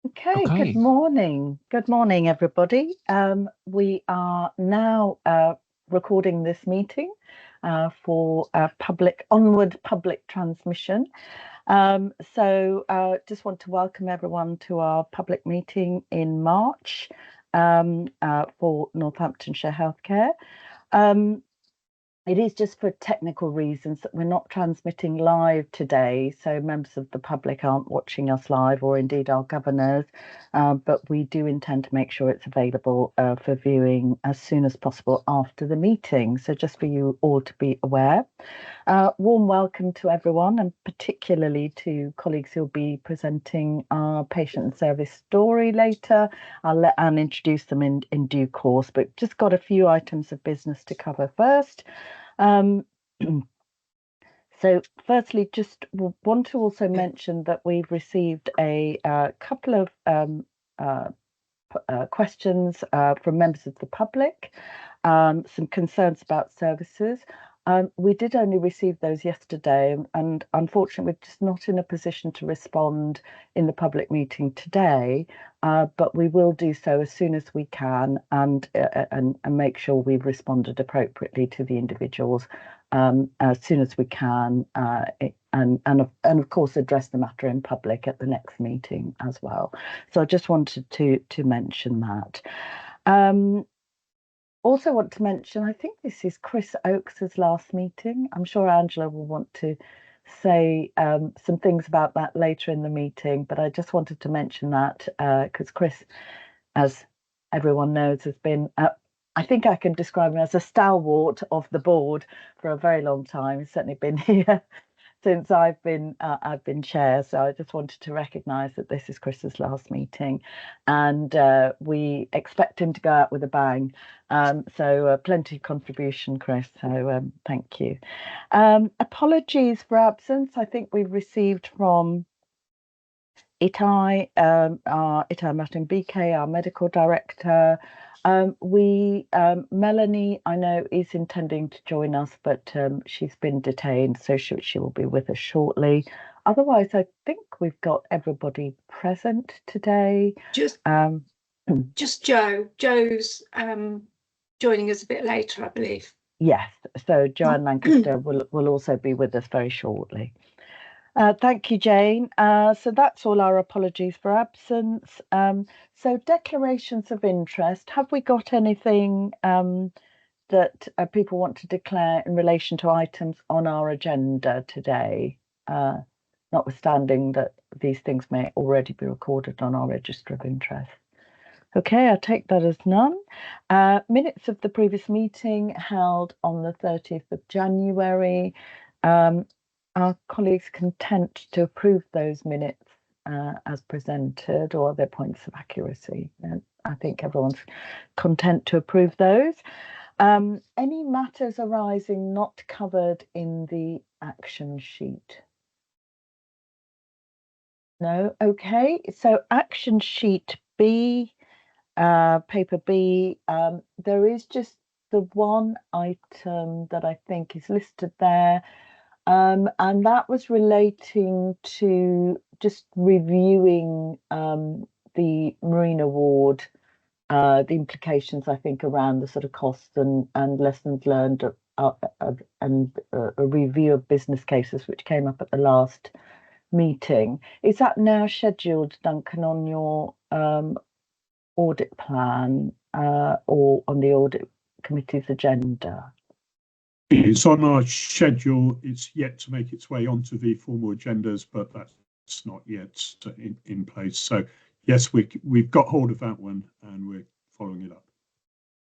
Okay, Okay. good morning. Good morning, everybody. We are now recording this meeting for a onward public transmission. Just want to welcome everyone to our public meeting in March for Northamptonshire Healthcare. It is just for technical reasons that we're not transmitting live today, so members of the public aren't watching us live, or indeed our governors, but we do intend to make sure it's available for viewing as soon as possible after the meeting. So just for you all to be aware. Warm welcome to everyone, and particularly to colleagues who'll be presenting our patient and service story later. I'll let Anne introduce them in due course, but just got a few items of business to cover first. So firstly, just want to also mention that we've received a couple of questions from members of the public, some concerns about services. We did only receive those yesterday, and unfortunately, we're just not in a position to respond in the public meeting today, but we will do so as soon as we can and make sure we've responded appropriately to the individuals as soon as we can, and of course address the matter in public at the next meeting as well. So I just wanted to mention that. Also want to mention, I think this is Chris Oakes's last meeting. I'm sure Angela will want to say some things about that later in the meeting, but I just wanted to mention that because Chris, as everyone knows, has been, I think I can describe him as a stalwart of the board for a very long time. He's certainly been here since I've been chair, so I just wanted to recognise that this is Chris's last meeting, and we expect him to go out with a bang. So plenty of contribution, Chris. So thank you. Apologies for absence. I think we've received from Itai, Itai Martin BK, our medical director. Melanie, I know, is intending to join us, but she's been detained, so she will be with us shortly. Otherwise, I think we've got everybody present today. Just Joe. Joe's joining us a bit later, I believe. Yes, so Joanne Lancaster will also be with us very shortly. Thank you, Jane. So that's all our apologies for absence. So declarations of interest. Have we got anything that people want to declare in relation to items on our agenda today? Notwithstanding that these things may already be recorded on our register of interest. Okay, I take that as none. Minutes of the previous meeting held on the 30th of January. Are colleagues content to approve those minutes as presented, or are there points of accuracy? I think everyone's content to approve those. Any matters arising not covered in the action sheet? No? Okay, so action sheet B, paper B, there is just the one item that I think is listed there. And that was relating to just reviewing the Marine Award, the implications, I think, around the sort of costs and lessons learned, and a review of business cases, which came up at the last meeting. Is that now scheduled, Duncan, on your audit plan or on the audit committee's agenda? It's on our schedule. It's yet to make its way onto the formal agendas, but that's not yet in place. So yes, we've got hold of that one and we're following it up.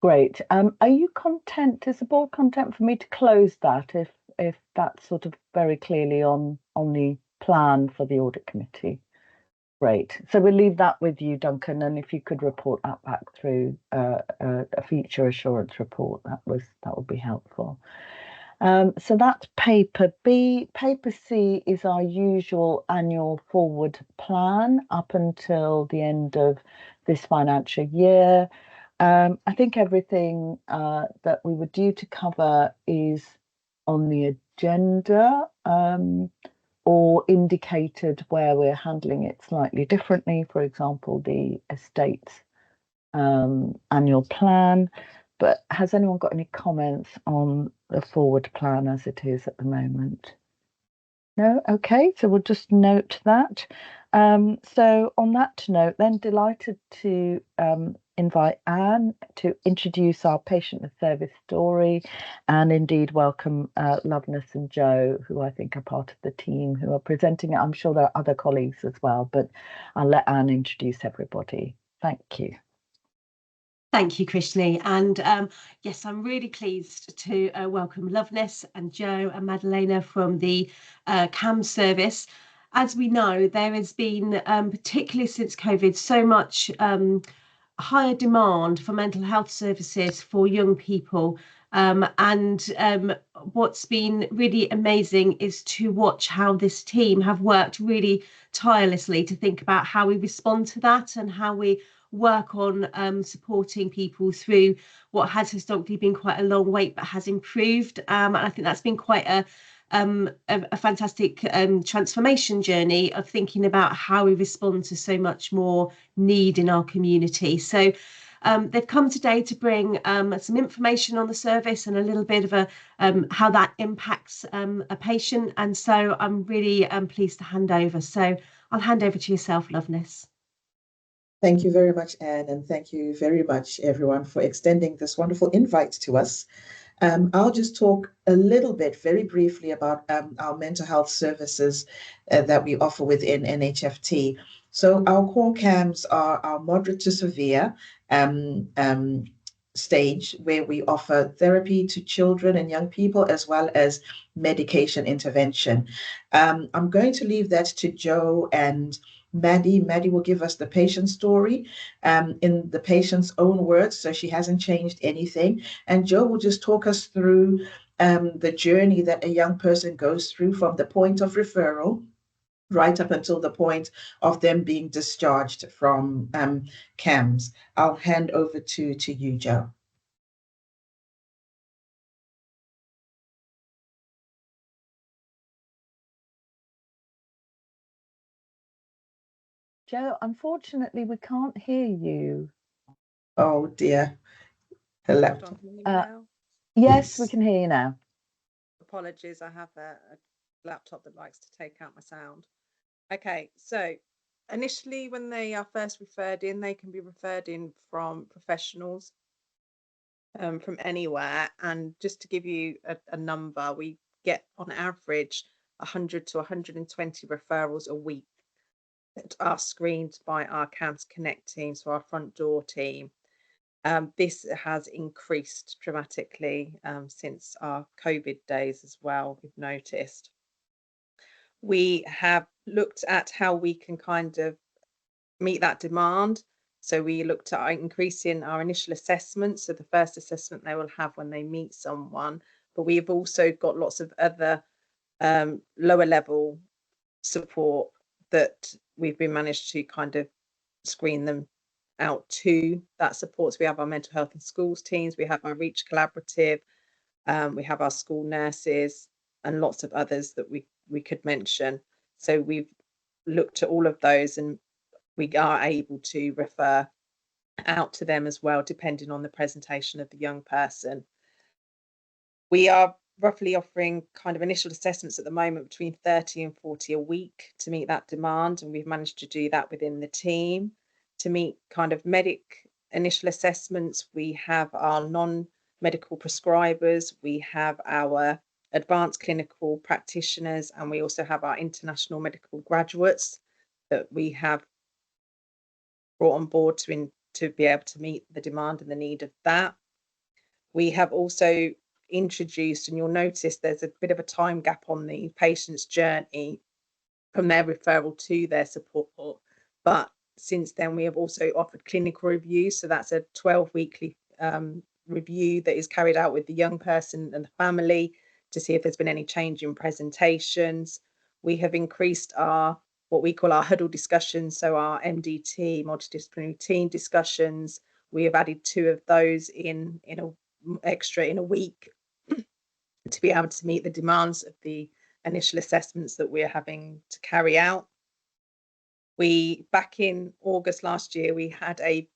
Great. Are you content? Is the board content for me to close that if that's sort of very clearly on the plan for the audit committee? Great. So we'll leave that with you, Duncan, and if you could report that back through a future assurance report, that would be helpful. So that's paper B. Paper C is our usual annual forward plan up until the end of this financial year. I think everything that we were due to cover is on the gender or indicated where we're handling it slightly differently. For example, the estate's annual plan. But has anyone got any comments on the forward plan as it is at the moment? No? Okay, so we'll just note that. So on that note, then delighted to invite Anne to introduce our patient and service story, and indeed welcome Loveness and Joe, who I think are part of the team who are presenting it. I'm sure there are other colleagues as well, but I'll let Anne introduce everybody. Thank you. Thank you, Krishni. And yes, I'm really pleased to welcome Loveness and Joe and Madalena from the CAMS service. As we know, there has been, particularly since COVID, so much higher demand for mental health services for young people. What's been really amazing is to watch how this team have worked really tirelessly to think about how we respond to that and how we work on supporting people through what has historically been quite a long wait but has improved, and I think that's been quite a fantastic transformation journey of thinking about how we respond to so much more need in our community. So they've come today to bring some information on the service and a little bit of a how that impacts a patient, and so I'm really pleased to hand over. So I'll hand over to yourself, Loveness. Thank you very much, Anne, and thank you very much, everyone, for extending this wonderful invite to us. I'll just talk a little bit, very briefly, about our mental health services that we offer within NHFT. So our core CAMS are our moderate to severe stage, where we offer therapy to children and young people, as well as medication intervention. I'm going to leave that to Joe and Maddie. Maddie will give us the patient story in the patient's own words, so she hasn't changed anything. And Joe will just talk us through the journey that a young person goes through from the point of referral right up until the point of them being discharged from CAMS. I'll hand over to you, Joe. Joe, unfortunately, we can't hear you. Oh dear. Her laptop. Yes, we can hear you now. Apologies, I have a laptop that likes to take out my sound. Okay, so initially when they are first referred in, they can be referred in from professionals from anywhere. And just to give you a number, we get on average 100 to 120 referrals a week that are screened by our CAMS Connect team, so our front door team. This has increased dramatically since our COVID days as well, we've noticed. We have looked at how we can kind of meet that demand. So we looked at increasing our initial assessment, so the first assessment they will have when they meet someone, but we've also got lots of other lower level support that we've been managed to kind of screen them out to. That supports, we have our mental health in schools teams, we have our Reach Collaborative, we have our school nurses, and lots of others that we could mention. So we've looked at all of those, and we are able to refer out to them as well, depending on the presentation of the young person. We are roughly offering kind of initial assessments at the moment between 30 and 40 a week to meet that demand, and we've managed to do that within the team. To meet kind of initial assessments, we have our non-medical prescribers, we have our advanced clinical practitioners, and we also have our international medical graduates that we have brought on board to be able to meet the demand and the need of that. We have also introduced, and you'll notice there's a bit of a time gap on the patient's journey from their referral to their support, but since then we have also offered clinical reviews. So that's a 12-weekly review that is carried out with the young person and the family to see if there's been any change in presentations. We have increased our what we call our huddle discussions, so our MDT, multidisciplinary team discussions. We have added 2 of those in extra in a week to be able to meet the demands of the initial assessments that we're having to carry out. Back in August last year, we had a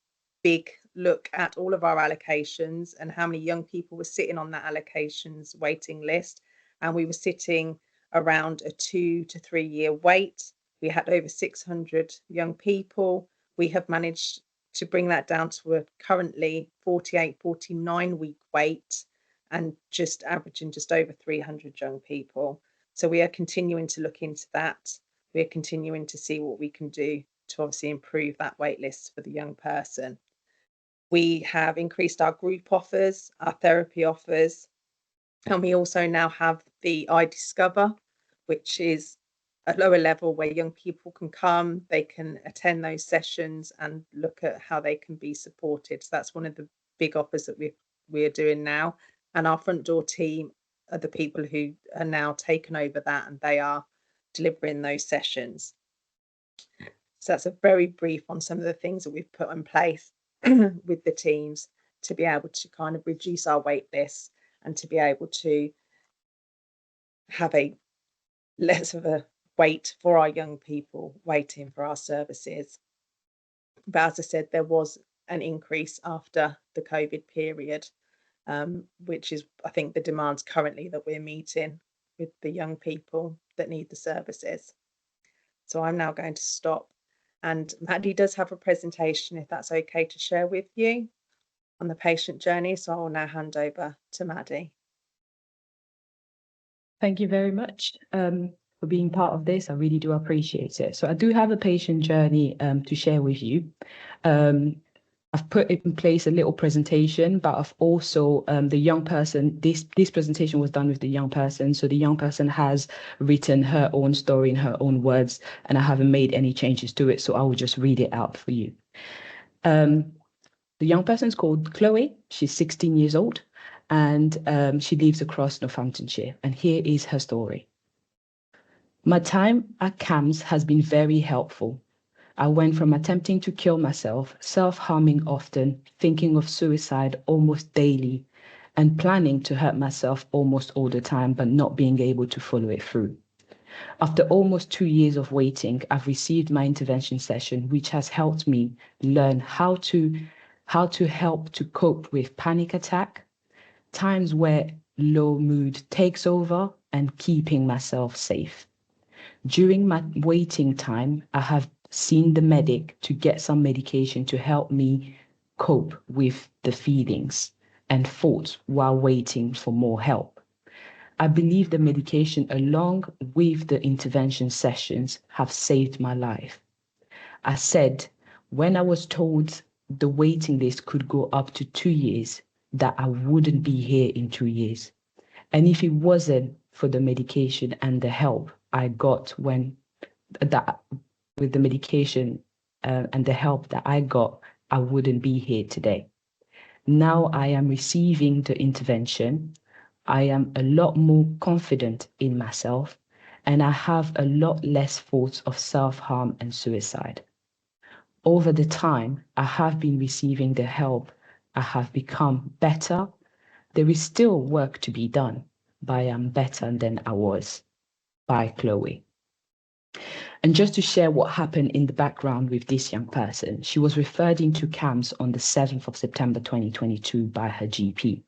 big look at all of our allocations and how many young people were sitting on that allocations waiting list. And we were sitting around a 2 to 3 year wait. We had over 600 young people. We have managed to bring that down to a currently 48, 49 week wait and just averaging just over 300 young people. So we are continuing to look into that. We're continuing to see what we can do to obviously improve that wait list for the young person. We have increased our group offers, our therapy offers, and we also now have the iDiscover, which is a lower level where young people can come, they can attend those sessions and look at how they can be supported. So that's one of the big offers that we're doing now. And our front door team are the people who are now taken over that, and they are delivering those sessions. So that's a very brief on some of the things that we've put in place with the teams to be able to kind of reduce our wait lists and to be able to have a less of a wait for our young people waiting for our services. But as I said, there was an increase after the COVID period, which is, I think, the demands currently that we're meeting with the young people that need the services. So I'm now going to stop, and Maddie does have a presentation, if that's okay to share with you, on the patient journey. So I will now hand over to Maddie. Thank you very much for being part of this. I really do appreciate it. So I do have a patient journey to share with you. I've put in place a little presentation, but I've also the young person, this presentation was done with the young person. So the young person has written her own story in her own words, and I haven't made any changes to it. So I will just read it out for you. The young person is called Chloe. She's 16 years old, and she lives across Northamptonshire. And here is her story. My time at CAMHS has been very helpful. I went from attempting to kill myself, self-harming often, thinking of suicide almost daily, and planning to hurt myself almost all the time, but not being able to follow it through. After almost 2 years of waiting, I've received my intervention session, which has helped me learn how to help to cope with panic attack, times where low mood takes over, and keeping myself safe. During my waiting time, I have seen the medic to get some medication to help me cope with the feelings and thoughts while waiting for more help. I believe the medication along with the intervention sessions have saved my life. I said, when I was told the waiting list could go up to 2 years, that I wouldn't be here in 2 years. And if it wasn't for the medication and the help I got with the medication and the help that I got, I wouldn't be here today. Now I am receiving the intervention. I am a lot more confident in myself, and I have a lot less thoughts of self-harm and suicide. Over the time I have been receiving the help, I have become better. There is still work to be done, but I am better than I was. By Chloe. And just to share what happened in the background with this young person, she was referred into CAMHS on the 7th of September 2022 by her GP.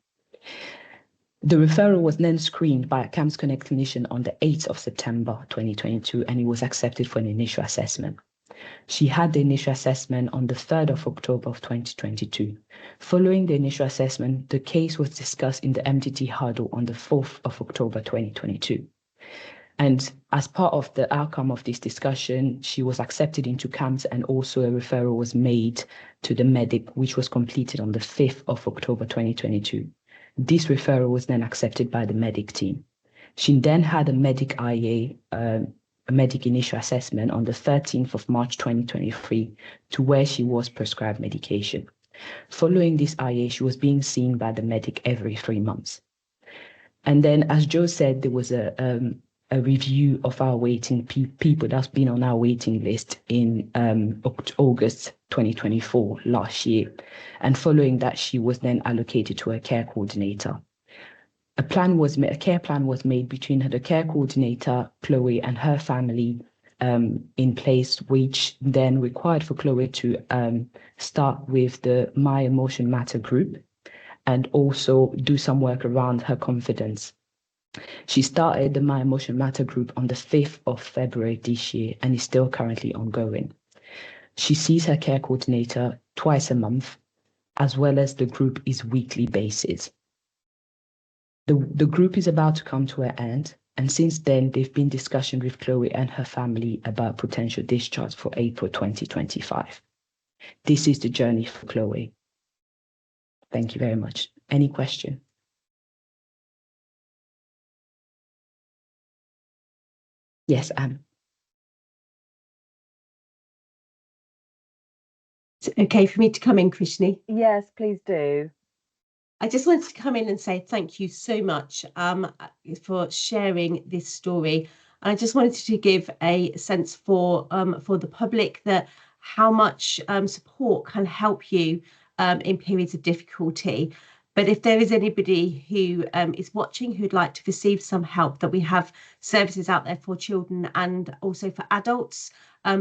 The referral was then screened by a CAMHS Connect clinician on the 8th of September 2022, and it was accepted for an initial assessment. She had the initial assessment on the 3rd of October of 2022. Following the initial assessment, the case was discussed in the MDT huddle on the 4th of October 2022. And as part of the outcome of this discussion, she was accepted into CAMHS, and also a referral was made to the medic, which was completed on the 5th of October 2022. This referral was then accepted by the medic team. She then had a medic IA, a medic initial assessment on the 13th of March 2023, to where she was prescribed medication. Following this IA, she was being seen by the medic every 3 months. And then, as Joe said, there was a review of our waiting people that's been on our waiting list in August 2024 last year. And following that, she was then allocated to a care coordinator. a care plan was made between the care coordinator, Chloe, and her family in place, which then required for Chloe to start with the My Emotion Matter group and also do some work around her confidence. She started the My Emotion Matter group on the 5th of February this year and is still currently ongoing. She sees her care coordinator twice a month, as well as the group is weekly basis. The group is about to come to an end, and since then, there've been discussion with Chloe and her family about potential discharge for April 2025. This is the journey for Chloe. Thank you very much. Any question? Yes, Anne. Is it okay for me to come in, Krishni? Yes, please do. I just wanted to come in and say thank you so much for sharing this story. I just wanted to give a sense for the public that how much support can help you in periods of difficulty. But if there is anybody who is watching who'd like to receive some help, that we have services out there for children and also for adults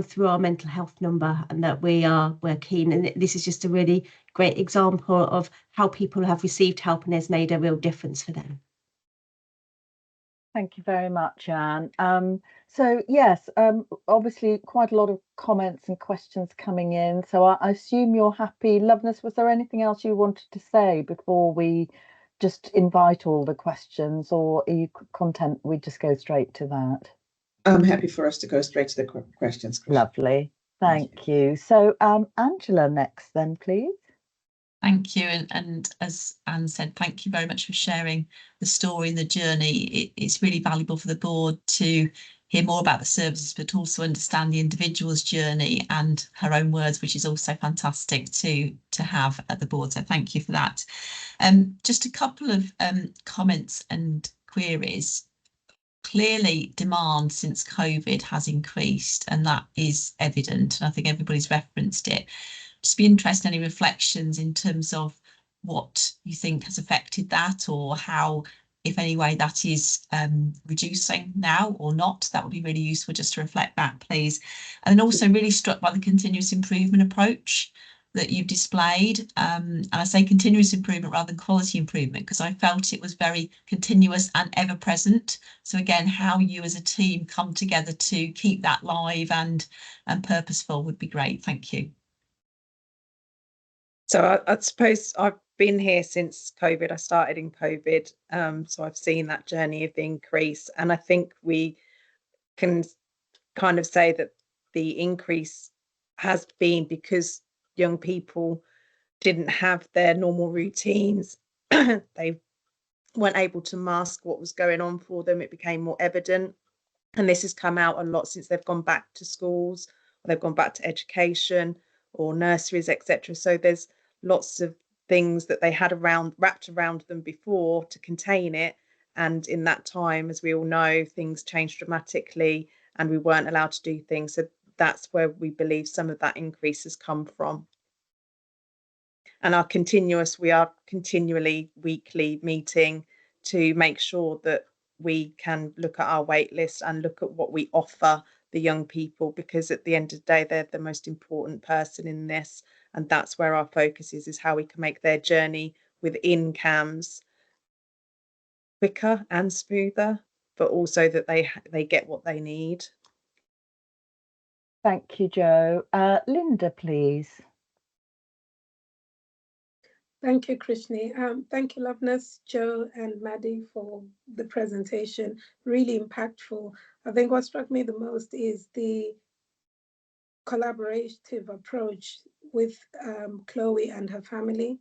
through our mental health number, and that we're keen. And this is just a really great example of how people have received help and has made a real difference for them. Thank you very much, Anne. So yes, obviously quite a lot of comments and questions coming in. So I assume you're happy. Loveness, was there anything else you wanted to say before we just invite all the questions, or are you content we just go straight to that? I'm happy for us to go straight to the questions. Lovely. Thank you. So Angela next then, please. Thank you. And as Anne said, thank you very much for sharing the story and the journey. It's really valuable for the board to hear more about the services, but also understand the individual's journey and her own words, which is also fantastic to have at the board. So thank you for that. Just a couple of comments and queries. Clearly, demand since COVID has increased, and that is evident. And I think everybody's referenced it. Just be interested in any reflections in terms of what you think has affected that, or how, if any way, that is reducing now or not. That would be really useful just to reflect that, please. And then also really struck by the continuous improvement approach that you've displayed. And I say continuous improvement rather than quality improvement, because I felt it was very continuous and ever present. So again, how you as a team come together to keep that live and purposeful would be great. Thank you. So I suppose I've been here since COVID. I started in COVID, so I've seen that journey of the increase, and I think we can kind of say that the increase has been because young people didn't have their normal routines. They weren't able to mask what was going on for them. It became more evident, and this has come out a lot since they've gone back to schools, or they've gone back to education or nurseries, etc. So there's lots of things that they had wrapped around them before to contain it, and in that time, as we all know, things changed dramatically and we weren't allowed to do things. So that's where we believe some of that increase has come from. And we are continually weekly meeting to make sure that we can look at our wait list and look at what we offer the young people, because at the end of the day, they're the most important person in this. And that's where our focus is how we can make their journey within CAMHS quicker and smoother, but also that they get what they need. Thank you, Jo. Linda, please. Thank you, Krishni. Thank you, Loveness, Jo and Maddie, for the presentation. Really impactful. I think what struck me the most is the collaborative approach with Chloe and her family.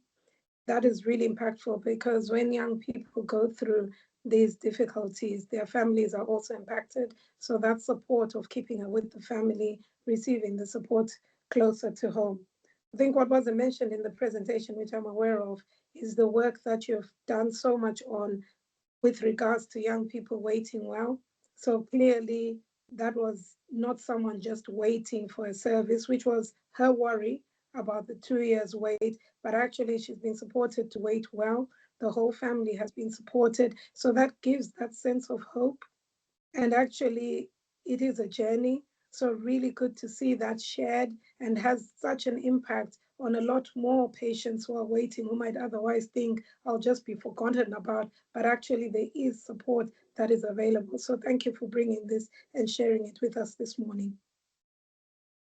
That is really impactful, because when young people go through these difficulties, their families are also impacted. So that support of keeping her with the family, receiving the support closer to home. I think what wasn't mentioned in the presentation, which I'm aware of, is the work that you've done so much on with regards to young people waiting well. So clearly that was not someone just waiting for a service, which was her worry about the 2 years wait, but actually she's been supported to wait well. The whole family has been supported. So that gives that sense of hope. And actually, it is a journey. So really good to see that shared and has such an impact on a lot more patients who are waiting, who might otherwise think I'll just be forgotten about, but actually there is support that is available. So thank you for bringing this and sharing it with us this morning.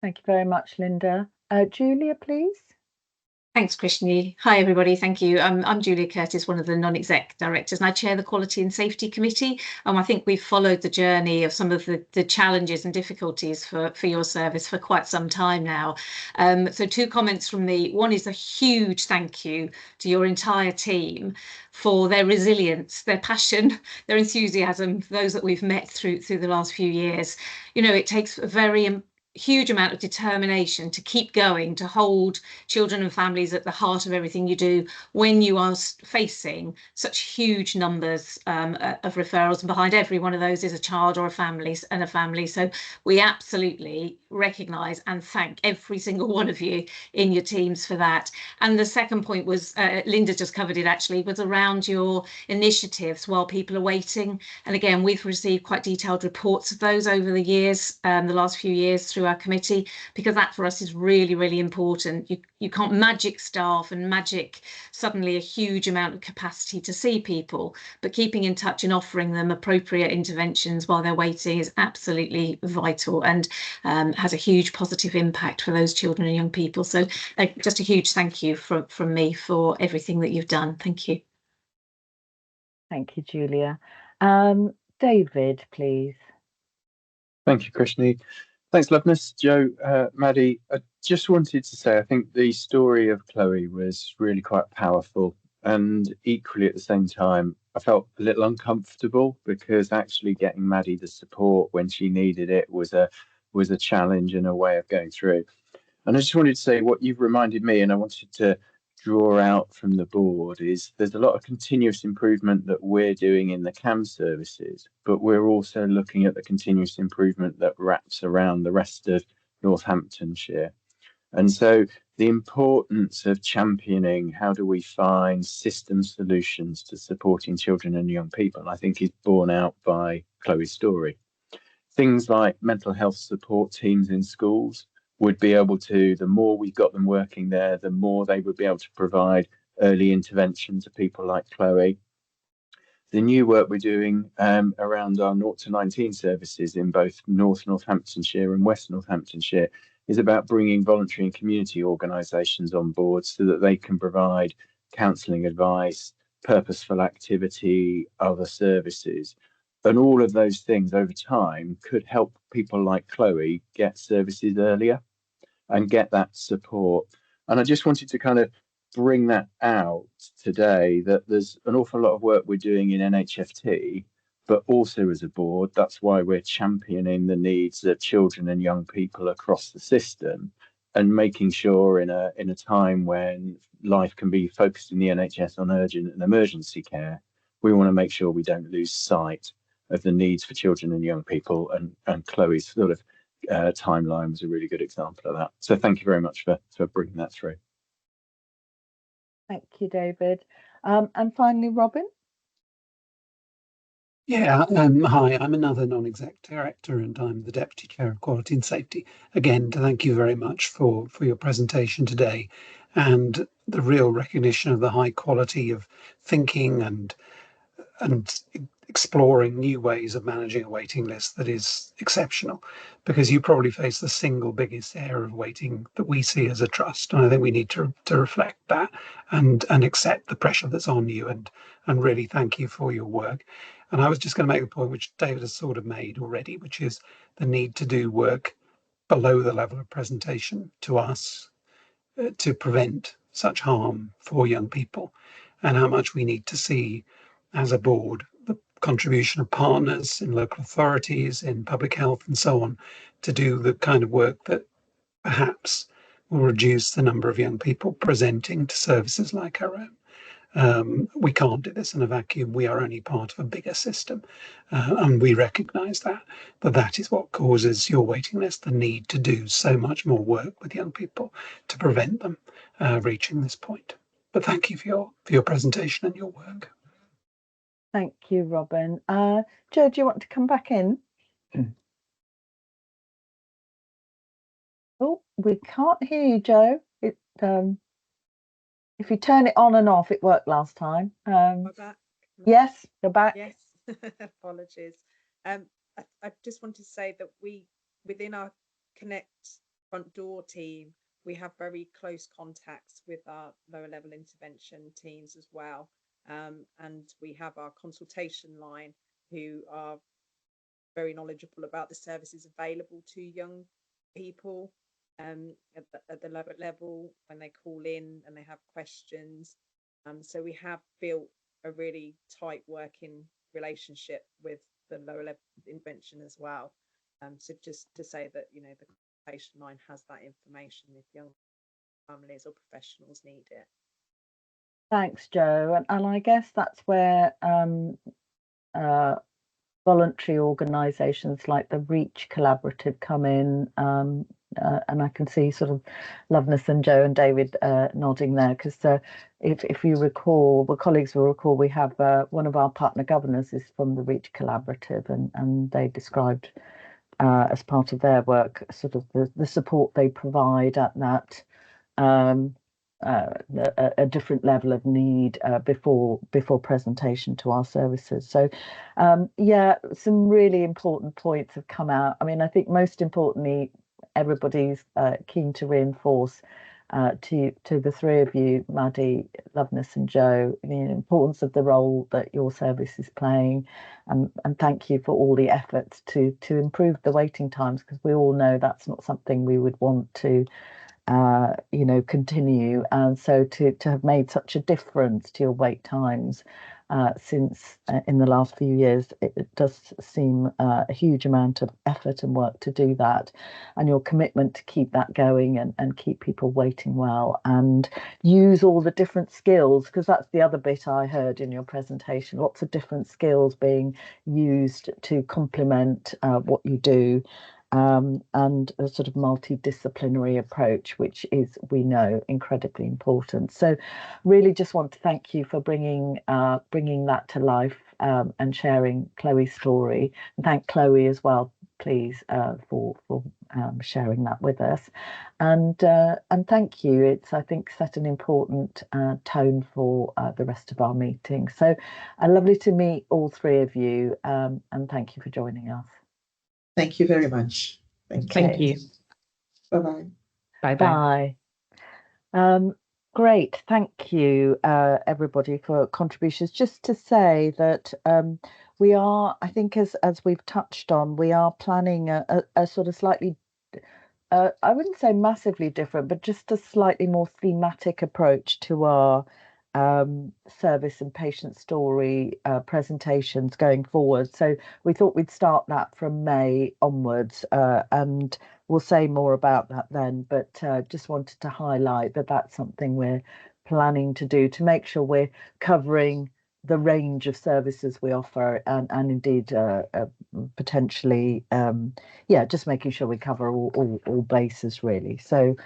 Thank you very much, Linda. Julia, please. Thanks, Krishni. Hi, everybody. Thank you. I'm Julia Curtis, one of the non-exec directors, and I chair the Quality and Safety Committee. I think we've followed the journey of some of the challenges and difficulties for your service for quite some time now. So 2 comments from me. One is a huge thank you to your entire team for their resilience, their passion, their enthusiasm, those that we've met through the last few years. You know, it takes a very huge amount of determination to keep going, to hold children and families at the heart of everything you do when you are facing such huge numbers of referrals, and behind every one of those is a child or a family. So we absolutely recognise and thank every single one of you in your teams for that. And the second point was, Linda just covered it actually, was around your initiatives while people are waiting. And again, we've received quite detailed reports of those over the years, the last few years through our committee, because that for us is really, really important. You can't magic staff and magic suddenly a huge amount of capacity to see people, but keeping in touch and offering them appropriate interventions while they're waiting is absolutely vital, and has a huge positive impact for those children and young people. So just a huge thank you from me for everything that you've done. Thank you. Thank you, Julia. David, please. Thank you, Krishni. Thanks, Loveness. Joe, Maddie, I just wanted to say I think the story of Chloe was really quite powerful, and equally at the same time I felt a little uncomfortable because actually getting Maddie the support when she needed it was a challenge and a way of going through. And I just wanted to say what you've reminded me, and I wanted to draw out from the board, is there's a lot of continuous improvement that we're doing in the CAM services, but we're also looking at the continuous improvement that wraps around the rest of Northamptonshire. And so the importance of championing how do we find system solutions to supporting children and young people, I think is borne out by Chloe's story. Things like mental health support teams in schools would be able to, the more we've got them working there, the more they would be able to provide early intervention to people like Chloe. The new work we're doing around our 0 to 19 services in both North Northamptonshire and West Northamptonshire is about bringing voluntary and community organisations on board so that they can provide counselling advice, purposeful activity, other services. And all of those things over time could help people like Chloe get services earlier and get that support. And I just wanted to kind of bring that out today, that there's an awful lot of work we're doing in NHFT, but also as a board, that's why we're championing the needs of children and young people across the system, and making sure in a time when life can be focused in the NHS on urgent and emergency care, we want to make sure we don't lose sight of the needs for children and young people, and Chloe's sort of timeline was a really good example of that. So thank you very much for bringing that through. Thank you, David. And finally, Robin. Yeah, hi, I'm another non-exec director and I'm the Deputy Chair of Quality and Safety. Again, to thank you very much for your presentation today and the real recognition of the high quality of thinking and exploring new ways of managing a waiting list that is exceptional, because you probably face the single biggest area of waiting that we see as a trust. And I think we need to reflect that and accept the pressure that's on you, and really thank you for your work. And I was just going to make a point which David has sort of made already, which is the need to do work below the level of presentation to us to prevent such harm for young people, and how much we need to see as a board the contribution of partners in local authorities, in public health and so on, to do the kind of work that perhaps will reduce the number of young people presenting to services like our own. We can't do this in a vacuum. We are only part of a bigger system, and we recognise that. But that is what causes your waiting list, the need to do so much more work with young people to prevent them reaching this point. But thank you for your presentation and your work. Thank you, Robin. Joe, do you want to come back in? Oh, we can't hear you, Joe. If you turn it on and off, it worked last time. Am I back? Yes, you're back. Yes, apologies. I just want to say that within our Connect front door team, we have very close contacts with our lower level intervention teams as well. And we have our consultation line who are very knowledgeable about the services available to young people at the lower level when they call in and they have questions. So we have built a really tight working relationship with the lower level intervention as well. So just to say that, you know, the consultation line has that information if young families or professionals need it. Thanks, Joe. And I guess that's where voluntary organisations like the REACH Collaborative come in. And I can see sort of Loveness and Joe and David nodding there, because if you recall, the colleagues will recall, we have one of our partner governors is from the REACH Collaborative, and they described as part of their work sort of the support they provide at that a different level of need before presentation to our services. So yeah, some really important points have come out. I mean, I think most importantly, everybody's keen to reinforce to the three of you, Maddie, Loveness and Joe, the importance of the role that your service is playing, and thank you for all the efforts to improve the waiting times, because we all know that's not something we would want to you know, continue. And so to have made such a difference to your wait times since in the last few years, it does seem a huge amount of effort and work to do that, and your commitment to keep that going and keep people waiting well and use all the different skills, because that's the other bit I heard in your presentation, lots of different skills being used to complement what you do. And a sort of multidisciplinary approach, which is, we know, incredibly important. So really just want to thank you for bringing that to life and sharing Chloe's story. And thank Chloe as well, please, for sharing that with us. And thank you. It's, I think, set an important tone for the rest of our meeting. So lovely to meet all three of you, and thank you for joining us. Thank you very much. Thank you. Bye-bye. Bye-bye. Great. Thank you, everybody, for contributions. Just to say that we are, I think, as we've touched on, we are planning a sort of slightly, I wouldn't say massively different, but just a slightly more thematic approach to our service and patient story presentations going forward. So we thought we'd start that from May onwards, and we'll say more about that then, but just wanted to highlight that that's something we're planning to do to make sure we're covering the range of services we offer, and indeed potentially yeah, just making sure we cover all bases really. So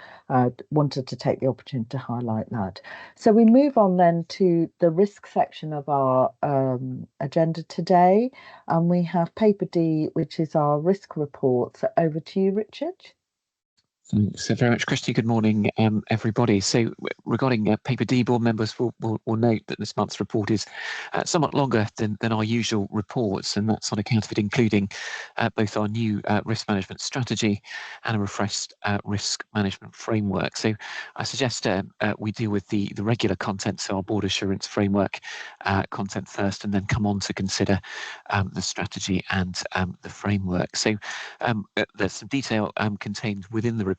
wanted to take the opportunity to highlight that. So we move on then to the risk section of our agenda today, and we have paper D, which is our risk report. So over to you, Richard. Thanks very much, Christy. Good morning, everybody. So regarding paper D, board members will note that this month's report is somewhat longer than our usual reports, and that's on account of it including both our new risk management strategy and a refreshed risk management framework. So I suggest we deal with the regular content, so our board assurance framework content first, and then come on to consider the strategy and the framework. So there's some detail contained within the report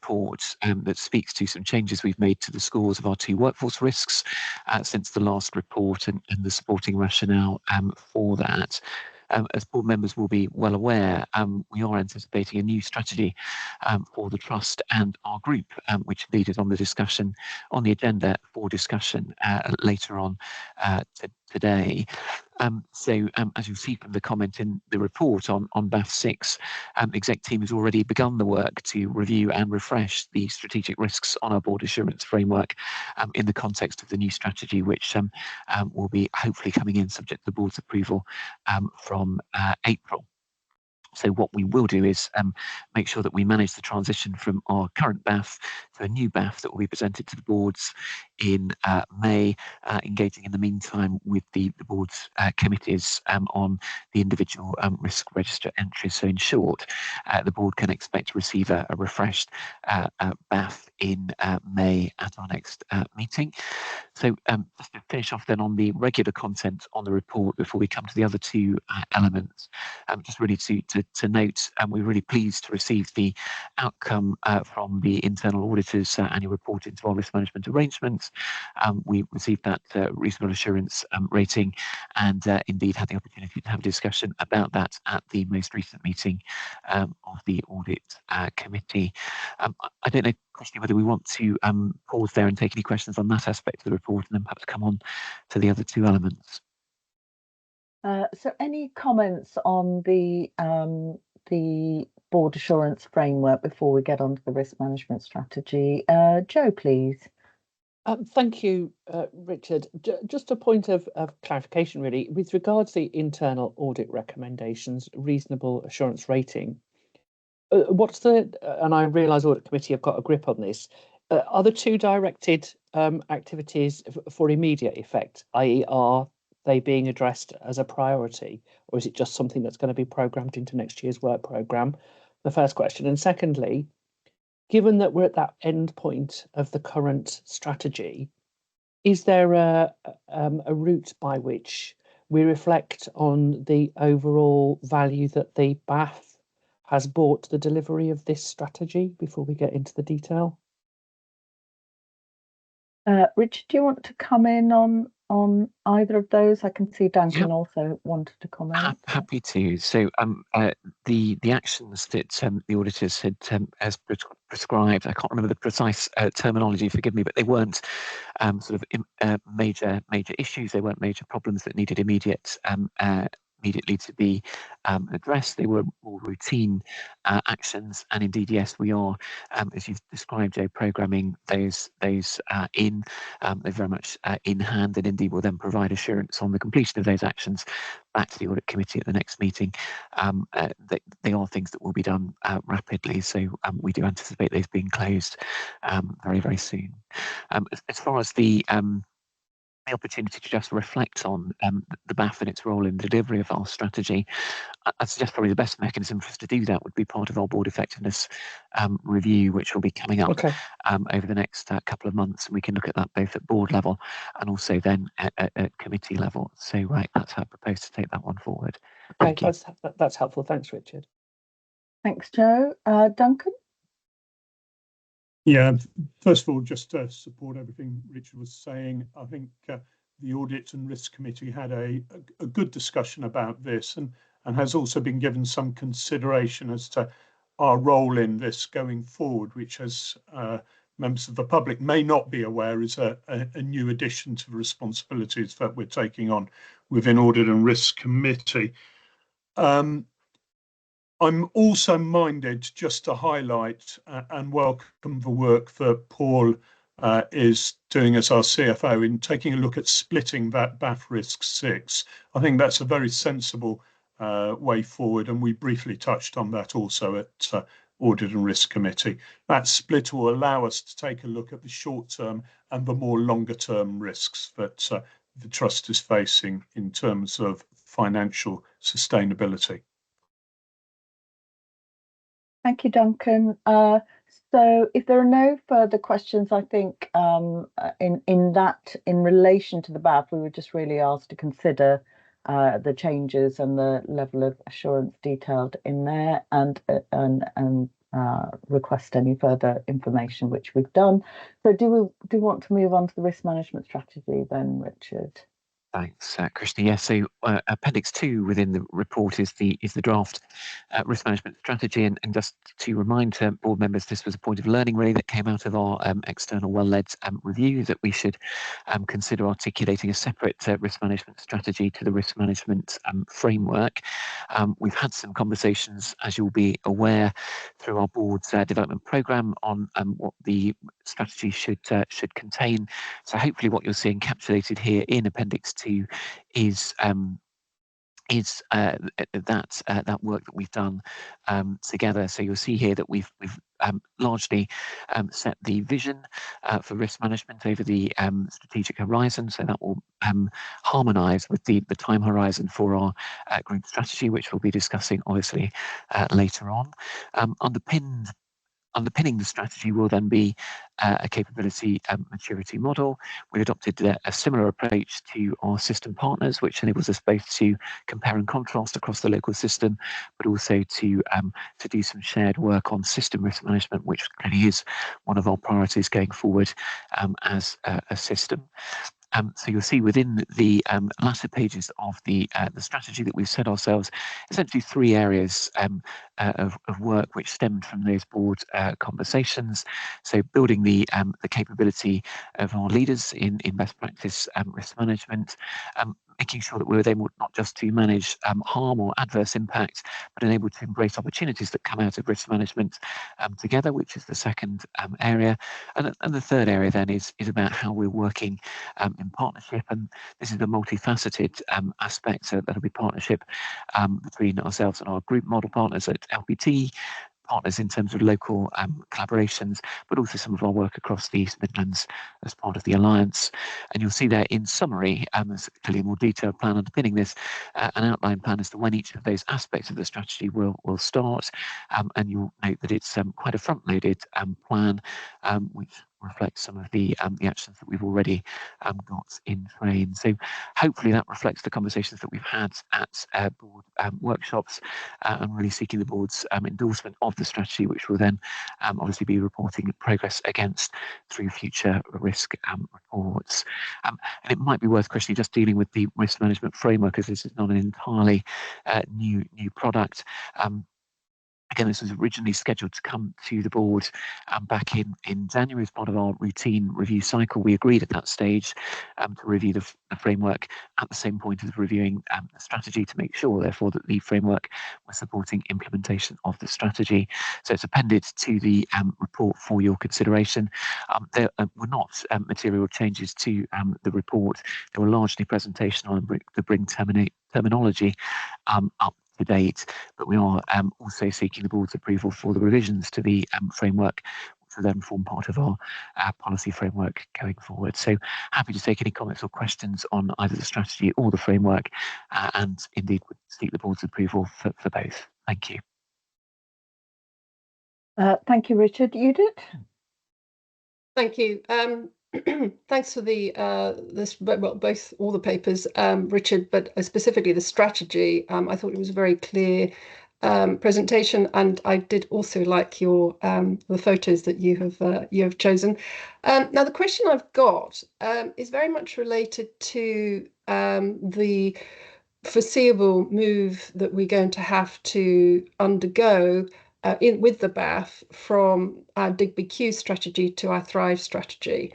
that speaks to some changes we've made to the scores of our two workforce risks since the last report, and the supporting rationale for that. as board members will be well aware, we are anticipating a new strategy for the Trust and our group, which indeed is on the agenda for discussion later on today. As you'll see from the comment in the report on BAF 6, exec team has already begun the work to review and refresh the strategic risks on our board assurance framework in the context of the new strategy, which will be hopefully coming in subject to the board's approval from April. So what we will do is make sure that we manage the transition from our current BAF to a new BAF that will be presented to the boards in May, engaging in the meantime with the board's committees on the individual risk register entries. So in short, the board can expect to receive a refreshed BAF in May at our next meeting. So just to finish off then on the regular content on the report before we come to the other two elements, just really to note, we're really pleased to receive the outcome from the internal auditors annual report into our risk management arrangements. We received that reasonable assurance rating, and indeed had the opportunity to have a discussion about that at the most recent meeting of the audit committee. I don't know, Christy, whether we want to pause there and take any questions on that aspect of the report, and then perhaps come on to the other two elements. So any comments on the board assurance framework before we get on to the risk management strategy? Joe, please. Thank you, Richard. Just a point of clarification, really, with regards to the internal audit recommendations, reasonable assurance rating. What's the, and I realise Audit Committee have got a grip on this, are the two directed activities for immediate effect, i.e. are they being addressed as a priority, or is it just something that's going to be programmed into next year's work programme? The first question. And secondly, given that we're at that end point of the current strategy, is there a route by which we reflect on the overall value that the BAF has brought to the delivery of this strategy before we get into the detail? Richard, do you want to come in on either of those? I can see Duncan also wanted to comment. Happy to. So the actions that the auditors had as prescribed, I can't remember the precise terminology, forgive me, but they weren't sort of major issues. They weren't major problems that needed immediately to be addressed. They were more routine actions, and indeed, yes, we are, as you've described, Joe, programming those in. They're very much in hand, and indeed will then provide assurance on the completion of those actions back to the audit committee at the next meeting. They are things that will be done rapidly, so we do anticipate those being closed very, very soon. As far as the opportunity to just reflect on the BAF and its role in the delivery of our strategy, I'd suggest probably the best mechanism for us to do that would be part of our board effectiveness review, which will be coming up over the next couple of months. And we can look at that both at board level and also then at committee level. So that's how I propose to take that one forward. Okay, that's helpful. Thanks, Richard. Thanks, Joe. Duncan? Yeah, first of all, just to support everything Richard was saying, I think the Audit and Risk Committee had a good discussion about this, and has also been given some consideration as to our role in this going forward, which, as members of the public may not be aware, is a new addition to the responsibilities that we're taking on within Audit and Risk Committee. I'm also minded just to highlight and welcome the work that Paul is doing as our CFO in taking a look at splitting that BAF Risk 6. I think that's a very sensible way forward, and we briefly touched on that also at Audit and Risk Committee. That split will allow us to take a look at the short-term and the more longer-term risks that the Trust is facing in terms of financial sustainability. Thank you, Duncan. So if there are no further questions, I think in relation to the BAF, we were just really asked to consider the changes and the level of assurance detailed in there, and request any further information, which we've done. So do we want to move on to the risk management strategy then, Richard? Thanks, Krishna. Yes, so Appendix 2 within the report is the draft risk management strategy, and just to remind board members, this was a point of learning really that came out of our external well-led review, that we should consider articulating a separate risk management strategy to the risk management framework. We've had some conversations, as you'll be aware, through our board's development programme on what the strategy should contain. So hopefully what you'll see encapsulated here in Appendix 2 is that work that we've done together. So you'll see here that we've largely set the vision for risk management over the strategic horizon. So that will harmonise with the time horizon for our group strategy, which we'll be discussing obviously later on. Underpinning the strategy will then be a capability maturity model. We've adopted a similar approach to our system partners, which enables us both to compare and contrast across the local system, but also to do some shared work on system risk management, which clearly is one of our priorities going forward as a system. So you'll see within the latter pages of the strategy that we've set ourselves essentially 3 areas of work which stemmed from those board conversations. So building the capability of our leaders in best practice risk management, making sure that we're able not just to manage harm or adverse impact, but able to embrace opportunities that come out of risk management together, which is the second area. And the third area then is about how we're working in partnership, and this is a multifaceted aspect. So that'll be partnership between ourselves and our group model partners at LPT, partners in terms of local collaborations, but also some of our work across the East Midlands as part of the Alliance. And you'll see there in summary, there's clearly a more detailed plan underpinning this, an outline plan as to when each of those aspects of the strategy will start. And you'll note that it's quite a front-loaded plan, which reflects some of the actions that we've already got in train. So hopefully that reflects the conversations that we've had at board workshops, and really seeking the board's endorsement of the strategy, which will then obviously be reporting progress against through future risk reports. And it might be worth, Krishna, just dealing with the risk management framework, as this is not an entirely new product. Again, this was originally scheduled to come to the board back in January as part of our routine review cycle. We agreed at that stage to review the framework at the same point as reviewing the strategy, to make sure, therefore, that the framework was supporting implementation of the strategy. So it's appended to the report for your consideration. There were not material changes to the report. There were largely presentational and to bring terminology up to date, but we are also seeking the board's approval for the revisions to the framework, which will then form part of our policy framework going forward. So happy to take any comments or questions on either the strategy or the framework, and indeed would seek the board's approval for both. Thank you. Thank you, Richard. Judith? Thank you. Thanks for both all the papers, Richard, but specifically the strategy. I thought it was a very clear presentation, and I did also like your the photos that you have chosen. Now the question I've got is very much related to the foreseeable move that we're going to have to undergo with the BAF from our DIGBQ strategy to our Thrive strategy.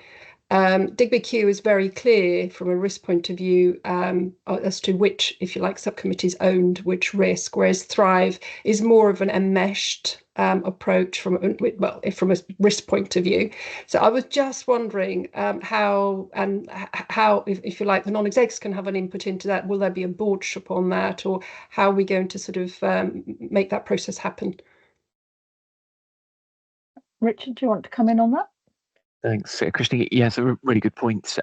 DIGBQ is very clear from a risk point of view as to which, if you like, subcommittees owned which risk, whereas Thrive is more of an enmeshed approach from a risk point of view. So I was just wondering how, if you like, the non-execs can have an input into that. Will there be a boardship on that, or how are we going to sort of make that process happen? Richard, do you want to come in on that? Thanks, Krishna. Yes, a really good point,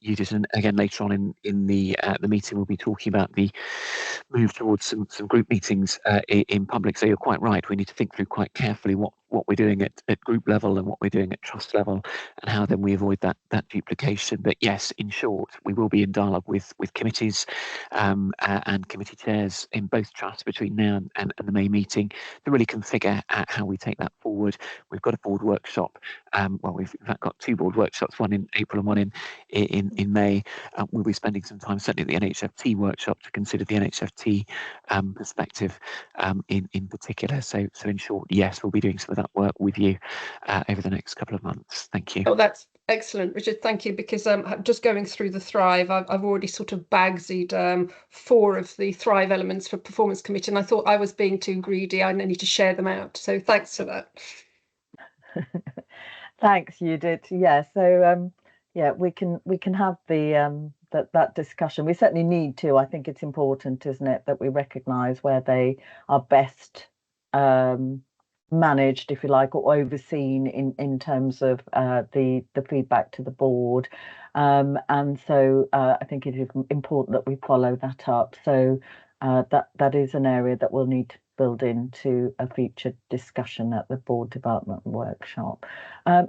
Judith. And again, later on in the meeting, we'll be talking about the move towards some group meetings in public. So you're quite right. We need to think through quite carefully what we're doing at group level and what we're doing at trust level, and how then we avoid that duplication. But yes, in short, we will be in dialogue with committees and committee chairs in both trusts between now and the May meeting to really configure how we take that forward. We've got a board workshop. Well, we've in fact got 2 board workshops, one in April and one in May. We'll be spending some time certainly at the NHFT workshop to consider the NHFT perspective in particular. So in short, yes, we'll be doing some of that work with you over the next couple of months. Thank you. Oh, that's excellent, Richard. Thank you. Because just going through the Thrive, I've already sort of bagsied 4 of the Thrive elements for Performance Committee, and I thought I was being too greedy. I need to share them out. So thanks for that. Thanks, Judith. Yeah, so yeah, we can have the that discussion. We certainly need to. I think it's important, isn't it, that we recognise where they are best managed, if you like, or overseen in terms of the feedback to the board. And so I think it is important that we follow that up. So that is an area that we'll need to build into a future discussion at the board development workshop.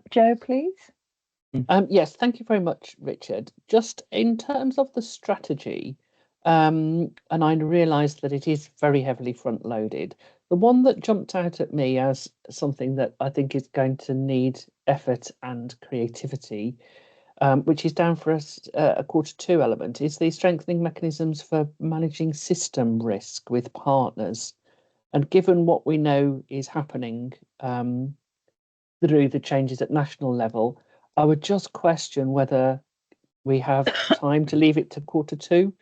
Joe, please. Yes, thank you very much, Richard. Just in terms of the strategy, and I realise that it is very heavily front-loaded. The one that jumped out at me as something that I think is going to need effort and creativity, which is down for us a Q2 element, is the strengthening mechanisms for managing system risk with partners. And given what we know is happening through the changes at national level, I would just question whether we have time to leave it to Q2.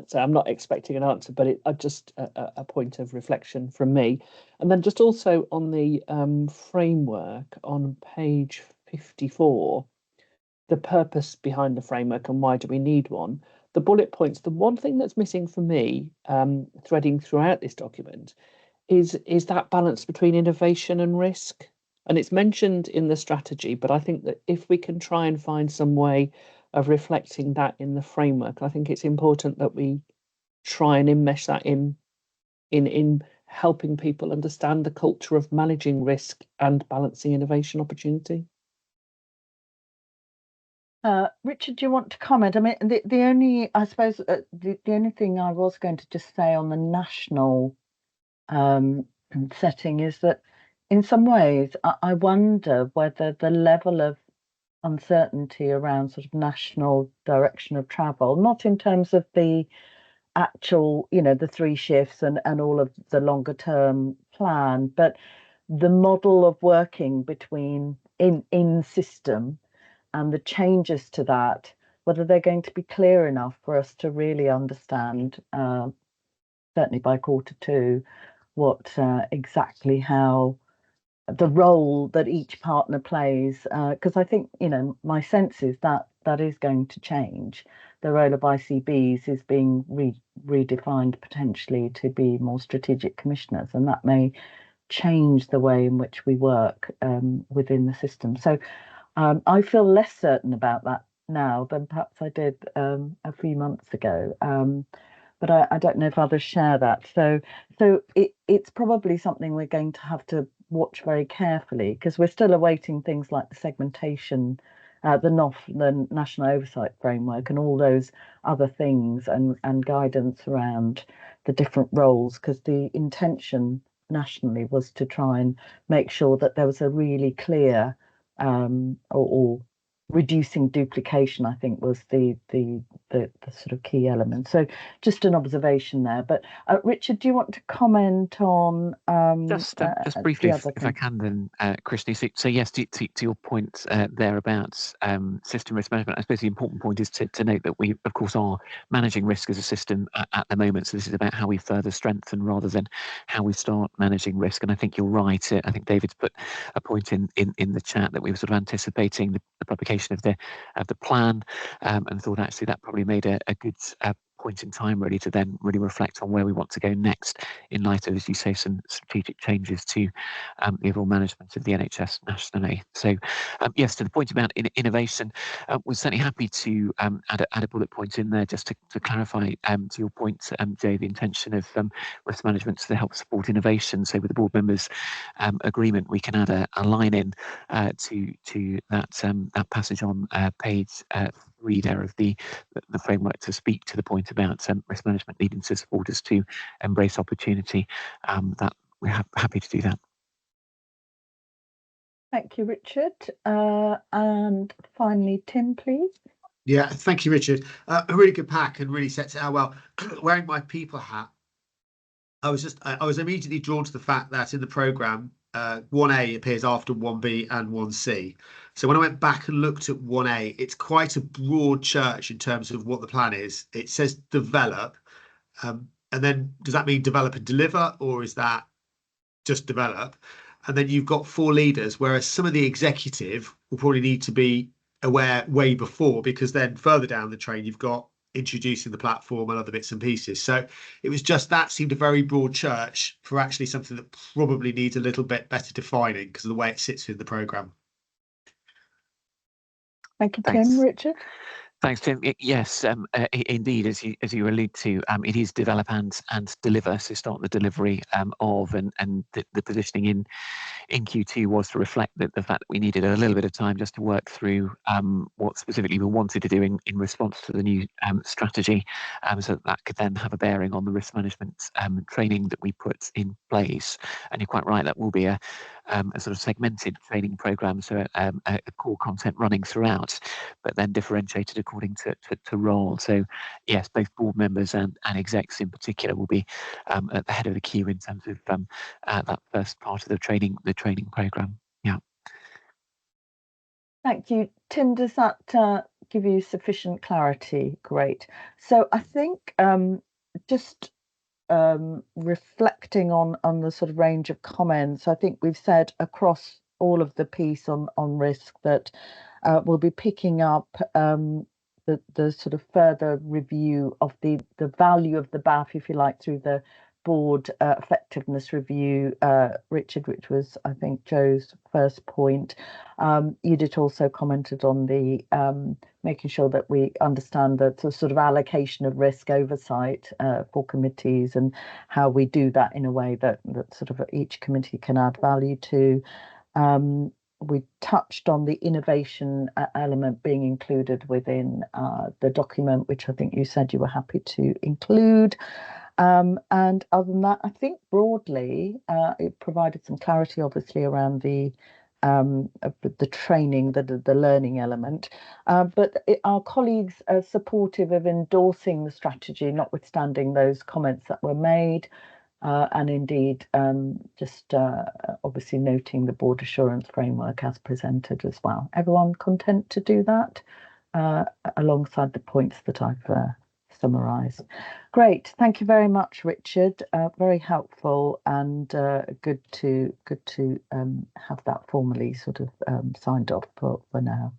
So I'm not expecting an answer, but just a point of reflection from me. And then just also on the framework on page 54, the purpose behind the framework and why do we need one? The bullet points, the one thing that's missing for me, threading throughout this document, is that balance between innovation and risk. And it's mentioned in the strategy, but I think that if we can try and find some way of reflecting that in the framework, I think it's important that we try and enmesh that in helping people understand the culture of managing risk and balancing innovation opportunity. Richard, do you want to comment? I mean, the only, I suppose, the only thing I was going to just say on the national setting is that in some ways, I wonder whether the level of uncertainty around sort of national direction of travel, not in terms of the actual, the 3 shifts and all of the longer term plan, but the model of working between in system and the changes to that, whether they're going to be clear enough for us to really understand, certainly by Q2, what exactly how the role that each partner plays, because I think, my sense is that is going to change. The role of ICBs is being redefined potentially to be more strategic commissioners, and that may change the way in which we work within the system. So I feel less certain about that now than perhaps I did a few months ago. But I don't know if others share that. So it's probably something we're going to have to watch very carefully, because we're still awaiting things like the segmentation, the NOF, the National Oversight Framework, and all those other things, and guidance around the different roles, because the intention nationally was to try and make sure that there was a really clear or reducing duplication, I think, was the sort of key element. So just an observation there. But Richard, do you want to comment on just briefly, if I can, then, Krishney. So yes, to your point there about system risk management, I suppose the important point is to note that we, of course, are managing risk as a system at the moment. So this is about how we further strengthen rather than how we start managing risk. And I think you're right. I think David's put a point in the chat that we were sort of anticipating the publication of the plan, and thought actually that probably made a good point in time really to then really reflect on where we want to go next in light of, as you say, some strategic changes to the overall management of the NHS nationally. So yes, to the point about innovation, we're certainly happy to add a bullet point in there just to clarify to your point, Jay, the intention of risk management to help support innovation. So with the board members' agreement, we can add a line in to that passage on page 3 there of the framework to speak to the point about risk management needing to support us to embrace opportunity. That we're happy to do that. Thank you, Richard. And finally, Tim, please. Yeah, thank you, Richard. A really good pack and really sets it out well. Wearing my people hat, I was immediately drawn to the fact that in the programme, 1A appears after 1B and 1C. So when I went back and looked at 1A, it's quite a broad church in terms of what the plan is. It says develop, and then does that mean develop and deliver, or is that just develop? And then you've got 4 leaders, whereas some of the executive will probably need to be aware way before, because then further down the train you've got introducing the platform and other bits and pieces. So it was just that seemed a very broad church for actually something that probably needs a little bit better defining because of the way it sits in the programme. Thank you, Thanks. Tim. Richard? Thanks, Tim. Yes, indeed, as you allude to, it is develop and deliver. So start the delivery of and the positioning in Q2 was to reflect the fact that we needed a little bit of time just to work through what specifically we wanted to do in response to the new strategy, so that could then have a bearing on the risk management training that we put in place. And you're quite right, that will be a sort of segmented training program, so a core content running throughout, but then differentiated according to role. So yes, both board members and execs in particular will be at the head of the queue in terms of that first part of the training program. Yeah. Thank you. Tim, does that give you sufficient clarity? Great. So I think just reflecting on the sort of range of comments, I think we've said across all of the piece on risk that we'll be picking up the sort of further review of the value of the BAF, if you like, through the board effectiveness review, Richard, which was, I think, Joe's first point. Edith also commented on the making sure that we understand the sort of allocation of risk oversight for committees and how we do that in a way that sort of each committee can add value to. We touched on the innovation element being included within the document, which I think you said you were happy to include. And other than that, I think broadly it provided some clarity, obviously, around the training, the learning element. But our colleagues are supportive of endorsing the strategy, notwithstanding those comments that were made. And indeed, just obviously noting the board assurance framework as presented as well. Everyone content to do that alongside the points that I've summarised. Great, thank you very much, Richard. Very helpful and good to have that formally sort of signed off for now.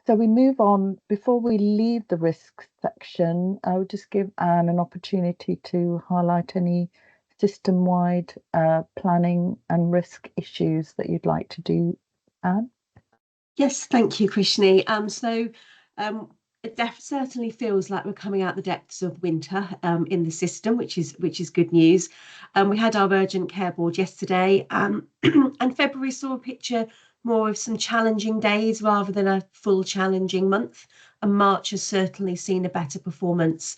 So we move on. Before we leave the risk section, I would just give Anne an opportunity to highlight any system-wide planning and risk issues that you'd like to do, Anne. Yes, thank you, Krishni. It certainly feels like we're coming out the depths of winter in the system, which is good news. We had our urgent care board yesterday, and February saw a picture more of some challenging days rather than a full challenging month. And March has certainly seen a better performance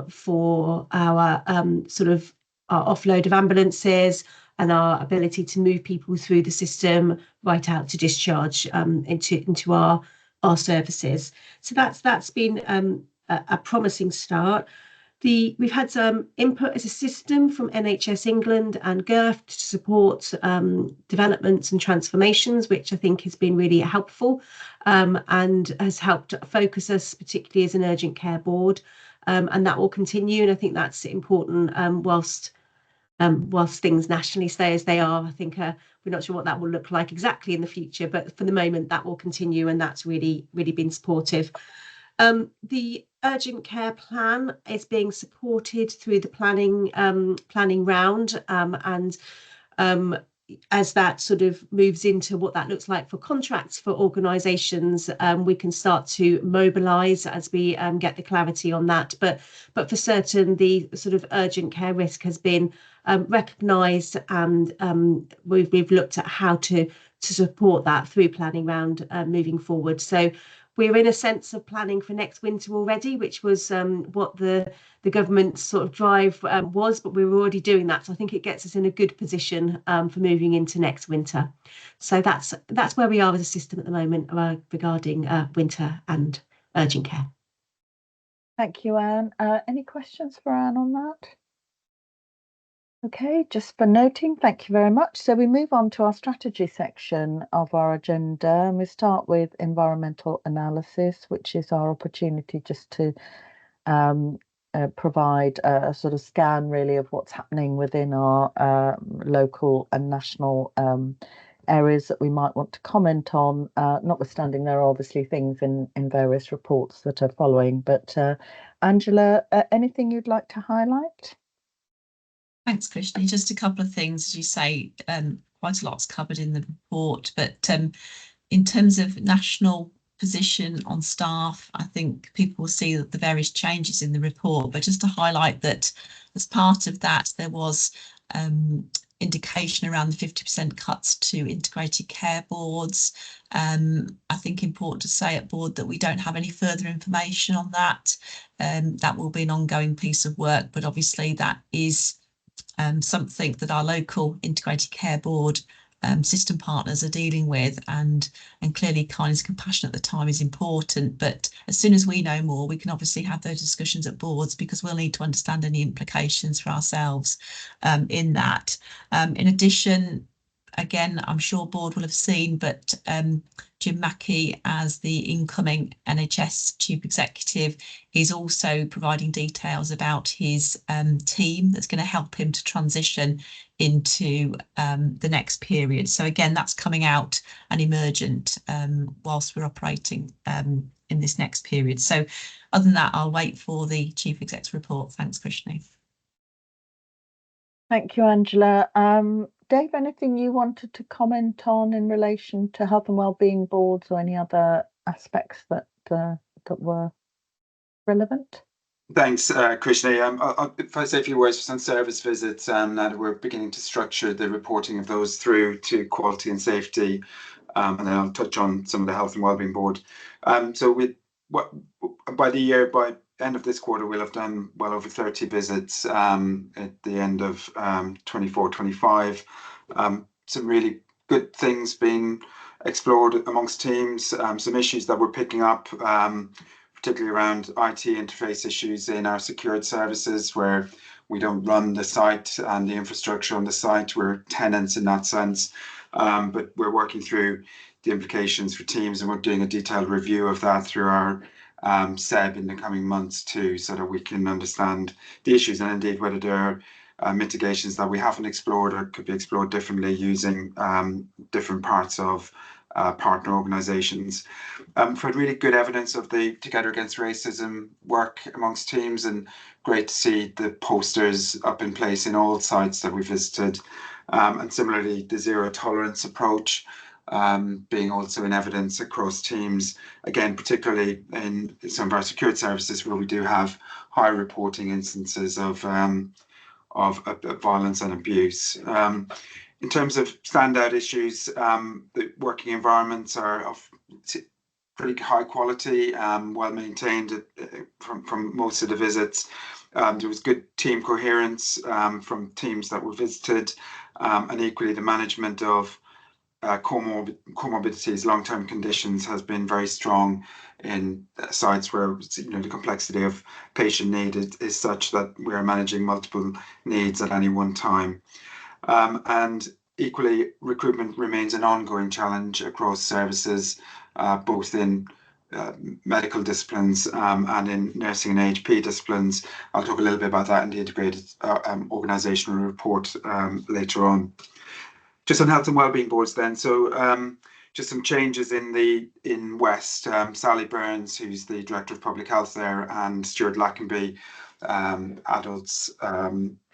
for our sort of our offload of ambulances and our ability to move people through the system right out to discharge into our services. So that's been a promising start. We've had some input as a system from NHS England and GIRF to support developments and transformations, which I think has been really helpful and has helped focus us, particularly as an urgent care board, and that will continue. And I think that's important whilst things nationally stay as they are. I think we're not sure what that will look like exactly in the future, but for the moment that will continue, and that's really been supportive. The urgent care plan is being supported through the planning round, and as that sort of moves into what that looks like for contracts for organisations, we can start to mobilise as we get the clarity on that. But for certain, the sort of urgent care risk has been recognised, and we've looked at how to support that through planning round moving forward. So we're in a sense of planning for next winter already, which was what the government's sort of drive was, but we were already doing that. So I think it gets us in a good position for moving into next winter. So that's where we are as a system at the moment regarding winter and urgent care. Thank you, Anne. Any questions for Anne on that? Okay, just for noting, thank you very much. So we move on to our strategy section of our agenda, and we start with environmental analysis, which is our opportunity just to provide a sort of scan really of what's happening within our local and national areas that we might want to comment on, notwithstanding there are obviously things in various reports that are following. But Angela, anything you'd like to highlight? Thanks, Krishni. Just a couple of things, as you say, quite a lot's covered in the report, but in terms of national position on staff, I think people will see that the various changes in the report, but just to highlight that as part of that, there was indication around the 50% cuts to integrated care boards. I think important to say at board that we don't have any further information on that. That will be an ongoing piece of work, but obviously that is something that our local integrated care board system partners are dealing with, and clearly kindness, compassion at the time is important, but as soon as we know more, we can obviously have those discussions at boards, because we'll need to understand any implications for ourselves in that. In addition, again, I'm sure board will have seen, but Jim Mackey, as the incoming NHS Chief Executive, is also providing details about his team that's going to help him to transition into the next period. So again, that's coming out and emergent whilst we're operating in this next period. So other than that, I'll wait for the Chief Exec's report. Thanks, Krishni. Thank you, Angela. Dave, anything you wanted to comment on in relation to health and wellbeing boards or any other aspects that were relevant? Thanks, Krishni. I'll say a few words on service visits, now that we're beginning to structure the reporting of those through to quality and safety, and then I'll touch on some of the health and wellbeing board. So by the end of this quarter, we'll have done well over 30 visits at the end of 24-25. Some really good things being explored amongst teams, some issues that we're picking up, particularly around IT interface issues in our secured services, where we don't run the site and the infrastructure on the site. We're tenants in that sense, but we're working through the implications for teams, and we're doing a detailed review of that through our SEB in the coming months too, so that we can understand the issues and indeed whether there are mitigations that we haven't explored or could be explored differently using different parts of partner organisations. We've had really good evidence of the Together Against Racism work amongst teams, and great to see the posters up in place in all sites that we visited, and similarly the zero tolerance approach being also in evidence across teams, again particularly in some of our secured services where we do have high reporting instances of violence and abuse. In terms of standout issues, the working environments are of pretty high quality, well maintained from most of the visits. There was good team coherence from teams that were visited, and equally the management of comorbidities, long-term conditions has been very strong in sites where the complexity of patient need is such that we are managing multiple needs at any one time. And equally, recruitment remains an ongoing challenge across services, both in medical disciplines and in nursing and AHP disciplines. I'll talk a little bit about that in the integrated organisational report later on. Just on health and wellbeing boards then. So just some changes in West. Sally Burns, who's the Director of Public Health there, and Stuart Lackenby, Adults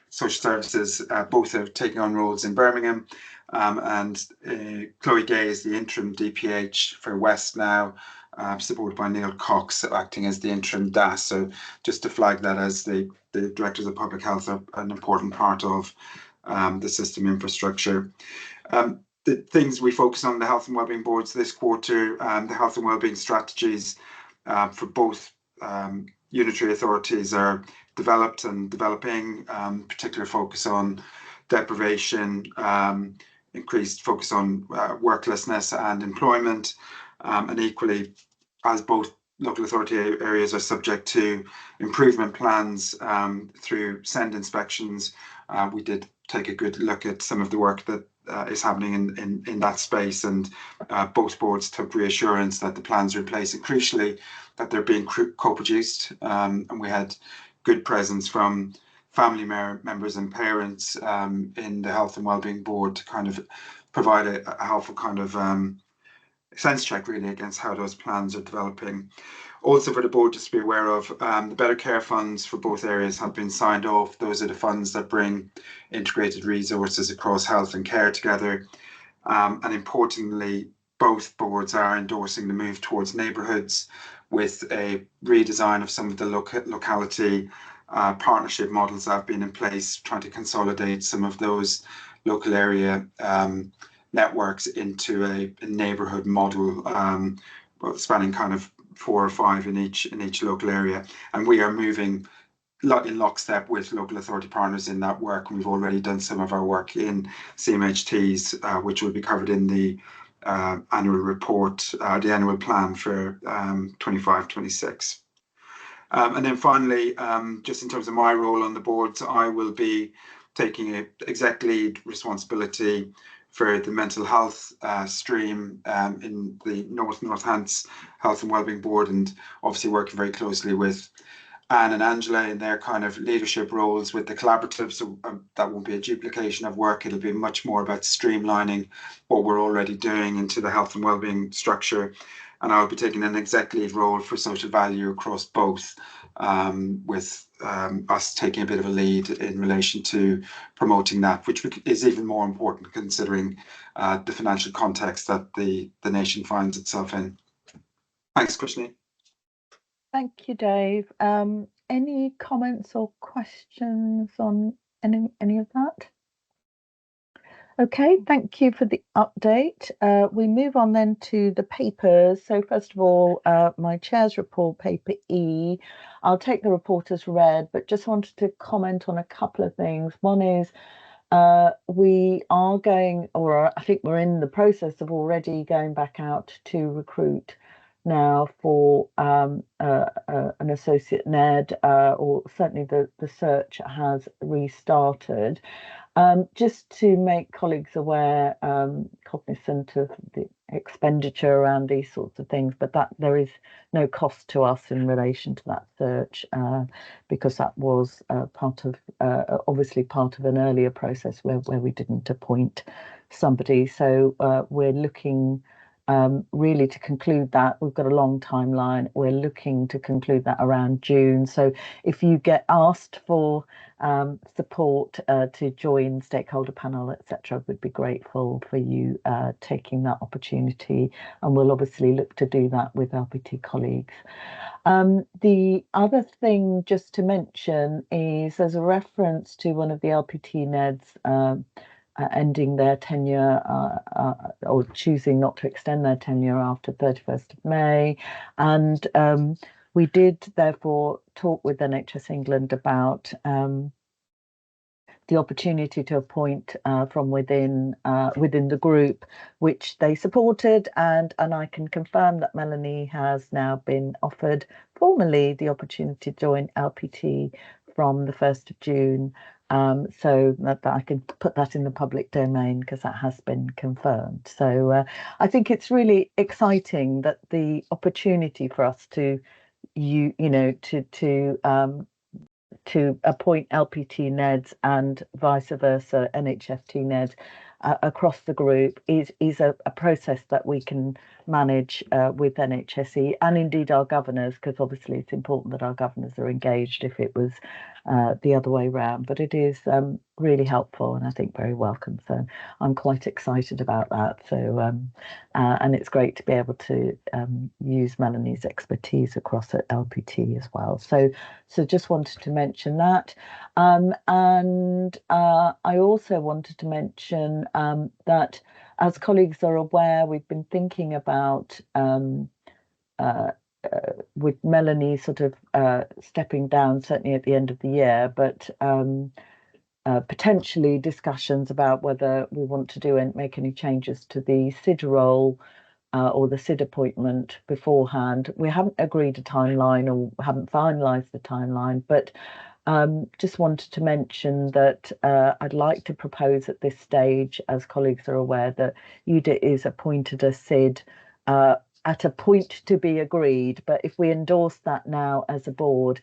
Social Services, both are taking on roles in Birmingham. And Chloe Gay is the interim DPH for West now, supported by Neil Cox acting as the interim DAS. So just to flag that, as the Directors of Public Health are an important part of the system infrastructure. The things we focus on, the health and wellbeing boards this quarter, the health and wellbeing strategies for both unitary authorities are developed and developing, particular focus on deprivation, increased focus on worklessness and employment, and equally, as both local authority areas are subject to improvement plans through SEND inspections, we did take a good look at some of the work that is happening in that space, and both boards took reassurance that the plans are in place, and crucially that they're being co-produced, and we had good presence from family members and parents in the health and wellbeing board to kind of provide a helpful kind of sense check really against how those plans are developing. Also for the board, just to be aware of, the Better Care funds for both areas have been signed off. Those are the funds that bring integrated resources across health and care together. And importantly, both boards are endorsing the move towards neighbourhoods with a redesign of some of the locality partnership models that have been in place, trying to consolidate some of those local area networks into a neighbourhood model, spanning kind of 4 or 5 in each local area. And we are moving in lockstep with local authority partners in that work. We've already done some of our work in CMHTs, which will be covered in the annual report, the annual plan for 25-26. And then finally, just in terms of my role on the boards, I will be taking an exec lead responsibility for the mental health stream in the North Hants Health and Wellbeing Board, and obviously working very closely with Anne and Angela in their kind of leadership roles with the collaborative. So that won't be a duplication of work. It'll be much more about streamlining what we're already doing into the health and wellbeing structure. And I'll be taking an exec lead role for social value across both, with us taking a bit of a lead in relation to promoting that, which is even more important considering the financial context that the nation finds itself in. Thanks, Krishni. Thank you, Dave. Any comments or questions on any of that? Okay, thank you for the update. We move on then to the papers. So first of all, my chair's report, paper E. I'll take the report as read, but just wanted to comment on a couple of things. One is we are going, or I think we're in the process of already going back out to recruit now for an associate NED, or certainly the search has restarted. Just to make colleagues aware, cognizant of the expenditure around these sorts of things, but that there is no cost to us in relation to that search, because that was part of obviously part of an earlier process where we didn't appoint somebody. So we're looking really to conclude that. We've got a long timeline. We're looking to conclude that around June. So if you get asked for support to join stakeholder panel, etc., would be grateful for you taking that opportunity, and we'll obviously look to do that with LPT colleagues. The other thing just to mention is there's a reference to one of the LPT NEDs ending their tenure or choosing not to extend their tenure after 31st of May. And we did therefore talk with NHS England about the opportunity to appoint from within the group, which they supported, and I can confirm that Melanie has now been offered formally the opportunity to join LPT from the 1st of June. So that I can put that in the public domain because that has been confirmed. So I think it's really exciting that the opportunity for us to appoint LPT NEDs and vice versa NHFT NEDs across the group is a process that we can manage with NHSE and indeed our governors, because obviously it's important that our governors are engaged if it was the other way round. But it is really helpful and I think very welcome. So I'm quite excited about that. So and it's great to be able to use Melanie's expertise across at LPT as well. So just wanted to mention that. And I also wanted to mention that as colleagues are aware, we've been thinking about with Melanie sort of stepping down certainly at the end of the year, but potentially discussions about whether we want to do and make any changes to the SID role or the SID appointment beforehand. We haven't agreed a timeline or haven't finalised the timeline, but just wanted to mention that I'd like to propose at this stage, as colleagues are aware, that UDIT is appointed a SID at a point to be agreed. But if we endorse that now as a board,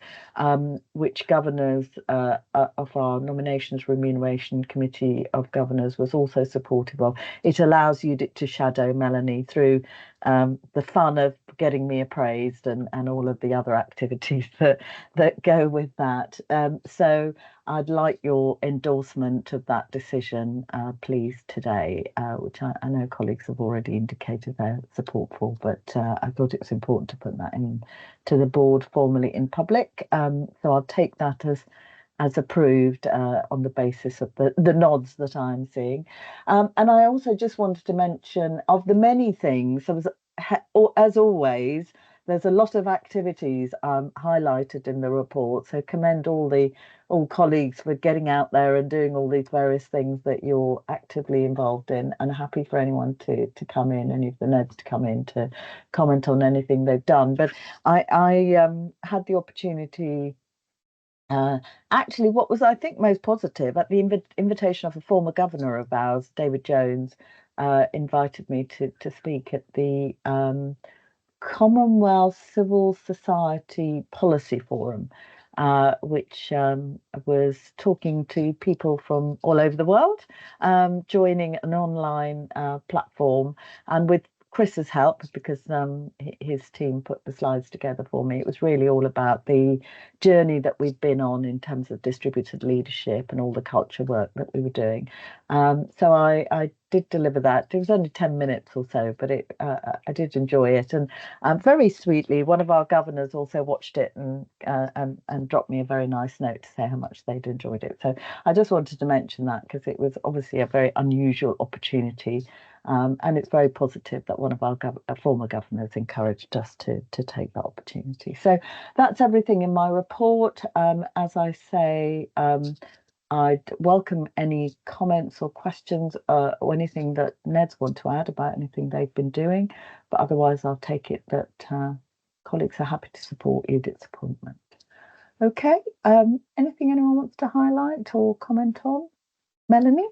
which governors of our Nominations Remuneration Committee of Governors was also supportive of, it allows UDIT to shadow Melanie through the fun of getting me appraised and all of the other activities that go with that. So I'd like your endorsement of that decision, please, today, which I know colleagues have already indicated their support for, but I thought it was important to put that in to the board formally in public. So I'll take that as approved on the basis of the nods that I'm seeing. And I also just wanted to mention, of the many things, as always, there's a lot of activities highlighted in the report. So commend all colleagues for getting out there and doing all these various things that you're actively involved in, and happy for anyone to come in, any of the NEDs to come in to comment on anything they've done. But I had the opportunity, actually, what was I think most positive, at the invitation of a former governor of ours, David Jones, invited me to speak at the Commonwealth Civil Society Policy Forum, which was talking to people from all over the world, joining an online platform, and with Chris's help, because his team put the slides together for me. It was really all about the journey that we've been on in terms of distributed leadership and all the culture work that we were doing. So I did deliver that. It was only 10 minutes or so, but I did enjoy it. And very sweetly, one of our governors also watched it and dropped me a very nice note to say how much they'd enjoyed it. So I just wanted to mention that, because it was obviously a very unusual opportunity. And it's very positive that one of our former governors encouraged us to take that opportunity. So that's everything in my report. As I say, I'd welcome any comments or questions or anything that NEDs want to add about anything they've been doing. But otherwise, I'll take it that colleagues are happy to support Edith's appointment. Okay, anything anyone wants to highlight or comment on? Melanie?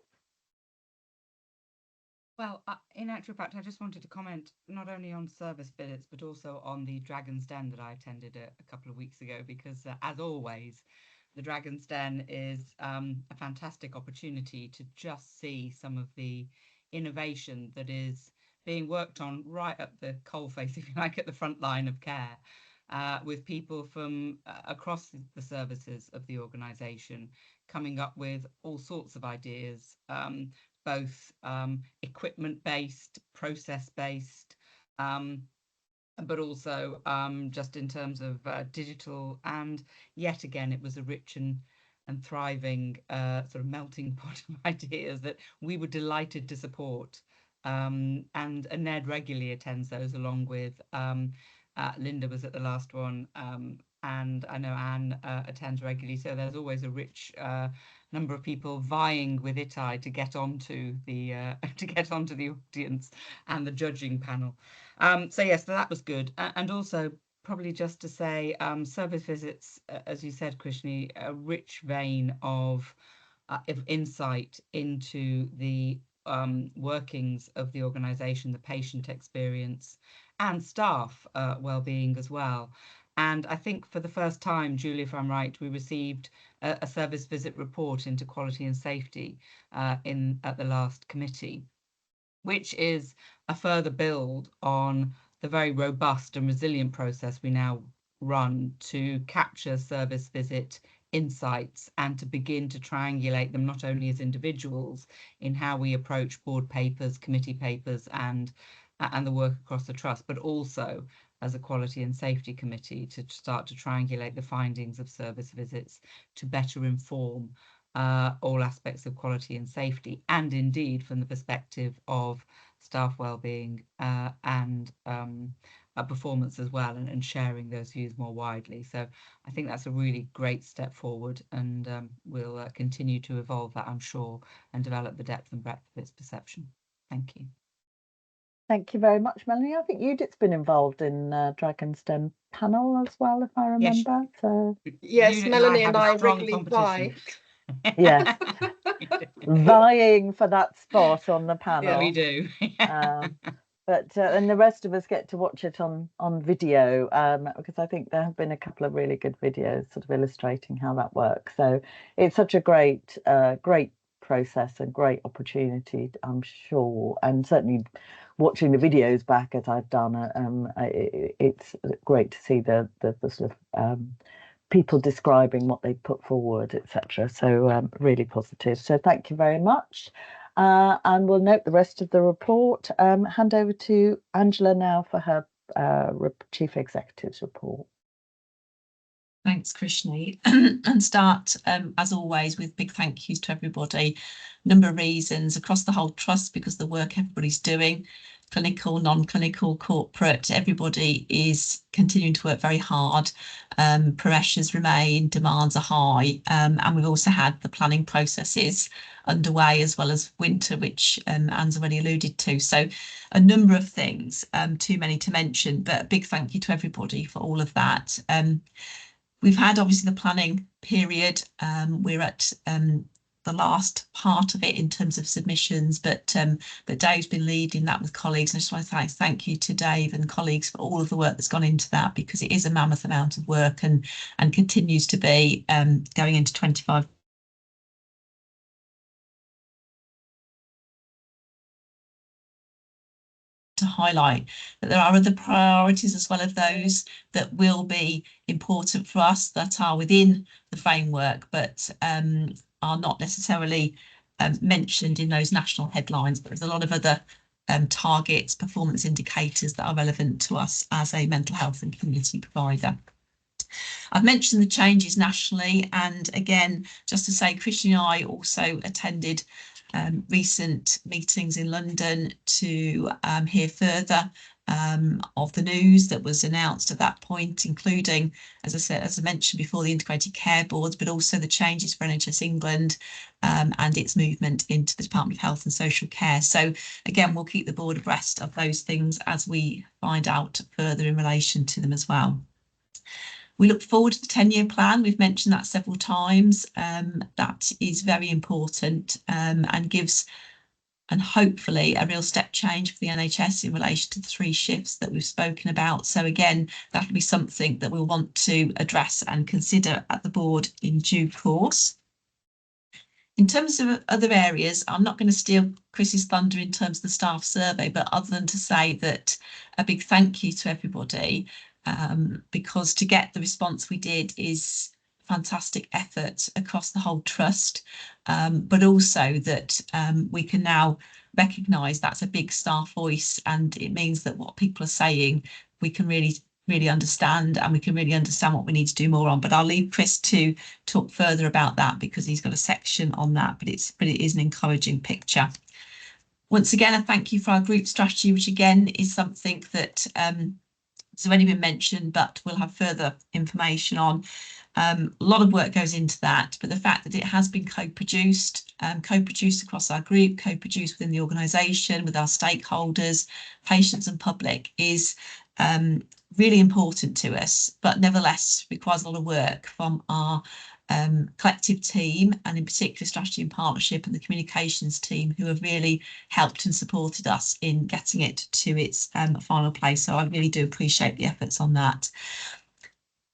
Well, in actual fact, I just wanted to comment not only on service visits, but also on the Dragon's Den that I attended a couple of weeks ago, because as always, the Dragon's Den is a fantastic opportunity to just see some of the innovation that is being worked on right at the coalface, if you like, at the front line of care, with people from across the services of the organisation coming up with all sorts of ideas, both equipment-based, process-based, but also just in terms of digital. And yet again, it was a rich and thriving sort of melting pot of ideas that we were delighted to support. And Ned regularly attends those, along with Linda was at the last one, and I know Anne attends regularly. So there's always a rich number of people vying with Itai to get onto the audience and the judging panel. So yes, that was good. And also probably just to say, service visits, as you said, Krishni, a rich vein of insight into the workings of the organisation, the patient experience, and staff well-being as well. And I think for the first time, Julie, if I'm right, we received a service visit report into quality and safety at the last committee, which is a further build on the very robust and resilient process we now run to capture service visit insights and to begin to triangulate them not only as individuals in how we approach board papers, committee papers, and the work across the trust, but also as a quality and safety committee to start to triangulate the findings of service visits to better inform all aspects of quality and safety, and indeed from the perspective of staff wellbeing and performance as well, and sharing those views more widely. So I think that's a really great step forward, and we'll continue to evolve that, I'm sure, and develop the depth and breadth of its perception. Thank you. Thank you very much, Melanie. I think Judith's been involved in Dragon's Den panel as well, if I remember. Yes, so yes, Melanie and I regularly vie. Yes, vying for that spot on the panel. Yeah, we do. But and the rest of us get to watch it on video, because I think there have been a couple of really good videos sort of illustrating how that works. So it's such a great process and great opportunity, I'm sure, and certainly watching the videos back as I've done, it's great to see the sort of people describing what they put forward, etc. So really positive. So thank you very much. And we'll note the rest of the report. Hand over to Angela now for her Chief Executive's report. Thanks, Krishni. And start, as always, with big thank yous to everybody. Number of reasons across the whole trust, because the work everybody's doing, clinical, non-clinical, corporate, everybody is continuing to work very hard. Pressures remain, demands are high, and we've also had the planning processes underway, as well as winter, which Anne's already alluded to. So a number of things, too many to mention, but a big thank you to everybody for all of that. We've had obviously the planning period. We're at the last part of it in terms of submissions, but Dave's been leading that with colleagues. And I just want to thank you to Dave and colleagues for all of the work that's gone into that, because it is a mammoth amount of work and continues to be going into 25. To highlight that there are other priorities as well as those that will be important for us that are within the framework, but are not necessarily mentioned in those national headlines. But there's a lot of other targets, performance indicators that are relevant to us as a mental health and community provider. I've mentioned the changes nationally, and again, just to say, Krishni and I also attended recent meetings in London to hear further of the news that was announced at that point, including, as I mentioned before, the integrated care boards, but also the changes for NHS England and its movement into the Department of Health and Social Care. So again, we'll keep the board abreast of those things as we find out further in relation to them as well. We look forward to the 10-year plan. We've mentioned that several times. That is very important and gives, and hopefully, a real step change for the NHS in relation to the 3 shifts that we've spoken about. So again, that'll be something that we'll want to address and consider at the board in due course. In terms of other areas, I'm not going to steal Chris's thunder in terms of the staff survey, but other than to say that a big thank you to everybody. Because to get the response we did is fantastic effort across the whole trust, but also that we can now recognise that's a big staff voice, and it means that what people are saying we can really understand, and we can really understand what we need to do more on. But I'll leave Chris to talk further about that, because he's got a section on that, but it is an encouraging picture. Once again, a thank you for our group strategy, which again is something that it's already been mentioned, but we'll have further information on. A lot of work goes into that, but the fact that it has been co-produced across our group, co-produced within the organisation, with our stakeholders, patients and public, is really important to us, but nevertheless requires a lot of work from our collective team, and in particular strategy and partnership and the communications team, who have really helped and supported us in getting it to its final place. So I really do appreciate the efforts on that.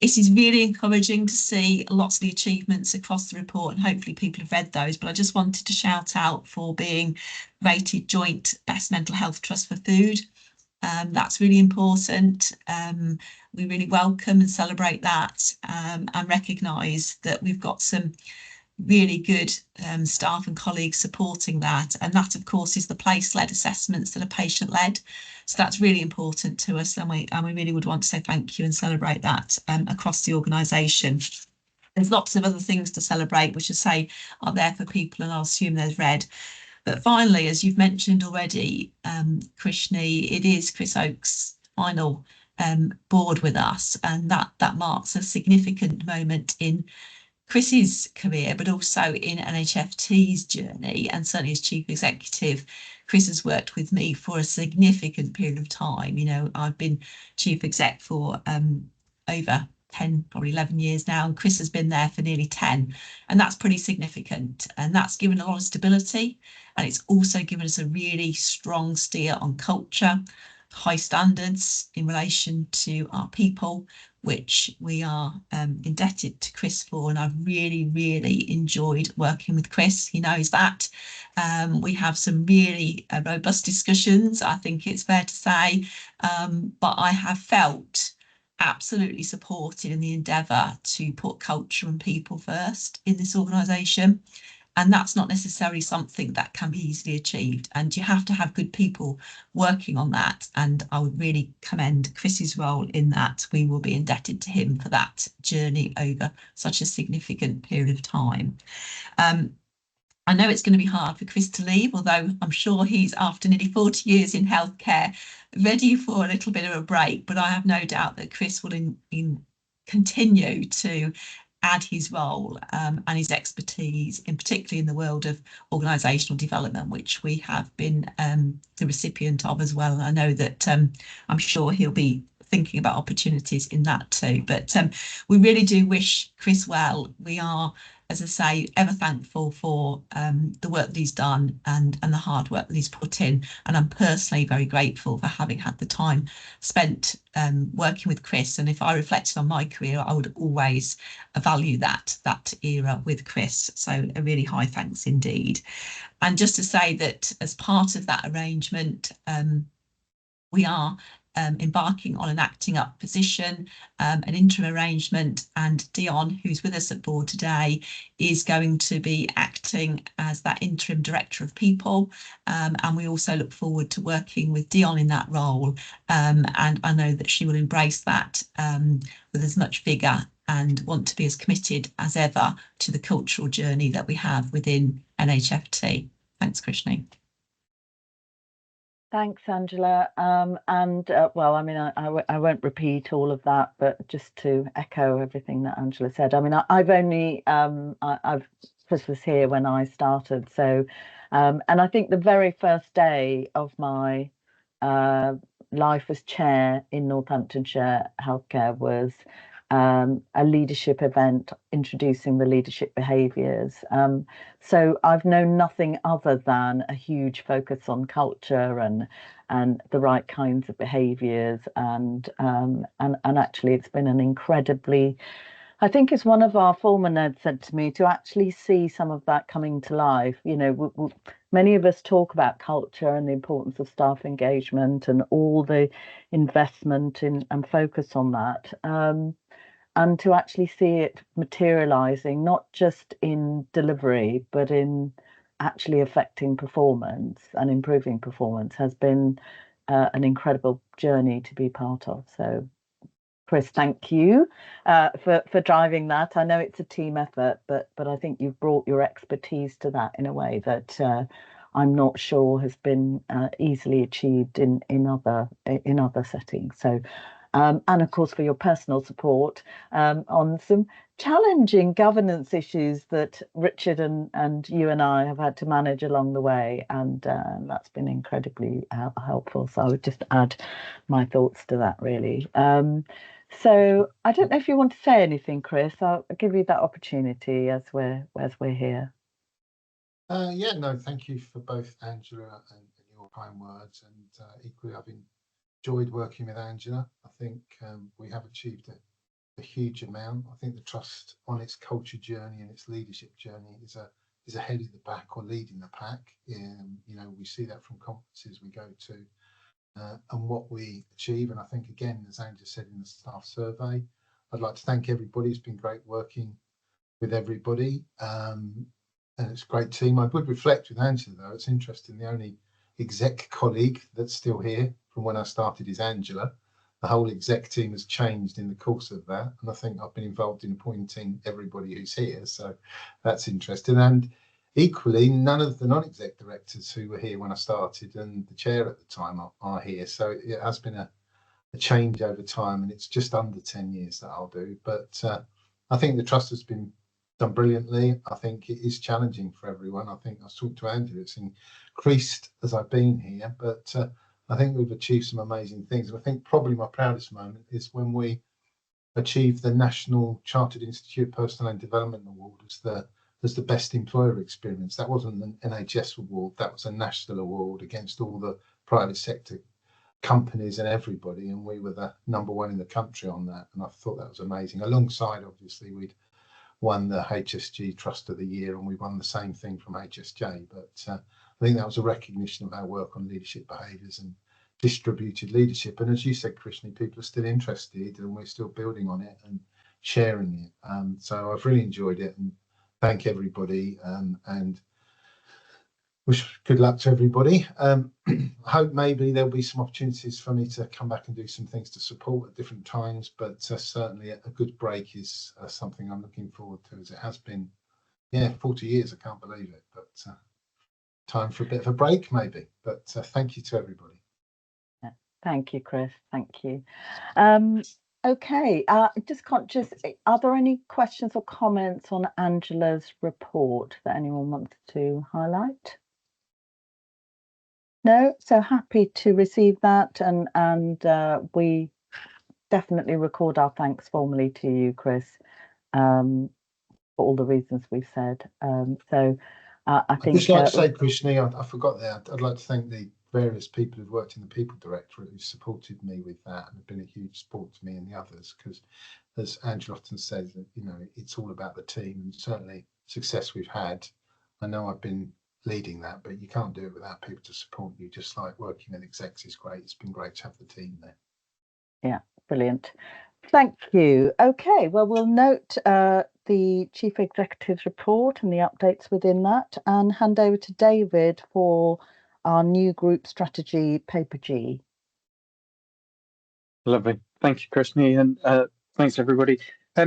it is really encouraging to see lots of the achievements across the report, and hopefully people have read those. But I just wanted to shout out for being rated Joint Best Mental Health Trust for Food. That's really important. We really welcome and celebrate that, and recognise that we've got some really good staff and colleagues supporting that. And that, of course, is the place-led assessments that are patient-led. So that's really important to us, and we really would want to say thank you and celebrate that across the organisation. There's lots of other things to celebrate, which I say are there for people, and I'll assume there's read. But finally, as you've mentioned already, Krishni, it is Chris Oakes' final board with us, and that marks a significant moment in Chris's career, but also in NHFT's journey, and certainly as chief executive. Chris has worked with me for a significant period of time. You know, I've been chief exec for over 10, probably 11 years now, and Chris has been there for nearly 10, and that's pretty significant, and that's given a lot of stability, and it's also given us a really strong steer on culture, high standards in relation to our people, which we are indebted to Chris for, and I've really enjoyed working with Chris. He knows that. We have some really robust discussions, I think it's fair to say, but I have felt absolutely supported in the endeavour to put culture and people first in this organisation. And that's not necessarily something that can be easily achieved. And you have to have good people working on that. And I would really commend Chris's role in that. We will be indebted to him for that journey over such a significant period of time. I know it's going to be hard for Chris to leave, although I'm sure he's, after nearly 40 years in healthcare, ready for a little bit of a break. But I have no doubt that Chris will continue to add his role and his expertise, in particularly in the world of organisational development, which we have been the recipient of as well. And I know that I'm sure he'll be thinking about opportunities in that too. But we really do wish Chris well. We are, as I say, ever thankful for the work that he's done and the hard work that he's put in. And I'm personally very grateful for having had the time spent working with Chris. And if I reflected on my career, I would always value that era with Chris. So a really high thanks indeed. And just to say that as part of that arrangement, we are embarking on an acting up position, an interim arrangement, and Dion, who's with us at board today, is going to be acting as that interim director of people, and we also look forward to working with Dion in that role, and I know that she will embrace that with as much vigour and want to be as committed as ever to the cultural journey that we have within NHFT. Thanks, Krishni. Thanks, Angela. Well, I mean, I won't repeat all of that, but just to echo everything that Angela said. I mean, Chris was here when I started, so, and I think the very first day of my life as chair in Northamptonshire Healthcare was a leadership event introducing the leadership behaviours. So I've known nothing other than a huge focus on culture and the right kinds of behaviours, and actually it's been an incredibly, I think as one of our former NEDs said to me, to actually see some of that coming to life. You know, many of us talk about culture and the importance of staff engagement and all the investment in and focus on that. And to actually see it materialising, not just in delivery, but in actually affecting performance and improving performance, has been an incredible journey to be part of. So, Chris, thank you for driving that. I know it's a team effort, but I think you've brought your expertise to that in a way that I'm not sure has been easily achieved in other settings. So. And of course, for your personal support on some challenging governance issues that Richard and you and I have had to manage along the way, and that's been incredibly helpful. So I would just add my thoughts to that, really. So I don't know if you want to say anything, Chris. I'll give you that opportunity as we're here. Yeah, no, thank you for both Angela and your kind words, and equally I've enjoyed working with Angela. I think we have achieved a huge amount. I think the trust on its culture journey and its leadership journey is ahead of the pack or leading the pack. You know, we see that from conferences we go to and what we achieve. And I think, again, as Angela said in the staff survey, I'd like to thank everybody. It's been great working with everybody. And it's a great team. I would reflect with Angela, though, it's interesting, the only exec colleague that's still here from when I started is Angela. The whole exec team has changed in the course of that. And I think I've been involved in appointing everybody who's here. So that's interesting. And equally, none of the non-exec directors who were here when I started and the chair at the time are here. So it has been a change over time, and it's just under 10 years that I'll do. But I think the trust has been done brilliantly. I think it is challenging for everyone. I think I've talked to Andrew, it's increased as I've been here, but I think we've achieved some amazing things. And I think probably my proudest moment is when we achieved the National Chartered Institute Personnel and Development Award as the best employer experience. That wasn't an NHS award, that was a national award against all the private sector companies and everybody, and we were the #1 in the country on that. And I thought that was amazing. Alongside, obviously, we'd won the HSG Trust of the Year, and we won the same thing from HSJ. But I think that was a recognition of our work on leadership behaviours and distributed leadership. And as you said, Krishni, people are still interested, and we're still building on it and sharing it. So I've really enjoyed it, and thank everybody, and wish good luck to everybody. I hope maybe there'll be some opportunities for me to come back and do some things to support at different times, but certainly a good break is something I'm looking forward to, as it has been, 40 years, I can't believe it, but time for a bit of a break maybe. But thank you to everybody. Thank you, Chris. Thank you. Okay, just conscious, are there any questions or comments on Angela's report that anyone wants to highlight? No, so happy to receive that, and we definitely record our thanks formally to you, Chris, for all the reasons we've said. So I think I'd just like to say, Krishni, I forgot that. I'd like to thank the various people who've worked in the People Directorate who supported me with that and have been a huge support to me and the others, because as Angela often says, you know, it's all about the team, and certainly success we've had. I know I've been leading that, but you can't do it without people to support you. Just like working with execs is great. It's been great to have the team there. Yeah, brilliant. Thank you. Okay, well, we'll note the Chief Executive's report and the updates within that, and hand over to David for our new group strategy, Paper G. Lovely. Thank you, Krishni, and thanks, everybody.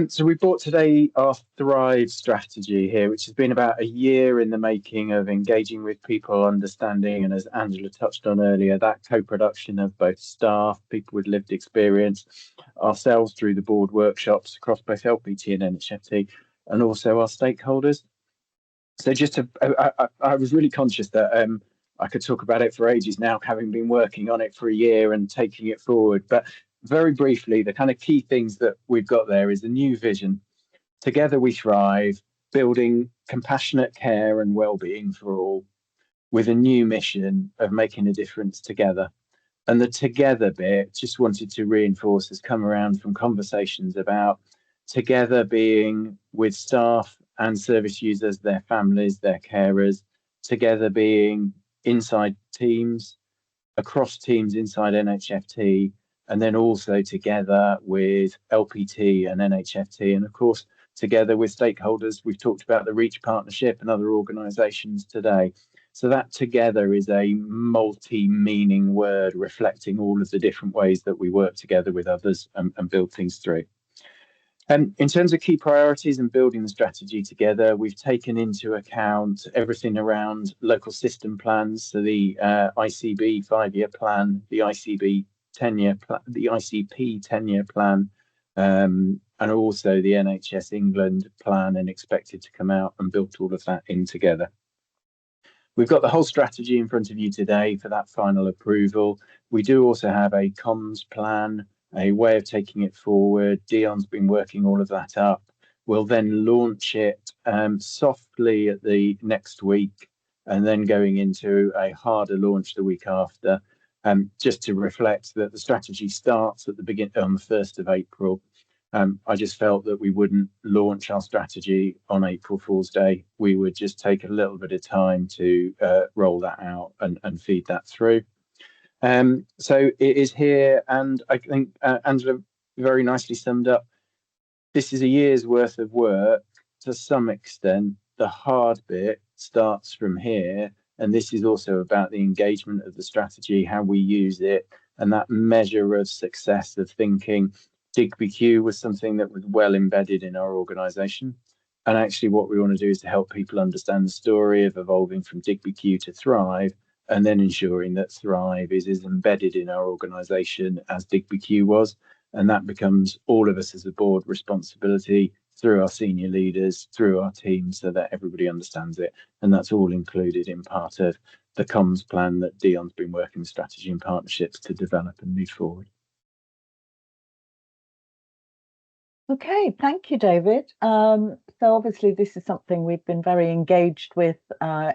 So we brought today our Thrive strategy here, which has been about a year in the making of engaging with people, understanding, and as Angela touched on earlier, that co-production of both staff, people with lived experience, ourselves through the board workshops across both LPT and NHFT, and also our stakeholders. So just to, I was really conscious that I could talk about it for ages now, having been working on it for a year and taking it forward. But very briefly, the kind of key things that we've got there is the new vision. Together we thrive, building compassionate care and well-being for all, with a new mission of making a difference together. And the together bit, just wanted to reinforce, has come around from conversations about together being with staff and service users, their families, their carers, together being inside teams, across teams inside NHFT, and then also together with LPT and NHFT, and of course together with stakeholders. We've talked about the REACH partnership and other organisations today. So that together is a multi-meaning word reflecting all of the different ways that we work together with others and build things through. In terms of key priorities and building the strategy together, we've taken into account everything around local system plans, so the ICB 5-year plan, the ICB 10-year plan, the ICP 10-year plan, and also the NHS England plan, and expected to come out and built all of that in together. We've got the whole strategy in front of you today for that final approval. We do also have a comms plan, a way of taking it forward. Dion's been working all of that up. We'll then launch it softly at the next week, and then going into a harder launch the week after, just to reflect that the strategy starts at the beginning on the 1st of April. I just felt that we wouldn't launch our strategy on April Fool's Day. We would just take a little bit of time to roll that out and feed that through. So it is here, and I think Angela very nicely summed up. This is a year's worth of work to some extent. The hard bit starts from here, and this is also about the engagement of the strategy, how we use it, and that measure of success of thinking. DigbyQ was something that was well embedded in our organisation, and actually what we want to do is to help people understand the story of evolving from DigbyQ to Thrive, and then ensuring that Thrive is as embedded in our organisation as DigbyQ was. And that becomes all of us as a board responsibility through our senior leaders, through our team, so that everybody understands it. And that's all included in part of the comms plan that Dion's been working with strategy and partnerships to develop and move forward. Okay, thank you, David. So obviously this is something we've been very engaged with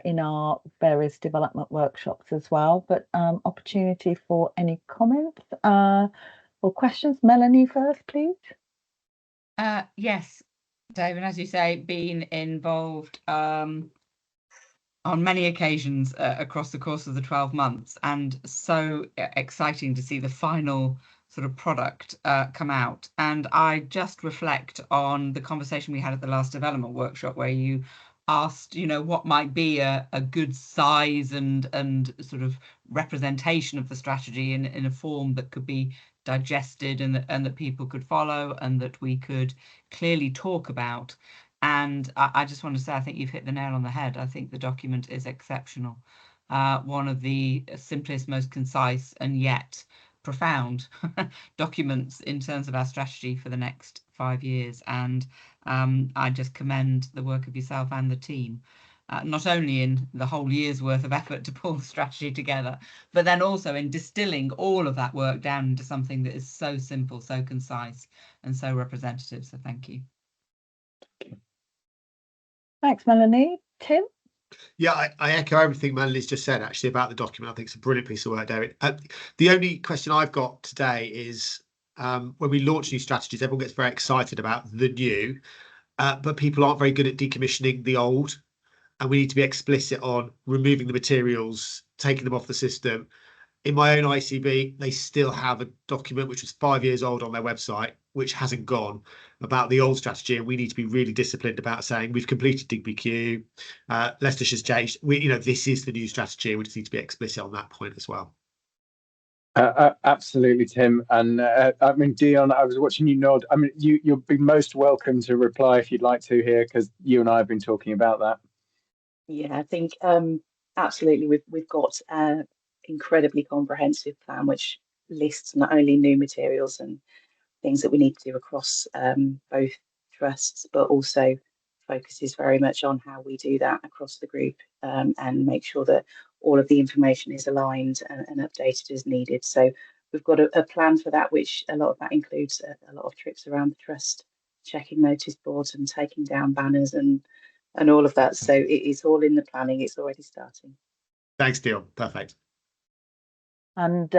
in our various development workshops as well, but opportunity for any comments or questions. Melanie first, please. Yes, David, as you say, been involved on many occasions across the course of the 12 months, and so exciting to see the final sort of product come out. And I just reflect on the conversation we had at the last development workshop, where you asked, you know, what might be a good size and sort of representation of the strategy in a form that could be digested and that people could follow and that we could clearly talk about. And I just want to say, I think you've hit the nail on the head. I think the document is exceptional. One of the simplest, most concise, and yet profound documents in terms of our strategy for the next 5 years. And I just commend the work of yourself and the team, not only in the whole year's worth of effort to pull the strategy together, but then also in distilling all of that work down into something that is so simple, so concise, and so representative. So thank you. Thanks, Melanie. Tim? Yeah, I echo everything Melanie's just said, actually, about the document. I think it's a brilliant piece of work, David. The only question I've got today is, when we launch new strategies, everyone gets very excited about the new, but people aren't very good at decommissioning the old. And we need to be explicit on removing the materials, taking them off the system. In my own ICB, they still have a document which was 5 years old on their website, which hasn't gone, about the old strategy. And we need to be really disciplined about saying we've completed DigbyQ, Leicestershire's changed. This is the new strategy. We just need to be explicit on that point as well. Absolutely, Tim. And I mean, Dion, I was watching you nod. I mean, you'll be most welcome to reply if you'd like to here, because you and I have been talking about that. Yeah, I think absolutely. We've got an incredibly comprehensive plan which lists not only new materials and things that we need to do across both trusts, but also focuses very much on how we do that across the group and make sure that all of the information is aligned and updated as needed. So we've got a plan for that, which a lot of that includes a lot of trips around the trust, checking notice boards and taking down banners and all of that. So it's all in the planning. It's already starting. Thanks, Dion. Perfect. And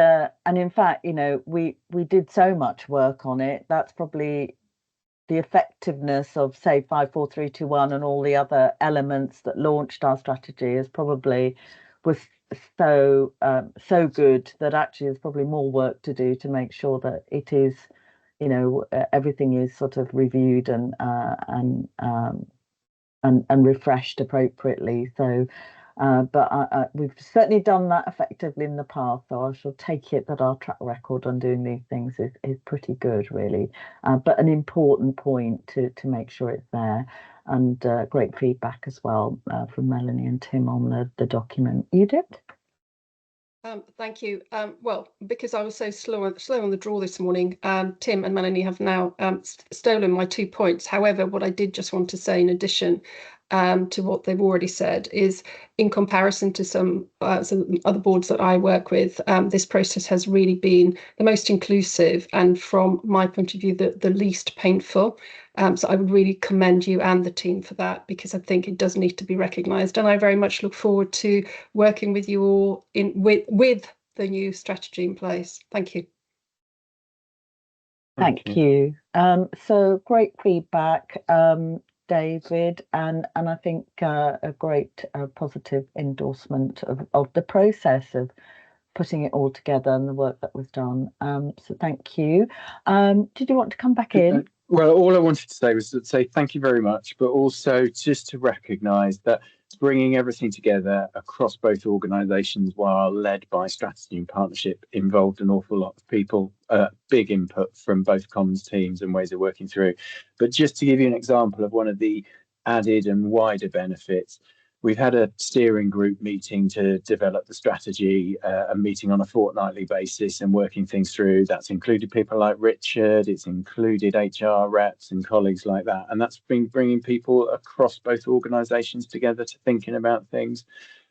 in fact, you know, we did so much work on it. That's probably the effectiveness of, say, 5, 4, 3, 2, 1 and all the other elements that launched our strategy was so good that actually there's probably more work to do to make sure that it is, you know, everything is sort of reviewed and refreshed appropriately. So, but we've certainly done that effectively in the past. So I shall take it that our track record on doing these things is pretty good, really. But an important point to make sure it's there, and great feedback as well from Melanie and Tim on the document. Edith? Thank you. Well, because I was so slow on the draw this morning, Tim and Melanie have now stolen my 2 points. However, what I did just want to say in addition to what they've already said is, in comparison to some other boards that I work with, this process has really been the most inclusive and, from my point of view, the least painful. So I would really commend you and the team for that, because I think it does need to be recognised. And I very much look forward to working with you all with the new strategy in place. Thank you. Thank you. So great feedback, David, and I think a great positive endorsement of the process of putting it all together and the work that was done. So thank you. Did you want to come back in? Well, all I wanted to say was to say thank you very much, but also just to recognise that bringing everything together across both organisations while led by strategy and partnership involved an awful lot of people, big input from both comms teams and ways of working through. But just to give you an example of one of the added and wider benefits, we've had a steering group meeting to develop the strategy, a meeting on a fortnightly basis and working things through. That's included people like Richard, it's included HR reps and colleagues like that. And that's been bringing people across both organisations together to thinking about things.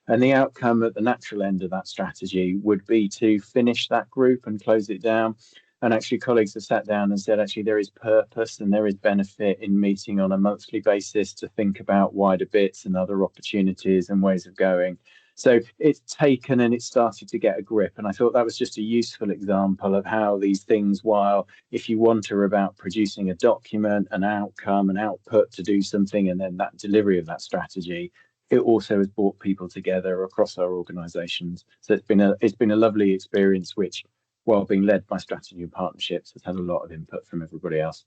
And the outcome at the natural end of that strategy would be to finish that group and close it down. And actually colleagues have sat down and said, actually, there is purpose and there is benefit in meeting on a monthly basis to think about wider bits and other opportunities and ways of going. So it's taken and it's started to get a grip. And I thought that was just a useful example of how these things, while if you want are about producing a document, an outcome, an output to do something, and then that delivery of that strategy, it also has brought people together across our organisations. So it's been a lovely experience, which, while being led by strategy and partnerships, has had a lot of input from everybody else.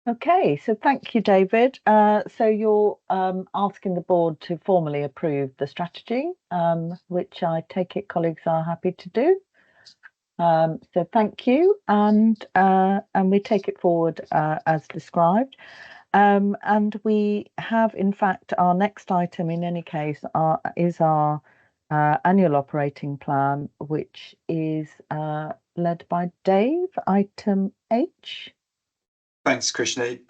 Okay, so thank you, David. So you're asking the board to formally approve the strategy, which I take it colleagues are happy to do. So thank you, and we take it forward as described. And we have, in fact, our next item in any case is our annual operating plan, which is led by Dave, item H. Thanks, Krishni.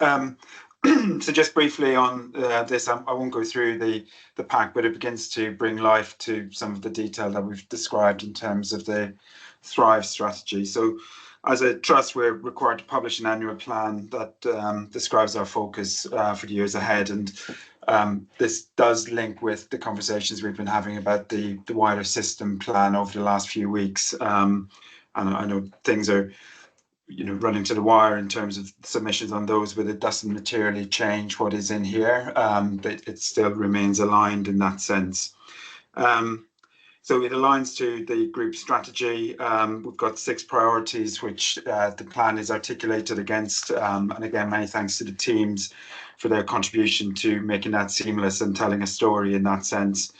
So just briefly on this, I won't go through the pack, but it begins to bring life to some of the detail that we've described in terms of the Thrive strategy. So as a trust, we're required to publish an annual plan that describes our focus for the years ahead. And this does link with the conversations we've been having about the wider system plan over the last few weeks. And I know things are running to the wire in terms of submissions on those, but it doesn't materially change what is in here. But it still remains aligned in that sense. So it aligns to the group strategy. We've got 6 priorities, which the plan is articulated against. And again, many thanks to the teams for their contribution to making that seamless and telling a story in that sense.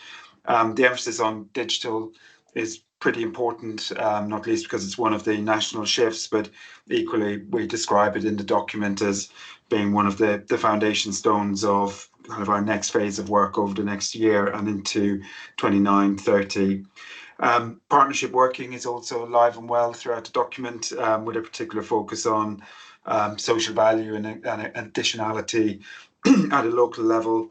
The emphasis on digital is pretty important, not least because it's one of the national shifts, but equally we describe it in the document as being one of the foundation stones of kind of our next phase of work over the next year and into 29-30. Partnership working is also alive and well throughout the document, with a particular focus on social value and additionality at a local level,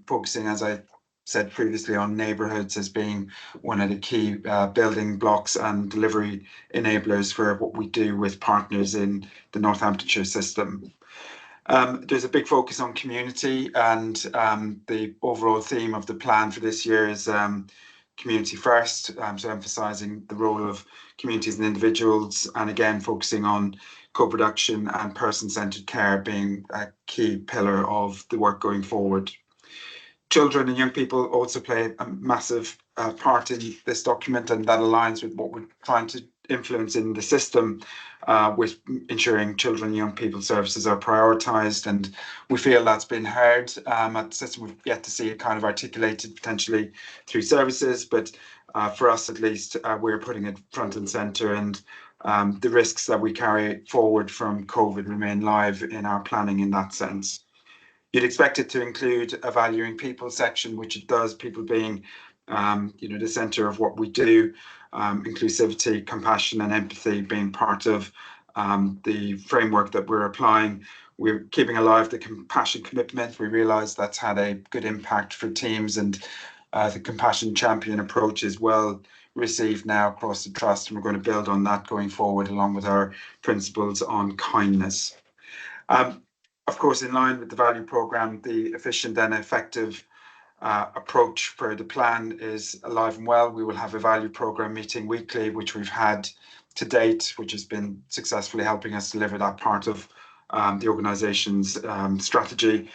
focusing, as I said previously, on neighbourhoods as being one of the key building blocks and delivery enablers for what we do with partners in the Northamptonshire system. There's a big focus on community, and the overall theme of the plan for this year is community first, so emphasising the role of communities and individuals, and again focusing on co-production and person-centred care being a key pillar of the work going forward. Children and young people also play a massive part in this document, and that aligns with what we're trying to influence in the system, with ensuring children and young people services are prioritised, and we feel that's been heard at the system. We've yet to see it kind of articulated potentially through services, but for us at least, we're putting it front and centre, and the risks that we carry forward from COVID remain live in our planning in that sense. You'd expect it to include a valuing people section, which it does, people being the centre of what we do, inclusivity, compassion and empathy being part of the framework that we're applying. We're keeping alive the compassion commitment. We realise that's had a good impact for teams, and the compassion champion approach is well received now across the trust, and we're going to build on that going forward along with our principles on kindness. Of course, in line with the value programme, the efficient and effective approach where the plan is alive and well. We will have a value programme meeting weekly, which we've had to date, which has been successfully helping us deliver that part of the organisation's strategy.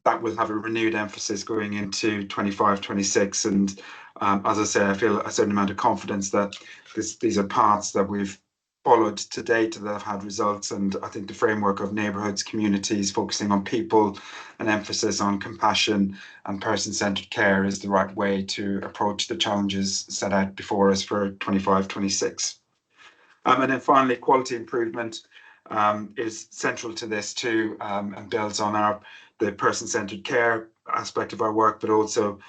That will have a renewed emphasis going into 25-26, and as I say, I feel a certain amount of confidence that these are paths that we've followed to date that have had results, and I think the framework of neighbourhoods, communities, focusing on people, and emphasis on compassion and person-centred care is the right way to approach the challenges set out before us for 25-26. And then finally, quality improvement is central to this too, and builds on the person-centred care aspect of our work, but also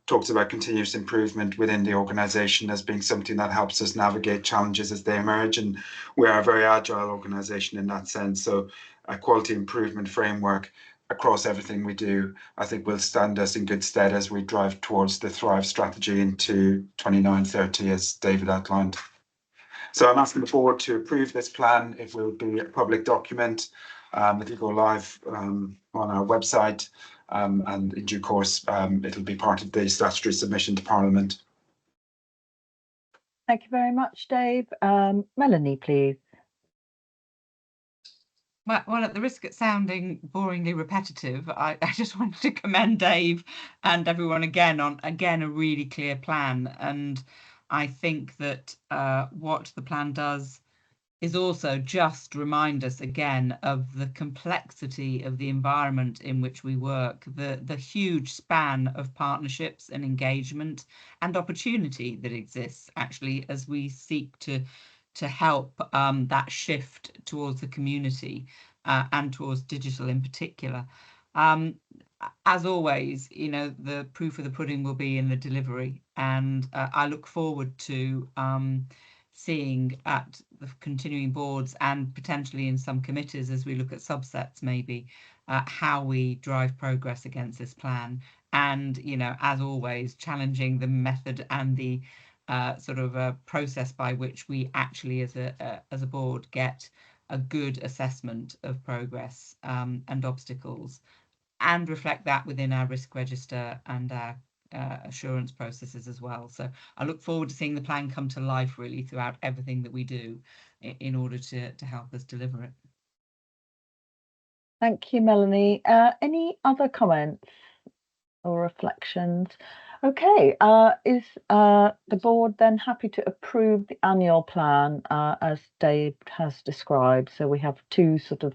talks about continuous improvement within the organisation as being something that helps us navigate challenges as they emerge. And we are a very agile organisation in that sense. So a quality improvement framework across everything we do, I think, will stand us in good stead as we drive towards the Thrive strategy into 29-30, as David outlined. So I'm asking the board to approve this plan. It will be a public document. It will go live on our website, and in due course, it'll be part of the statutory submission to Parliament. Thank you very much, Dave. Melanie, please. Well, at the risk of sounding boringly repetitive, I just wanted to commend Dave and everyone again on a really clear plan. And I think that what the plan does is also just remind us again of the complexity of the environment in which we work, the huge span of partnerships and engagement and opportunity that exists actually as we seek to help that shift towards the community and towards digital in particular. As always, you know, the proof of the pudding will be in the delivery, and I look forward to seeing at the continuing boards and potentially in some committees as we look at subsets maybe how we drive progress against this plan, and, you know, as always, challenging the method and the sort of process by which we actually as a board get a good assessment of progress and obstacles, and reflect that within our risk register and our assurance processes as well. So I look forward to seeing the plan come to life really throughout everything that we do in order to help us deliver it. Thank you, Melanie. Any other comments or reflections? Okay, is the board then happy to approve the annual plan as Dave has described? So we have two sort of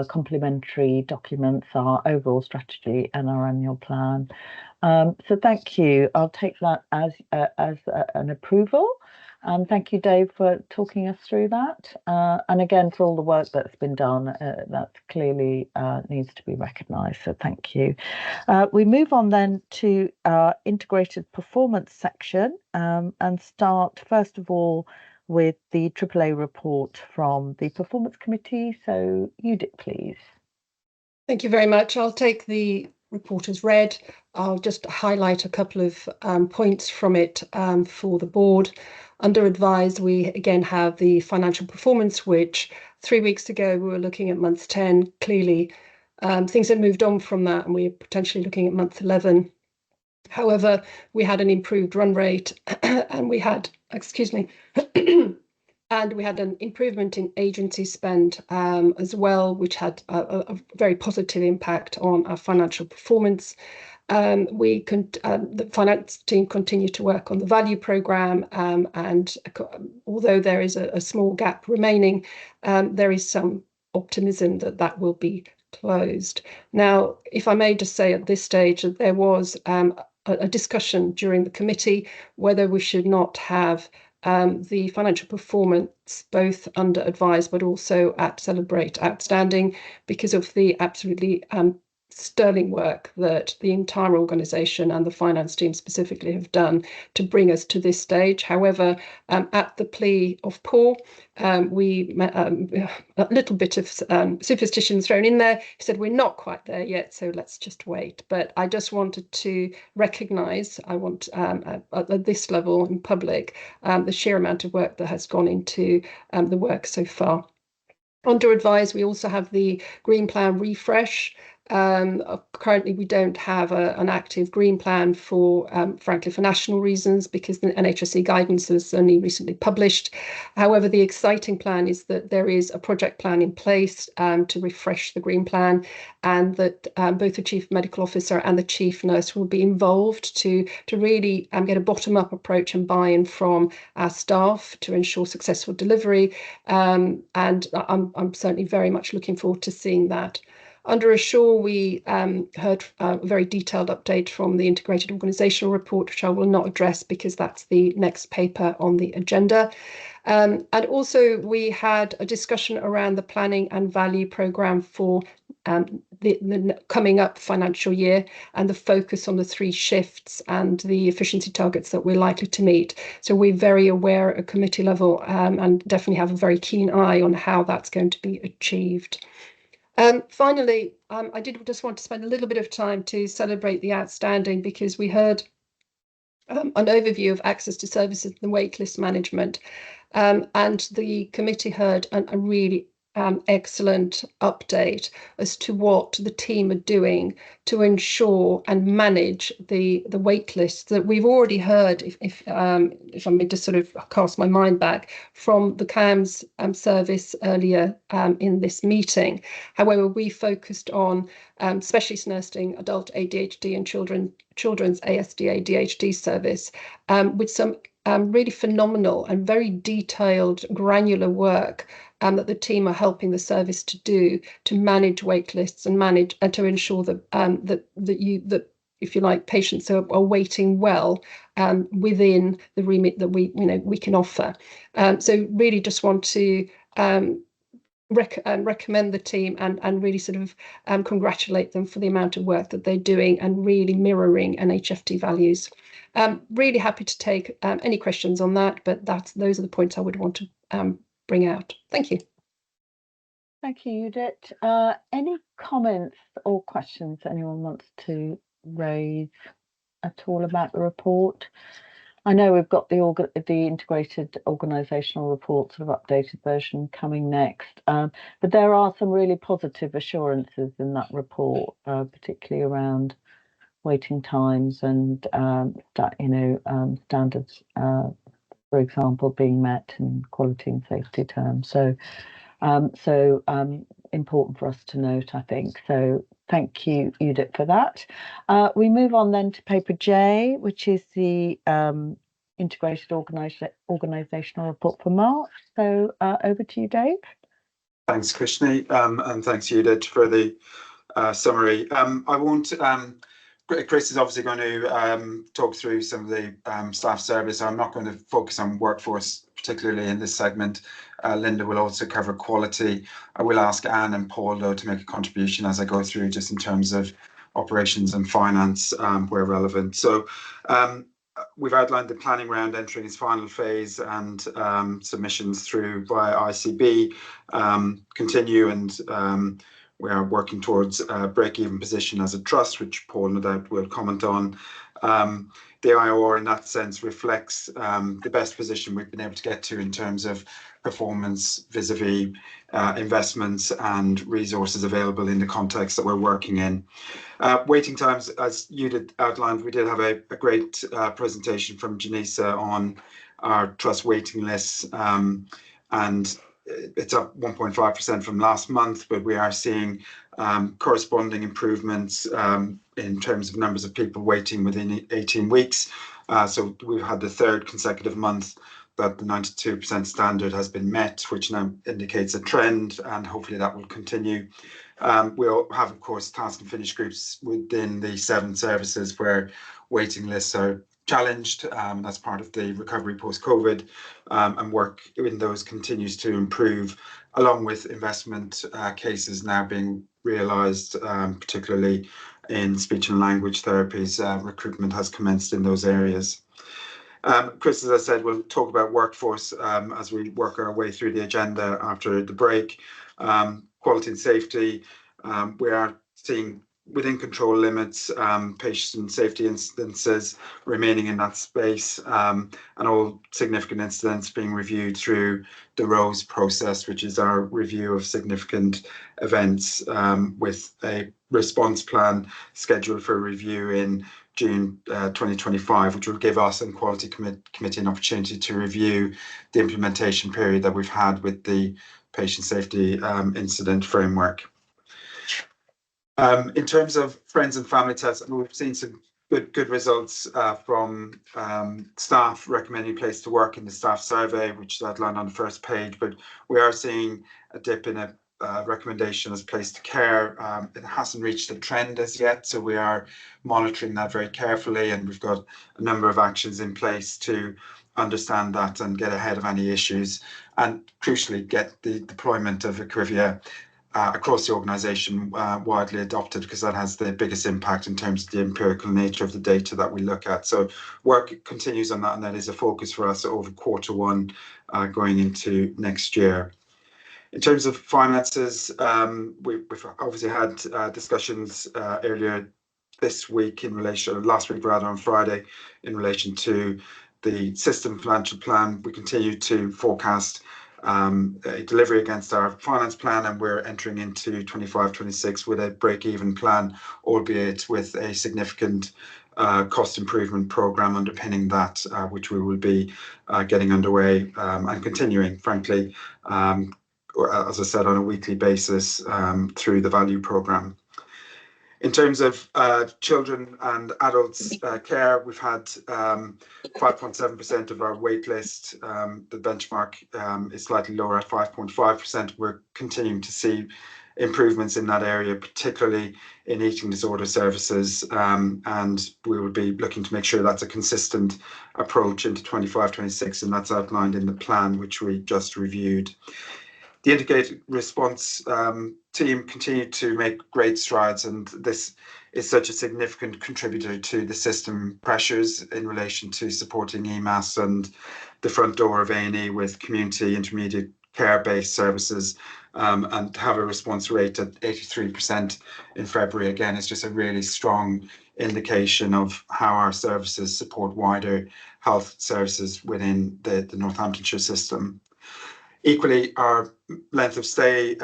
complementary documents, our overall strategy and our annual plan. So thank you. I'll take that as an approval. And thank you, Dave, for talking us through that. And again, for all the work that's been done, that clearly needs to be recognised. So thank you. We move on then to our integrated performance section and start, first of all, with the AAA report from the Performance Committee. So Judith, please. Thank you very much. I'll take the report as read. I'll just highlight a couple of points from it for the board. Under advised, we again have the financial performance, which 3 weeks ago we were looking at month 10. Clearly, things have moved on from that, and we're potentially looking at month 11. However, we had an improved run rate, and we had, and we had an improvement in agency spend as well, which had a very positive impact on our financial performance. The finance team continue to work on the value programme, and although there is a small gap remaining, there is some optimism that that will be closed. Now, if I may just say at this stage that there was a discussion during the committee whether we should not have the financial performance both under advised but also at Celebrate outstanding, because of the absolutely sterling work that the entire organisation and the finance team specifically have done to bring us to this stage. However, at the plea of Paul, we a little bit of superstition thrown in there. He said, we're not quite there yet, so let's just wait. But I just wanted to recognise, I want at this level in public, the sheer amount of work that has gone into the work so far. Under advised, we also have the Green Plan refresh. Currently, we don't have an active green plan for, frankly, for national reasons, because the NHSE guidance was only recently published. However, the exciting plan is that there is a project plan in place to refresh the green plan, and that both the Chief Medical Officer and the Chief Nurse will be involved to really get a bottom-up approach and buy-in from our staff to ensure successful delivery. And I'm certainly very much looking forward to seeing that. Under Assure, we heard a very detailed update from the Integrated Organisational Report, which I will not address because that's the next paper on the agenda. And also we had a discussion around the planning and value programme for the coming up financial year, and the focus on the 3 shifts and the efficiency targets that we're likely to meet. So we're very aware at committee level and definitely have a very keen eye on how that's going to be achieved. Finally, I did just want to spend a little bit of time to celebrate the outstanding, because we heard an overview of access to services and waitlist management, and the committee heard a really excellent update as to what the team are doing to ensure and manage the wait lists that we've already heard, if I may just sort of cast my mind back, from the CAMHS service earlier in this meeting. However, we focused on specialist nursing, adult ADHD and children's ASD ADHD service, with some really phenomenal and very detailed granular work that the team are helping the service to do to manage wait lists and manage and to ensure that that if you like, patients are waiting well within the remit that we can offer. So really just want to recommend the team and really sort of congratulate them for the amount of work that they're doing and really mirroring NHFT values. Really happy to take any questions on that, but those are the points I would want to bring out. Thank you. Thank you, Judith. Any comments or questions anyone wants to raise at all about the report? I know we've got the integrated organisational report, sort of updated version, coming next, but there are some really positive assurances in that report, particularly around waiting times and standards, for example, being met in quality and safety terms. So important for us to note, I think. So thank you, Judith, for that. We move on then to paper J, which is the integrated organisational report for March. So over to you, Dave. Thanks, Krishni, and thanks, Judith, for the summary. I won't. Chris is obviously going to talk through some of the staff service. I'm not going to focus on workforce, particularly in this segment. Linda will also cover quality. I will ask Anne and Paul, though, to make a contribution as I go through, just in terms of operations and finance where relevant. So we've outlined the planning round entering its final phase, and submissions through via ICB continue, and we are working towards a break-even position as a trust, which Paul no doubt will comment on. The IOR in that sense reflects the best position we've been able to get to in terms of performance vis-a-vis investments and resources available in the context that we're working in. Waiting times, as you did outline, we did have a great presentation from Janisa on our trust waiting lists, and it's up 1.5% from last month, but we are seeing corresponding improvements in terms of numbers of people waiting within 18 weeks. So we've had the 3rd consecutive month that the 92% standard has been met, which now indicates a trend, and hopefully that will continue. We'll have, of course, task and finish groups within the 7 services where waiting lists are challenged, and that's part of the recovery post-COVID, and work in those continues to improve, along with investment cases now being realised, particularly in speech and language therapies. Recruitment has commenced in those areas. Chris, as I said, we'll talk about workforce as we work our way through the agenda after the break. Quality and safety, we are seeing within control limits, patient safety instances remaining in that space, and all significant incidents being reviewed through the ROSE process, which is our review of significant events, with a response plan scheduled for review in June 2025, which will give us and Quality Committee an opportunity to review the implementation period that we've had with the patient safety incident framework. In terms of friends and family tests, we've seen some good results from staff recommending place to work in the staff survey, which is outlined on the first page, but we are seeing a dip in a recommendation as place to care. It hasn't reached a trend as yet, so we are monitoring that very carefully, and we've got a number of actions in place to understand that and get ahead of any issues, and crucially get the deployment of Equivia across the organisation widely adopted, because that has the biggest impact in terms of the empirical nature of the data that we look at. So work continues on that, and that is a focus for us over Q1 going into next year. In terms of finances, we've obviously had discussions earlier this week in relation, last week rather, on Friday, in relation to the system financial plan. We continue to forecast a delivery against our finance plan, and we're entering into 25-26 with a break-even plan, albeit with a significant cost improvement programme underpinning that, which we will be getting underway and continuing, frankly, as I said, on a weekly basis through the value programme. In terms of children and adults care, we've had 5.7% of our wait list. The benchmark is slightly lower at 5.5%. We're continuing to see improvements in that area, particularly in eating disorder services, and we will be looking to make sure that's a consistent approach into 25-26, and that's outlined in the plan which we just reviewed. The integrated response team continued to make great strides, and this is such a significant contributor to the system pressures in relation to supporting EMAS and the front door of A&E with community intermediate care-based services, and to have a response rate at 83% in February, again, is just a really strong indication of how our services support wider health services within the Northamptonshire system. Equally, our length of stay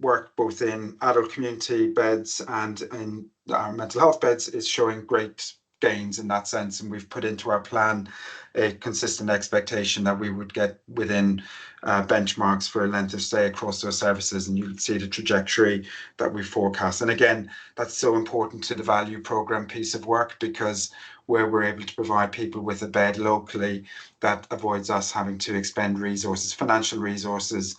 work both in adult community beds and in our mental health beds is showing great gains in that sense, and we've put into our plan a consistent expectation that we would get within benchmarks for length of stay across those services, and you can see the trajectory that we forecast. And again, that's so important to the value programme piece of work, because where we're able to provide people with a bed locally, that avoids us having to expend resources, financial resources,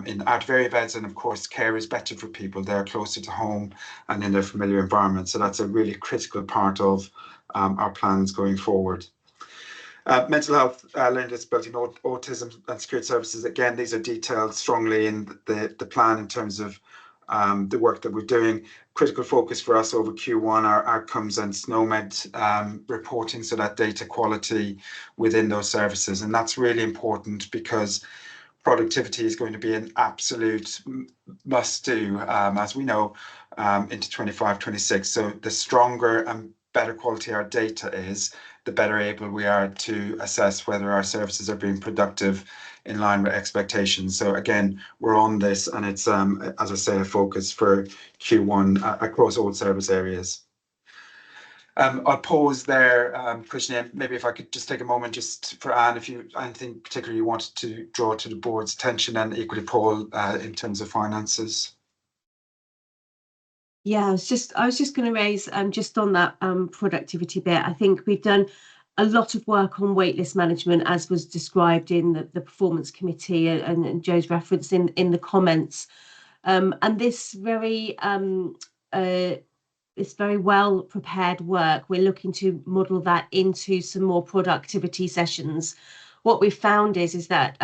in out of area beds. And of course, care is better for people. They're closer to home and in their familiar environment. So that's a really critical part of our plans going forward. Mental health, learning disability, and autism and security services. Again, these are detailed strongly in the plan in terms of the work that we're doing. Critical focus for us over Q1 are outcomes and SNOMED reporting, so that data quality within those services. And that's really important because productivity is going to be an absolute must-do, as we know, into 25-26. So the stronger and better quality our data is, the better able we are to assess whether our services are being productive in line with expectations. So again, we're on this, and it's, as I say, a focus for Q1 across all service areas. I'll pause there, Christian. Maybe if I could just take a moment just for Anne, if you anything particularly you wanted to draw to the board's attention, and equally Paul in terms of finances. Yeah, I was just going to raise just on that productivity bit. I think we've done a lot of work on waitlist management, as was described in the performance committee and Joe's reference in the comments, and this very well prepared work, we're looking to model that into some more productivity sessions. What we've found is that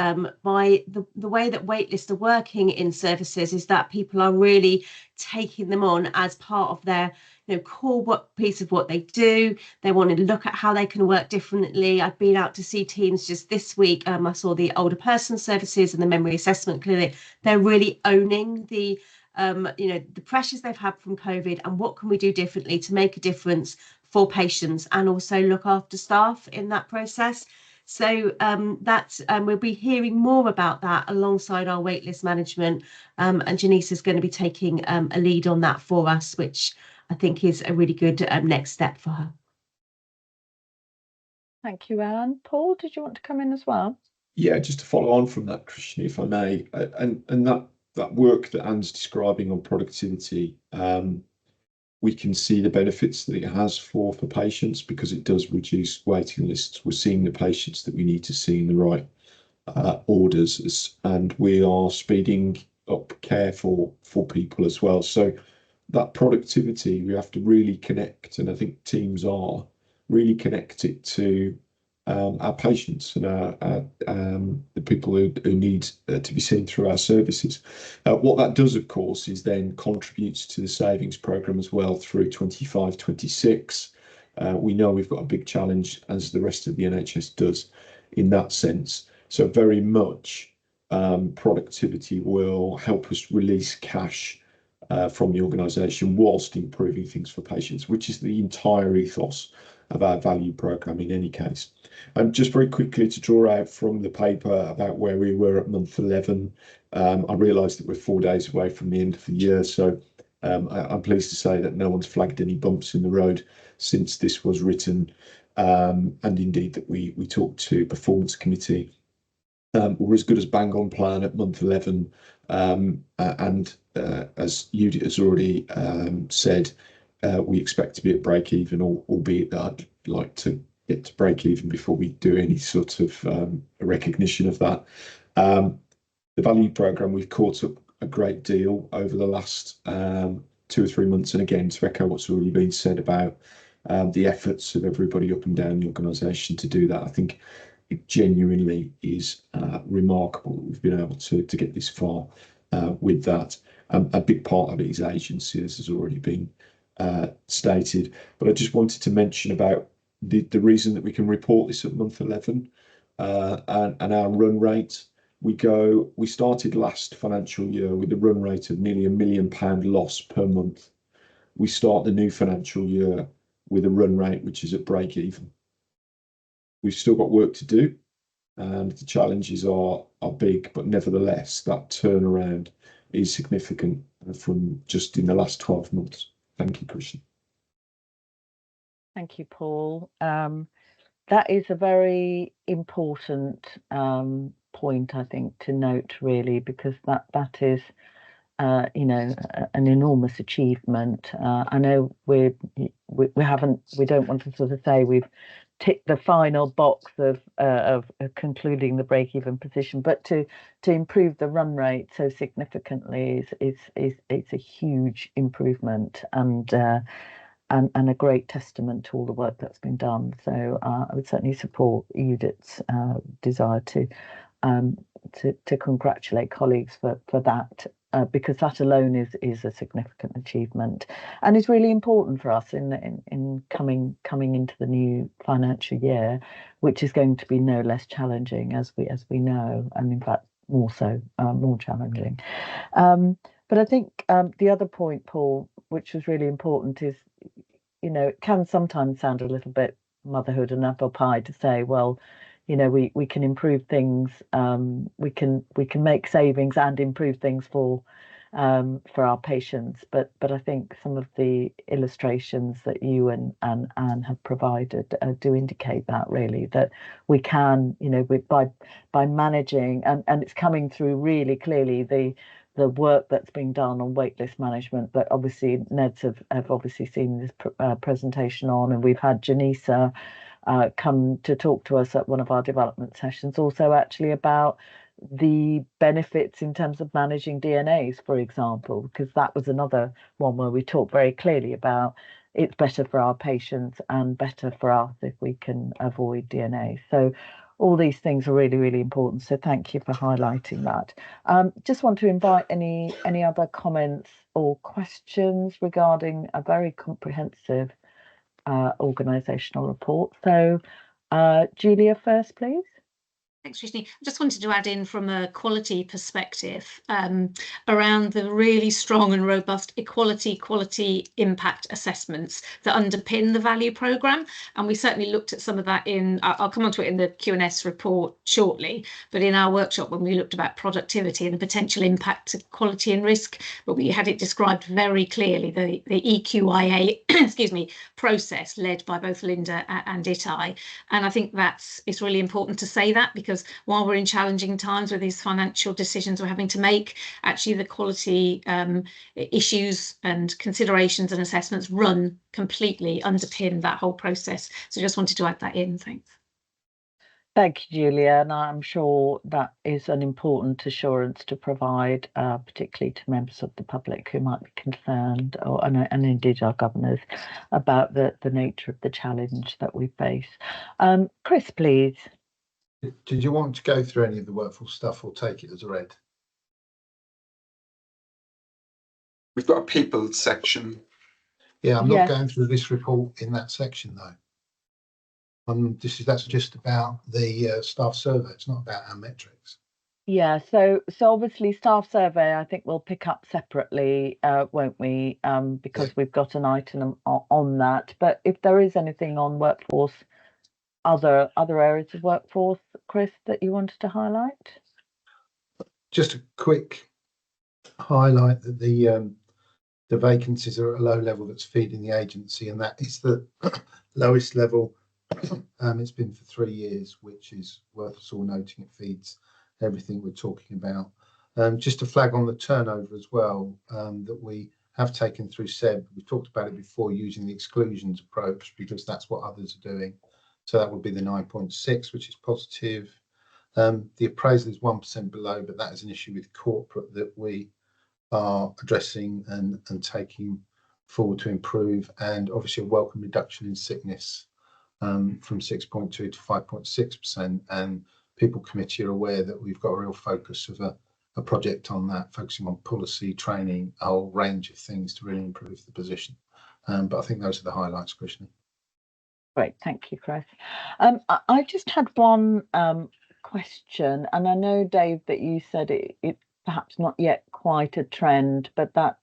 by the way that waitlists are working in services is that people are really taking them on as part of their core piece of what they do. They want to look at how they can work differently. I've been out to see teams just this week. I saw the older person services and the memory assessment clinic. They're really owning the the pressures they've had from COVID, and what can we do differently to make a difference for patients and also look after staff in that process. So we'll be hearing more about that alongside our waitlist management, and Janice is going to be taking a lead on that for us, which I think is a really good next step for her. Thank you, Anne. Paul, did you want to come in as well? Yeah, just to follow on from that, Christian, if I may, and that work that Anne's describing on productivity, we can see the benefits that it has for patients, because it does reduce waiting lists. We're seeing the patients that we need to see in the right orders, and we are speeding up care for people as well. So that productivity, we have to really connect, and I think teams are really connected to our patients and the people who need to be seen through our services. What that does, of course, is then contributes to the savings programme as well through 25-26. We know we've got a big challenge, as the rest of the NHS does, in that sense. So very much productivity will help us release cash from the organisation whilst improving things for patients, which is the entire ethos of our value programme in any case. And just very quickly to draw out from the paper about where we were at month 11, I realise that we're 4 days away from the end of the year, so I'm pleased to say that no one's flagged any bumps in the road since this was written, and indeed that we talked to Performance Committee. We're as good as bang on plan at month 11, and as Judith has already said, we expect to be at break even, albeit that I'd like to get to break even before we do any sort of recognition of that. The value programme, we've caught up a great deal over the last 2 or 3 months, and again, to echo what's already been said about the efforts of everybody up and down the organisation to do that, I think it genuinely is remarkable that we've been able to get this far with that. A big part of it is agency, as has already been stated, but I just wanted to mention about the reason that we can report this at month 11 and our run rate. We started last financial year with a run rate of nearly £1 million loss per month. We start the new financial year with a run rate which is at break even. We've still got work to do, and the challenges are big, but nevertheless that turnaround is significant from just in the last 12 months. Thank you, Christian. Thank you, Paul. That is a very important point, I think, to note, really, because that is, an enormous achievement. I know we don't want to sort of say we've ticked the final box of concluding the break-even position, but to improve the run rate so significantly is it's a huge improvement, and a great testament to all the work that's been done. So I would certainly support Judith's desire to congratulate colleagues for that, because that alone is a significant achievement, and is really important for us in coming into the new financial year, which is going to be no less challenging, as we know, and in fact more so, more challenging. But I think the other point, Paul, which was really important, is it can sometimes sound a little bit motherhood and apple pie to say, well, we can improve things, we can make savings and improve things for our patients, but I think some of the illustrations that you and Anne have provided do indicate that, really, that we can, by managing, and it's coming through really clearly, the work that's being done on waitlist management that obviously NEDs have obviously seen this presentation on, and we've had Janisa come to talk to us at one of our development sessions also actually about the benefits in terms of managing DNAs, for example, because that was another one where we talked very clearly about it's better for our patients and better for us if we can avoid DNA. So all these things are really, really important. So thank you for highlighting that. Just want to invite any other comments or questions regarding a very comprehensive organisational report. So Julia first, please. Thanks, Christine. I just wanted to add in from a quality perspective around the really strong and robust quality impact assessments that underpin the value programme. And we certainly looked at some of that in, I'll come on to it in the Q&S report shortly, but in our workshop when we looked about productivity and the potential impact of quality and risk, but we had it described very clearly, the EQIA excuse me, process led by both Linda and Itai. And I think it's really important to say that, because while we're in challenging times with these financial decisions we're having to make, actually the quality issues and considerations and assessments completely underpin that whole process. So just wanted to add that in. Thanks. Thank you, Julia, and I'm sure that is an important assurance to provide, particularly to members of the public who might be concerned, and indeed our governors, about the nature of the challenge that we face. Chris, please. Did you want to go through any of the workforce stuff or take it as read? We've got a people section. Yeah, I'm not going through this report in that section though. That's just about the staff survey. It's not about our metrics. Yeah, so obviously staff survey, I think we'll pick up separately, won't we? Because we've got an item on that. But if there is anything on workforce, other areas of workforce, Chris, that you wanted to highlight? Just a quick highlight that the vacancies are at a low level that's feeding the agency, and that is the lowest level it's been for 3 years, which is worth us all noting. It feeds everything we're talking about. Just to flag on the turnover as well, that we have taken through SEB. We've talked about it before, using the exclusions approach, because that's what others are doing. So that would be the 9.6, which is positive. The appraisal is 1% below, but that is an issue with corporate that we are addressing and taking forward to improve. And obviously a welcome reduction in sickness from 6.2 to 5.6%. And People Committee are aware that we've got a real focus of a project on that, focusing on policy, training, a whole range of things to really improve the position. But I think those are the highlights, Krishna. Great, thank you, Chris. I just had one question, and I know, Dave, that you said it's perhaps not yet quite a trend, but that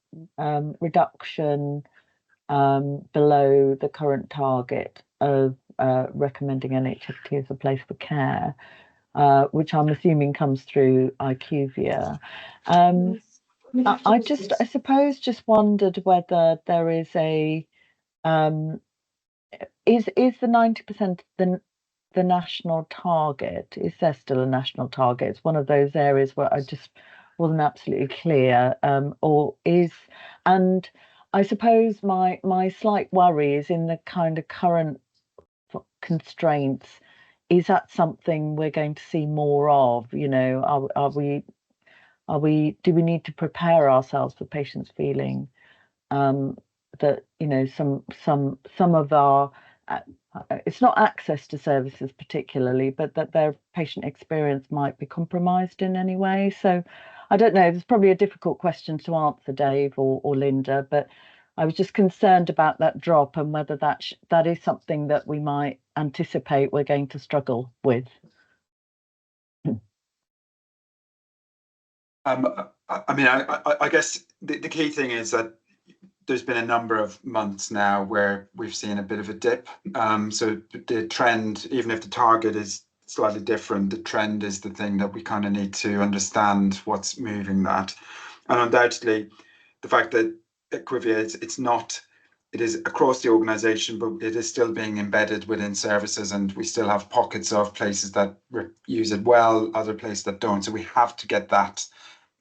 reduction below the current target of recommending NHFT as a place for care, which I'm assuming comes through IQVIA. I suppose just wondered whether there is a is the 90% the national target? Is there still a national target? It's one of those areas where I just wasn't absolutely clear. And I suppose my slight worry is in the kind of current constraints. Is that something we're going to see more of? You know, do we need to prepare ourselves for patients feeling that, you know, some of our it's not access to services particularly, but that their patient experience might be compromised in any way? So I don't know, it's probably a difficult question to answer, Dave or Linda, but I was just concerned about that drop and whether that is something that we might anticipate we're going to struggle with. I mean, I guess the key thing is that there's been a number of months now where we've seen a bit of a dip. So the trend, even if the target is slightly different, the trend is the thing that we kind of need to understand what's moving that. And undoubtedly, the fact that IQVIA, it is across the organisation, but it is still being embedded within services, and we still have pockets of places that use it well, other places that don't. So we have to get that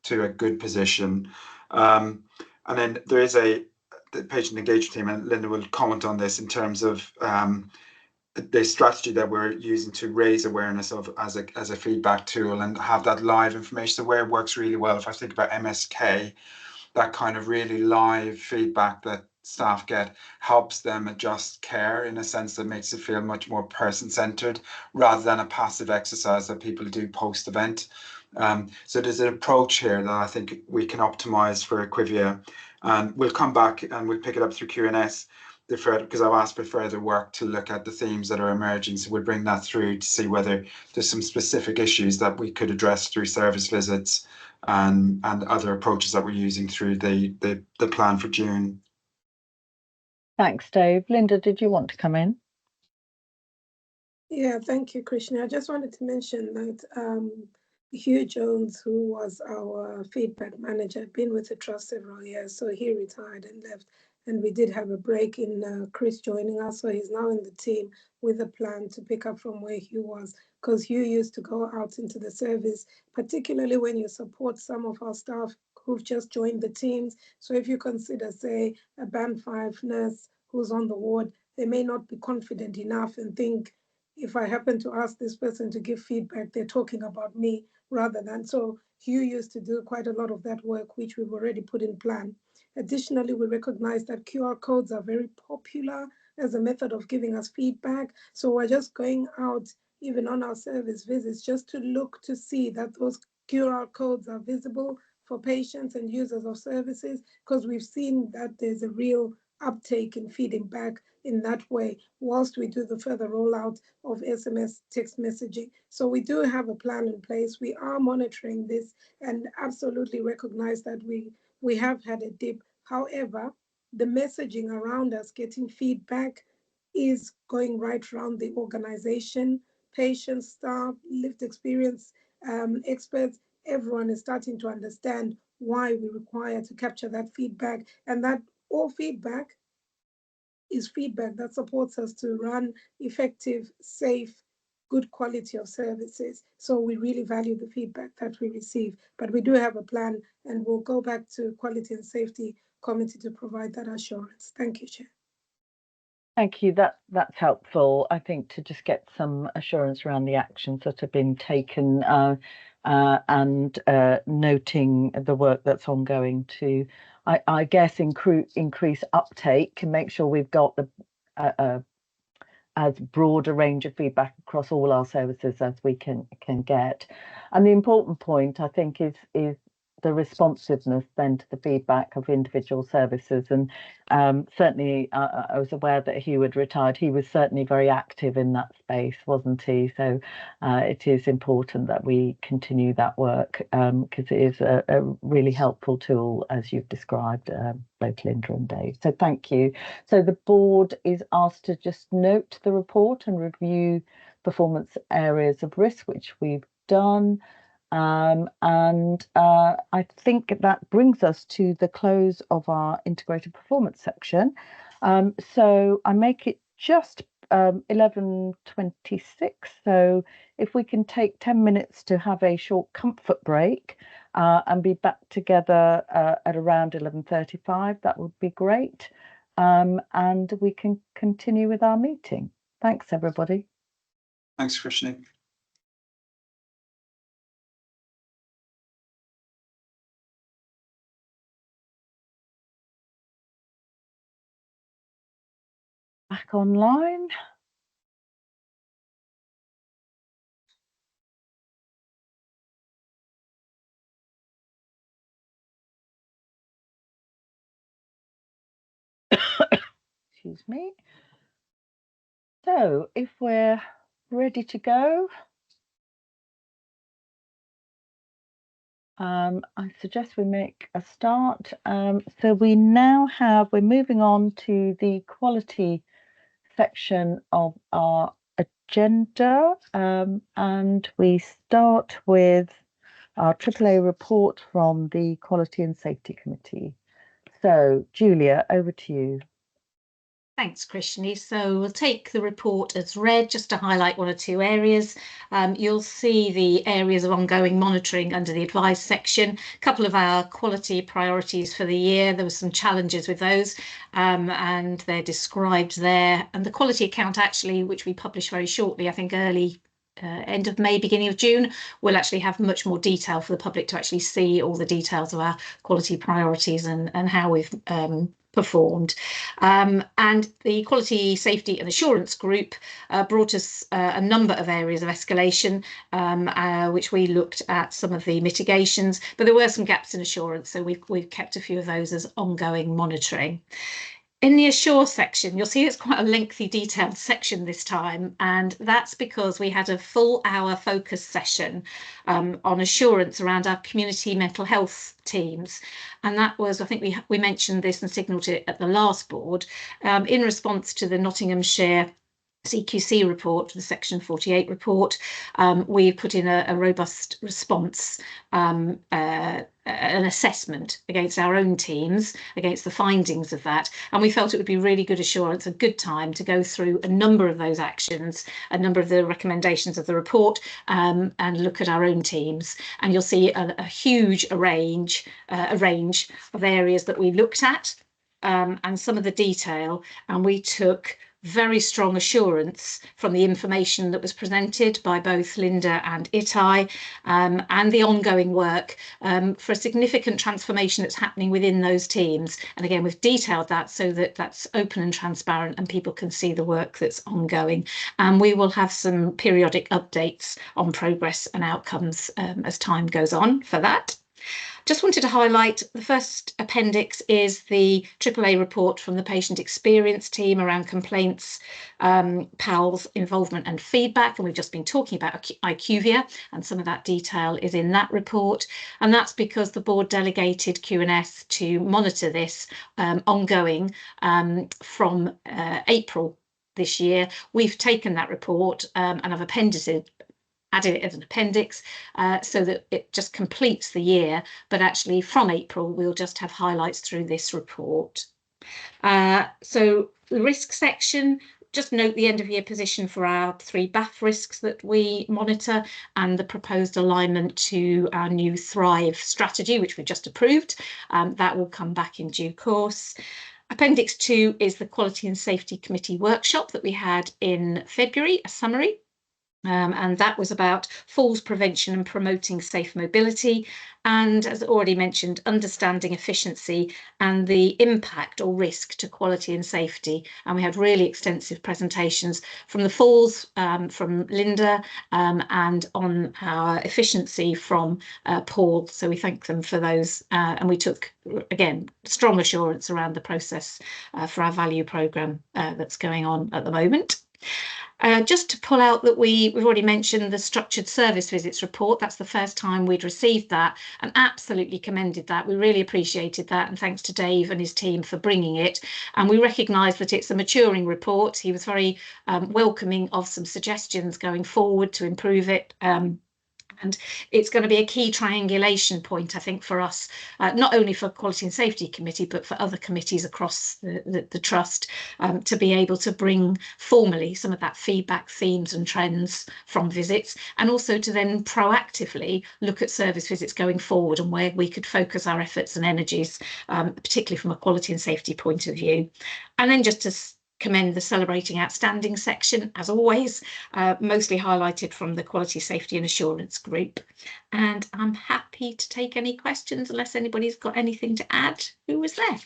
to a good position. And then there is the patient engagement team, and Linda will comment on this in terms of the strategy that we're using to raise awareness of as a feedback tool and have that live information. So where it works really well, if I think about MSK, that kind of really live feedback that staff get helps them adjust care in a sense that makes it feel much more person-centered rather than a passive exercise that people do post-event. So there's an approach here that I think we can optimize for IQVIA, and we'll come back and we'll pick it up through Q&S. the further, because I've asked for further work to look at the themes that are emerging. So we'll bring that through to see whether there's some specific issues that we could address through service visits and other approaches that we're using through the plan for June. Thanks, Dave. Linda, did you want to come in? Yeah, thank you, Krishna. I just wanted to mention that Hugh Jones, who was our feedback manager, had been with the trust several years, so he retired and left. And we did have a break in Chris joining us, so he's now in the team with a plan to pick up from where Hugh was, because Hugh used to go out into the service, particularly when you support some of our staff who've just joined the teams. So if you consider, say, a Band 5 nurse who's on the ward, they may not be confident enough and think, if I happen to ask this person to give feedback, they're talking about me rather than. So Hugh used to do quite a lot of that work, which we've already put in plan. Additionally, we recognize that QR codes are very popular as a method of giving us feedback. So we're just going out, even on our service visits, just to look to see that those QR codes are visible for patients and users of services, because we've seen that there's a real uptake in feeding back in that way, whilst we do the further rollout of SMS text messaging. So we do have a plan in place. We are monitoring this and absolutely recognize that we have had a dip. However, the messaging around us getting feedback is going right around the organization. Patients, staff, lived experience experts, everyone is starting to understand why we require to capture that feedback, and that all feedback is feedback that supports us to run effective, safe, good quality of services. So we really value the feedback that we receive, but we do have a plan, and we'll go back to Quality and Safety Committee to provide that assurance. Thank you, Chair. Thank you. That's helpful, I think, to just get some assurance around the actions that have been taken and noting the work that's ongoing to, I guess, increase uptake and make sure we've got the as broad a range of feedback across all our services as we can get. And the important point, I think, is the responsiveness then to the feedback of individual services. And certainly I was aware that Hugh had retired. He was certainly very active in that space, wasn't he? So it is important that we continue that work, because it is a really helpful tool, as you've described, both Linda and Dave. So thank you. So the board is asked to just note the report and review performance areas of risk, which we've done. I think that brings us to the close of our integrated performance section. So I make it just 11:26. So if we can take 10 minutes to have a short comfort break and be back together at around 11:35, that would be great. And we can continue with our meeting. Thanks, everybody. Thanks, Krishna. Back online. Excuse me. So if we're ready to go, I suggest we make a start. So we now we're moving on to the quality section of our agenda, and we start with our AAA report from the Quality and Safety Committee. So Julia, over to you. Thanks, Krishni. So we'll take the report as read, just to highlight one or two areas. You'll see the areas of ongoing monitoring under the advised section. A couple of our quality priorities for the year. There were some challenges with those, and they're described there. And the quality account, actually, which we publish very shortly, I think early end of May, beginning of June, will actually have much more detail for the public to actually see all the details of our quality priorities and how we've performed. And the Quality, Safety and Assurance Group brought us a number of areas of escalation, which we looked at some of the mitigations, but there were some gaps in assurance, so we've kept a few of those as ongoing monitoring. In the Assure section, you'll see it's quite a lengthy, detailed section this time, and that's because we had a full hour focus session on assurance around our community mental health teams. And that was, I think we mentioned this and signalled it at the last board, in response to the Nottinghamshire CQC report, the Section 48 report. We put in a robust response, an assessment against our own teams, against the findings of that. And we felt it would be really good assurance, a good time to go through a number of those actions, a number of the recommendations of the report, and look at our own teams. And you'll see a huge range of areas that we looked at, and some of the detail, and we took very strong assurance from the information that was presented by both Linda and Itai, and the ongoing work for a significant transformation that's happening within those teams. And again, we've detailed that so that that's open and transparent and people can see the work that's ongoing. And we will have some periodic updates on progress and outcomes as time goes on for that. Just wanted to highlight the first appendix is the AAA report from the patient experience team around complaints, PALS involvement and feedback. And we've just been talking about IQVIA, and some of that detail is in that report. And that's because the board delegated QNS to monitor this ongoing from April this year. We've taken that report and have added it as an appendix so that it just completes the year, but actually from April we'll just have highlights through this report. So the risk section, just note the end of year position for our 3 BAF risks that we monitor and the proposed alignment to our new Thrive strategy, which we just approved. That will come back in due course. Appendix 2 is the Quality and Safety Committee workshop that we had in February, a summary. And that was about falls prevention and promoting safe mobility, and as already mentioned, understanding efficiency and the impact or risk to quality and safety. And we had really extensive presentations from the falls from Linda and on our efficiency from Paul. So we thank them for those, and we took, again, strong assurance around the process for our value programme that's going on at the moment. Just to pull out that we've already mentioned the structured service visits report. That's the first time we'd received that and absolutely commended that. We really appreciated that, and thanks to Dave and his team for bringing it. And we recognise that it's a maturing report. He was very welcoming of some suggestions going forward to improve it. And it's going to be a key triangulation point, I think, for us, not only for Quality and Safety Committee, but for other committees across the Trust, to be able to bring formally some of that feedback, themes and trends from visits, and also to then proactively look at service visits going forward and where we could focus our efforts and energies, particularly from a quality and safety point of view. And then just to commend the Celebrating Outstanding section, as always, mostly highlighted from the Quality, Safety and Assurance group. And I'm happy to take any questions unless anybody's got anything to add. Who was there?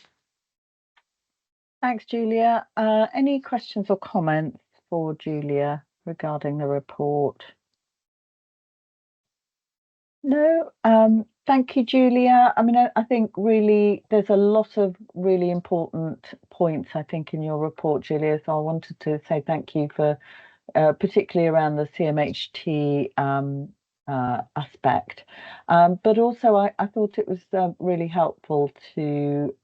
Thanks, Julia. Any questions or comments for Julia regarding the report? No, thank you, Julia. I mean, I think really there's a lot of really important points, I think, in your report, Julia. So I wanted to say thank you for particularly around the CMHT aspect. But also I thought it was really helpful to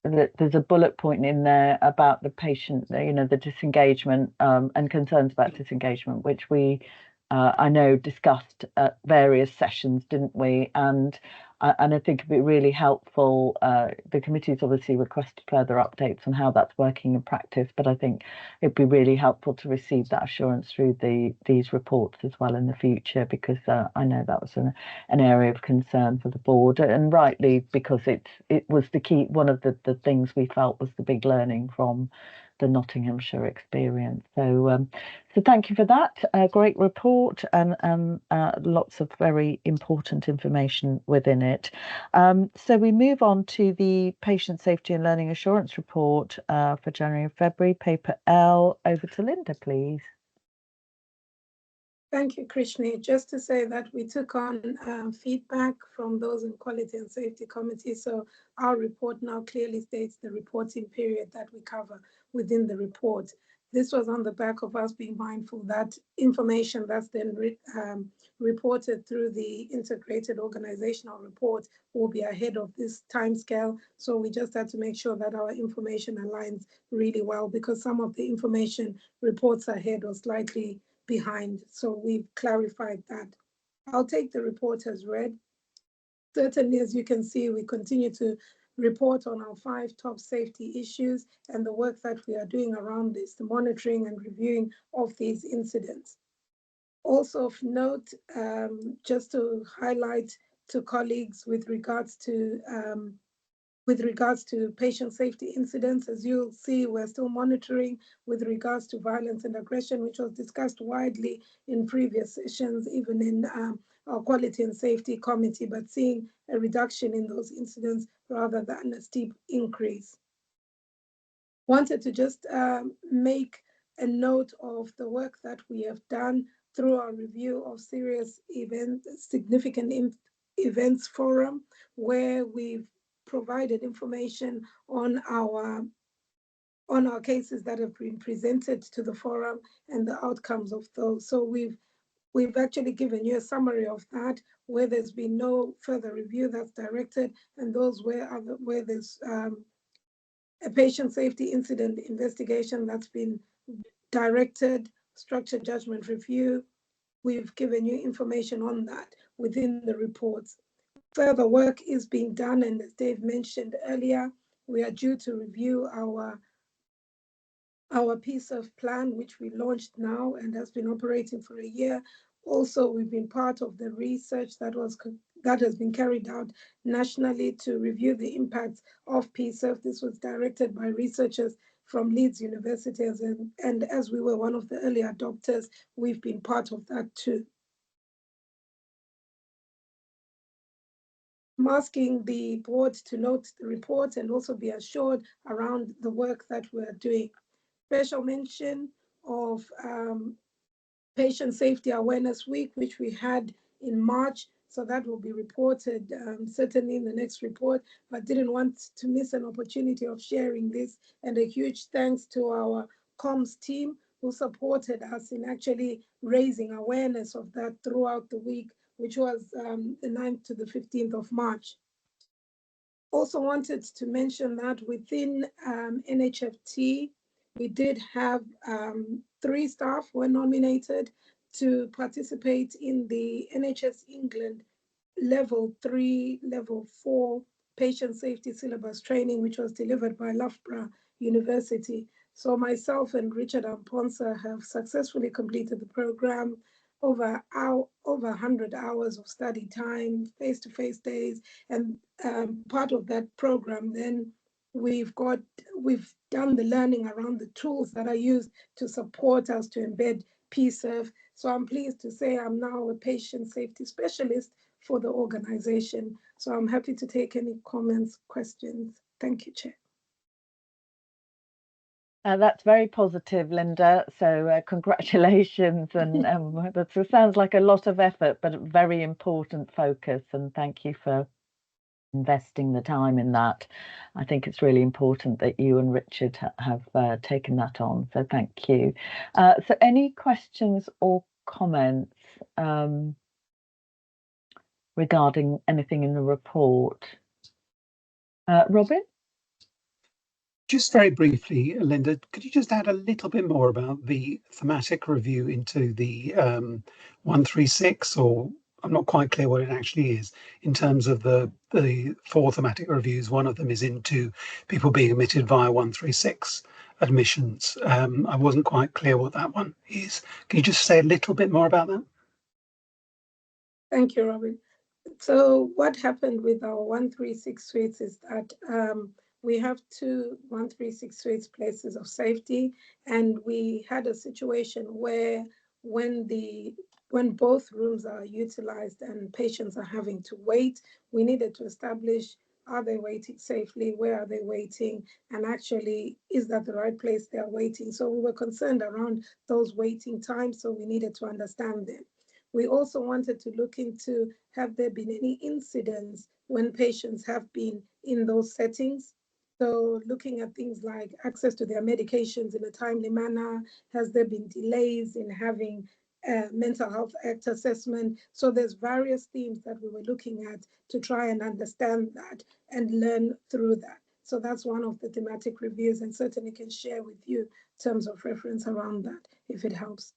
there's a bullet point in there about the patient, the disengagement and concerns about disengagement, which we I know discussed at various sessions, didn't we? And I think it'd be really helpful. The committee's obviously requested further updates on how that's working in practice, but I think it'd be really helpful to receive that assurance through these reports as well in the future, because I know that was an area of concern for the board, and rightly, because it was the key, one of the things we felt was the big learning from the Nottinghamshire experience. So thank you for that. Great report and lots of very important information within it. So we move on to the Patient Safety and Learning Assurance Report for January and February, paper L. Over to Linda, please. Thank you, Krishni. Just to say that we took on feedback from those in Quality and Safety Committee. So our report now clearly states the reporting period that we cover within the report. This was on the back of us being mindful that information that's then reported through the integrated organizational report will be ahead of this timescale. So we just had to make sure that our information aligns really well, because some of the information reports ahead or slightly behind. So we've clarified that. I'll take the report as read. Certainly, as you can see, we continue to report on our 5 top safety issues and the work that we are doing around this, the monitoring and reviewing of these incidents. Also of note, just to highlight to colleagues with regards to patient safety incidents, as you'll see, we're still monitoring with regards to violence and aggression, which was discussed widely in previous sessions, even in our Quality and Safety Committee, but seeing a reduction in those incidents rather than a steep increase. Wanted to just make a note of the work that we have done through our review of serious events, significant events forum, where we've provided information on our cases that have been presented to the forum and the outcomes of those. So we've actually given you a summary of that, where there's been no further review that's directed, and those where there's a patient safety incident investigation that's been directed, structured judgment review. We've given you information on that within the reports. Further work is being done, and as Dave mentioned earlier, we are due to review our PSIRF plan, which we launched now and has been operating for a year. Also, we've been part of the research that has been carried out nationally to review the impacts of PSIRF. This was directed by researchers from Leeds University, and as we were one of the early adopters, we've been part of that too. I'm asking the board to note the report and also be assured around the work that we're doing. Special mention of Patient Safety Awareness Week, which we had in March. So that will be reported certainly in the next report, but didn't want to miss an opportunity of sharing this. And a huge thanks to our comms team who supported us in actually raising awareness of that throughout the week, which was the 9th to the 15th of March. Also wanted to mention that within NHFT, we did have 3 staff were nominated to participate in the NHS England Level 3, Level 4 Patient Safety Syllabus training, which was delivered by Loughborough University. So myself and Richard Amponsa have successfully completed the program, over 100 hours of study time, face-to-face days, and part of that program then we've done the learning around the tools that are used to support us to embed PSIRF. So I'm pleased to say I'm now a patient safety specialist for the organization. So I'm happy to take any comments, questions. Thank you, Chair. That's very positive, Linda. So congratulations, and that sounds like a lot of effort, but a very important focus. And thank you for investing the time in that. I think it's really important that you and Richard have taken that on. So thank you. So any questions or comments regarding anything in the report? Robin? Just very briefly, Linda, could you just add a little bit more about the thematic review into the 136, or I'm not quite clear what it actually is in terms of the 4 thematic reviews. One of them is into people being admitted via 136 admissions. I wasn't quite clear what that one is. Can you just say a little bit more about that? Thank you, Robin. So what happened with our 136 suites is that we have 2 136 suites places of safety, and we had a situation where when both rooms are utilized and patients are having to wait, we needed to establish Are they waiting safely? Where are they waiting? And actually, is that the right place they are waiting? So we were concerned around those waiting times, so we needed to understand them. We also wanted to look into, have there been any incidents when patients have been in those settings? So looking at things like access to their medications in a timely manner, has there been delays in having Mental Health Act assessment? So there's various themes that we were looking at to try and understand that and learn through that. So that's one of the thematic reviews, and certainly can share with you terms of reference around that if it helps.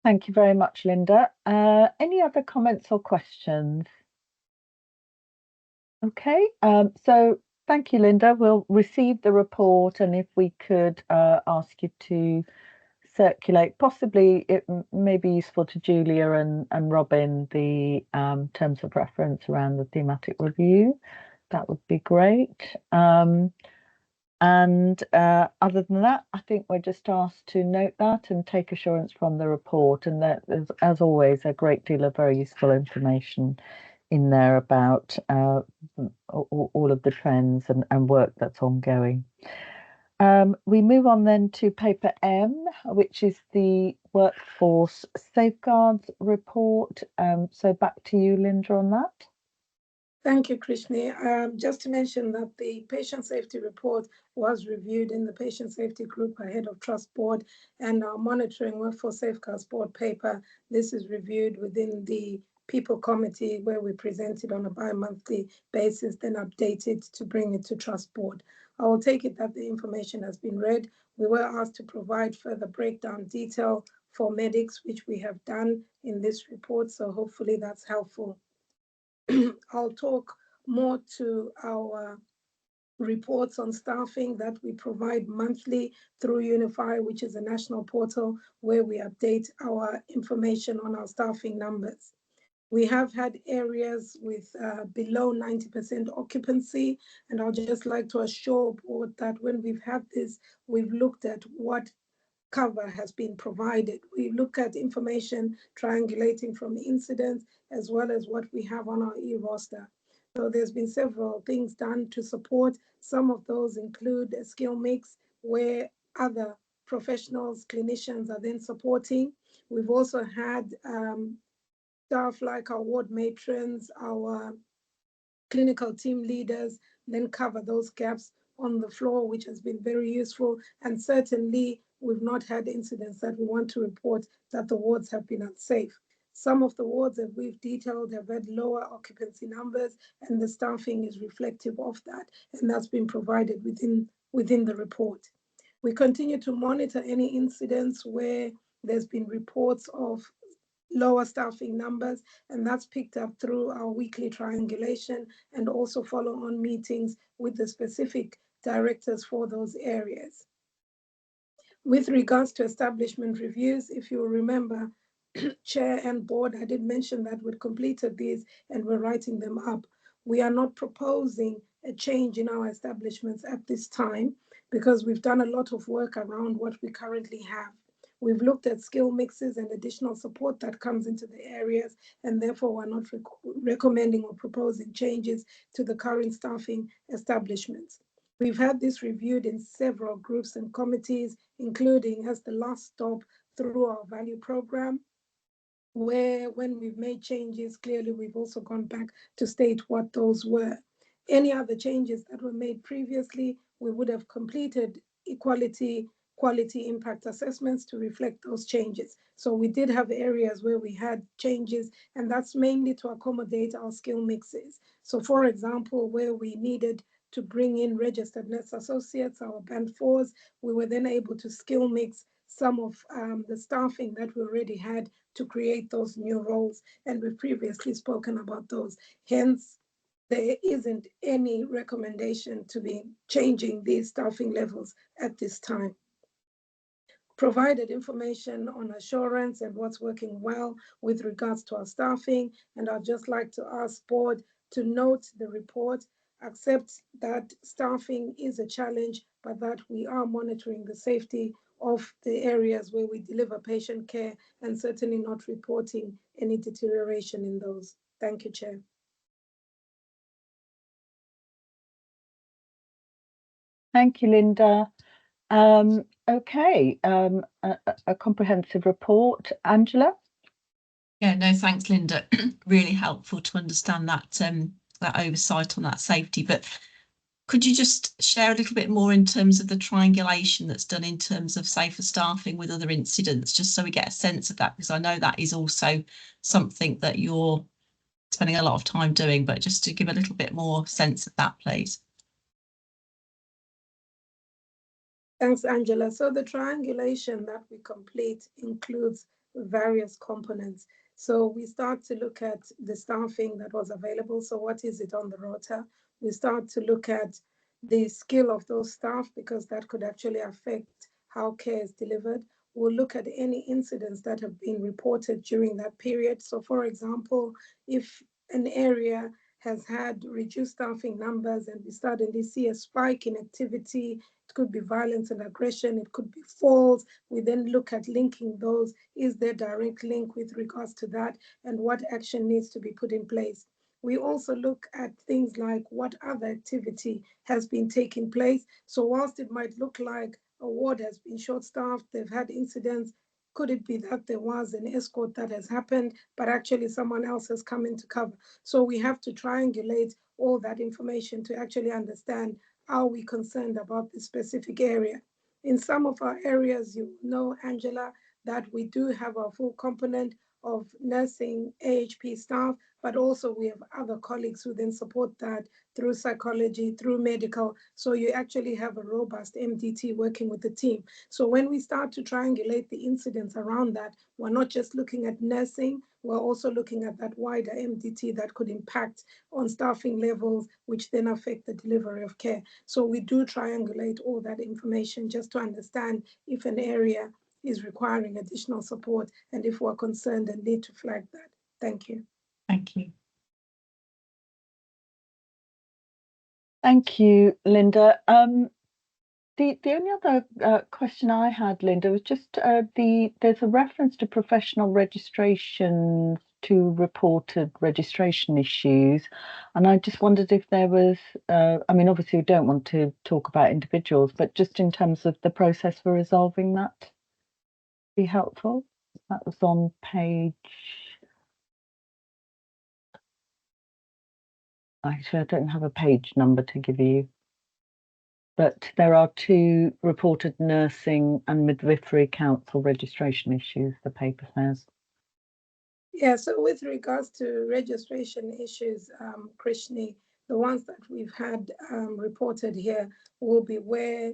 Thank you very much, Linda. Any other comments or questions? Okay, so thank you, Linda. We'll receive the report, and if we could ask you to circulate, possibly it may be useful to Julia and Robin, the terms of reference around the thematic review. That would be great. And other than that, I think we're just asked to note that and take assurance from the report, and that there's, as always, a great deal of very useful information in there about all of the trends and work that's ongoing. We move on then to paper M, which is the Workforce Safeguards report. So back to you, Linda, on that. Thank you, Krishni. Just to mention that the patient safety report was reviewed in the patient safety group ahead of Trust Board, and our monitoring Workforce Safeguards board paper. This is reviewed within the People Committee, where we present it on a bi-monthly basis, then update it to bring it to Trust Board. I will take it that the information has been read. We were asked to provide further breakdown detail for medics, which we have done in this report, so hopefully that's helpful. I'll talk more to our reports on staffing that we provide monthly through Unify, which is a national portal where we update our information on our staffing numbers. We have had areas with below 90% occupancy, and I'll just like to assure board that when we've had this, we've looked at what cover has been provided. We look at information triangulating from incidents as well as what we have on our e-roster. So there's been several things done to support. Some of those include a skill mix where other professionals, clinicians are then supporting. We've also had staff like our ward matrons, our clinical team leaders, then cover those gaps on the floor, which has been very useful. And certainly we've not had incidents that we want to report that the wards have been unsafe. Some of the wards that we've detailed have had lower occupancy numbers, and the staffing is reflective of that, and that's been provided within the report. We continue to monitor any incidents where there's been reports of lower staffing numbers, and that's picked up through our weekly triangulation and also follow-on meetings with the specific directors for those areas. With regards to establishment reviews, if you remember, Chair and Board, I did mention that we'd completed these and we're writing them up. We are not proposing a change in our establishments at this time because we've done a lot of work around what we currently have. We've looked at skill mixes and additional support that comes into the areas, and therefore we're not recommending or proposing changes to the current staffing establishments. We've had this reviewed in several groups and committees, including as the last stop through our value program, where when we've made changes, clearly we've also gone back to state what those were. Any other changes that were made previously, we would have completed quality impact assessments to reflect those changes. So we did have areas where we had changes, and that's mainly to accommodate our skill mixes. So for example, where we needed to bring in registered nurse associates, our band 4s, we were then able to skill mix some of the staffing that we already had to create those new roles, and we've previously spoken about those. Hence, there isn't any recommendation to be changing these staffing levels at this time. Provided information on assurance and what's working well with regards to our staffing, and I'd just like to ask board to note the report, accept that staffing is a challenge, but that we are monitoring the safety of the areas where we deliver patient care and certainly not reporting any deterioration in those. Thank you, Chair. Thank you, Linda. Okay, a comprehensive report. Angela? Yeah, no, thanks, Linda. Really helpful to understand that that oversight on that safety. But could you just share a little bit more in terms of the triangulation that's done in terms of safer staffing with other incidents, just so we get a sense of that? Because I know that is also something that you're spending a lot of time doing, but just to give a little bit more sense of that, please. Thanks, Angela. So the triangulation that we complete includes various components. So we start to look at the staffing that was available. So what is it on the rota? We start to look at the skill of those staff, because that could actually affect how care is delivered. We'll look at any incidents that have been reported during that period. So for example, if an area has had reduced staffing numbers and we suddenly see a spike in activity, it could be violence and aggression, it could be falls. We then look at linking those. Is there direct link with regards to that, and what action needs to be put in place? We also look at things like what other activity has been taking place. So whilst it might look like a ward has been short-staffed, they've had incidents, could it be that there was an escort that has happened, but actually someone else has come in to cover? So we have to triangulate all that information to actually understand, are we concerned about this specific area? In some of our areas, you know, Angela, that we do have a full complement of nursing, AHP staff, but also we have other colleagues who then support that through psychology, through medical. So you actually have a robust MDT working with the team. So when we start to triangulate the incidents around that, we're not just looking at nursing, we're also looking at that wider MDT that could impact on staffing levels, which then affect the delivery of care. So we do triangulate all that information just to understand if an area is requiring additional support and if we're concerned and need to flag that. Thank you. Thank you. Thank you, Linda. The only other question I had, Linda, was just there's a reference to professional registrations to reported registration issues, and I just wondered if there was, I mean, obviously we don't want to talk about individuals, but just in terms of the process for resolving that, be helpful. That was on page, actually I don't have a page number to give you. But there are 2 reported nursing and midwifery council registration issues, the paper says. Yeah, so with regards to registration issues, Krishni, the ones that we've had reported here will be where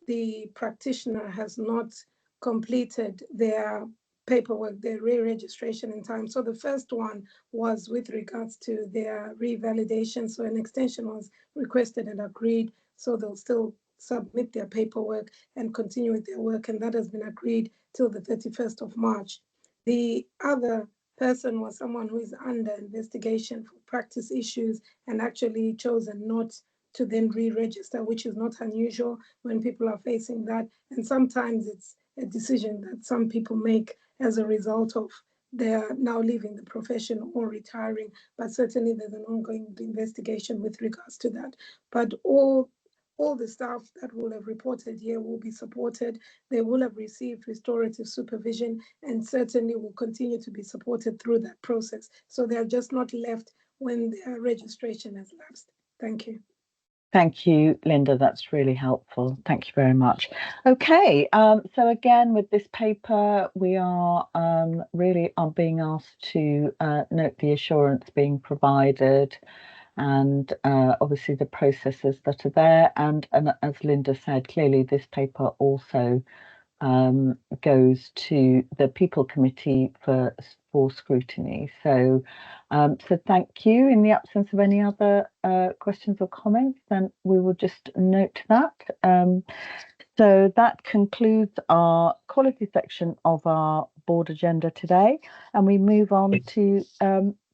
the practitioner has not completed their paperwork, their re-registration in time. So the first one was with regards to their revalidation. So an extension was requested and agreed. So they'll still submit their paperwork and continue with their work. And that has been agreed till the 31st of March. The other person was someone who is under investigation for practice issues and actually chosen not to then re-register, which is not unusual when people are facing that. And sometimes it's a decision that some people make as a result of they're now leaving the profession or retiring, but certainly there's an ongoing investigation with regards to that. But all the staff that will have reported here will be supported. They will have received restorative supervision and certainly will continue to be supported through that process. So they're just not left when their registration has lapsed. Thank you. Thank you, Linda. That's really helpful. Thank you very much. Okay, so again, with this paper, we are really being asked to note the assurance being provided and obviously the processes that are there. And as Linda said, clearly this paper also goes to the People Committee for scrutiny. So, so thank you. In the absence of any other questions or comments, then we will just note that. So that concludes our quality section of our board agenda today, and we move on to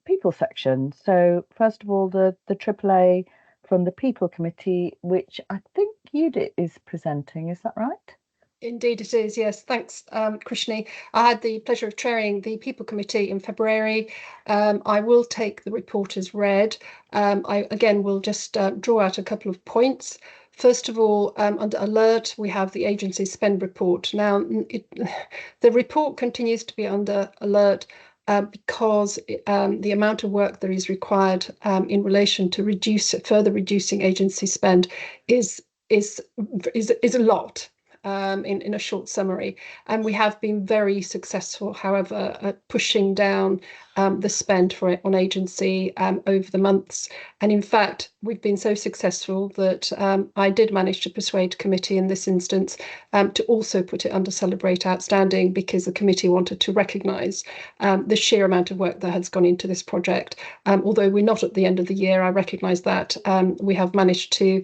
people section. So first of all, the AAA from the People Committee, which I think Judith is presenting. Is that right? Indeed it is, yes. Thanks, Krishni. I had the pleasure of chairing the People Committee in February. I will take the report as read. I, again, will just draw out a couple of points. First of all, under alert, we have the agency spend report. Now, the report continues to be under alert because the amount of work that is required in relation to further reducing agency spend is a lot. In a short summary, and we have been very successful, however, at pushing down the spend for it on agency over the months. And in fact, we've been so successful that I did manage to persuade committee in this instance to also put it under Celebrate Outstanding, because the committee wanted to recognise the sheer amount of work that has gone into this project. Although we're not at the end of the year, I recognise that we have managed to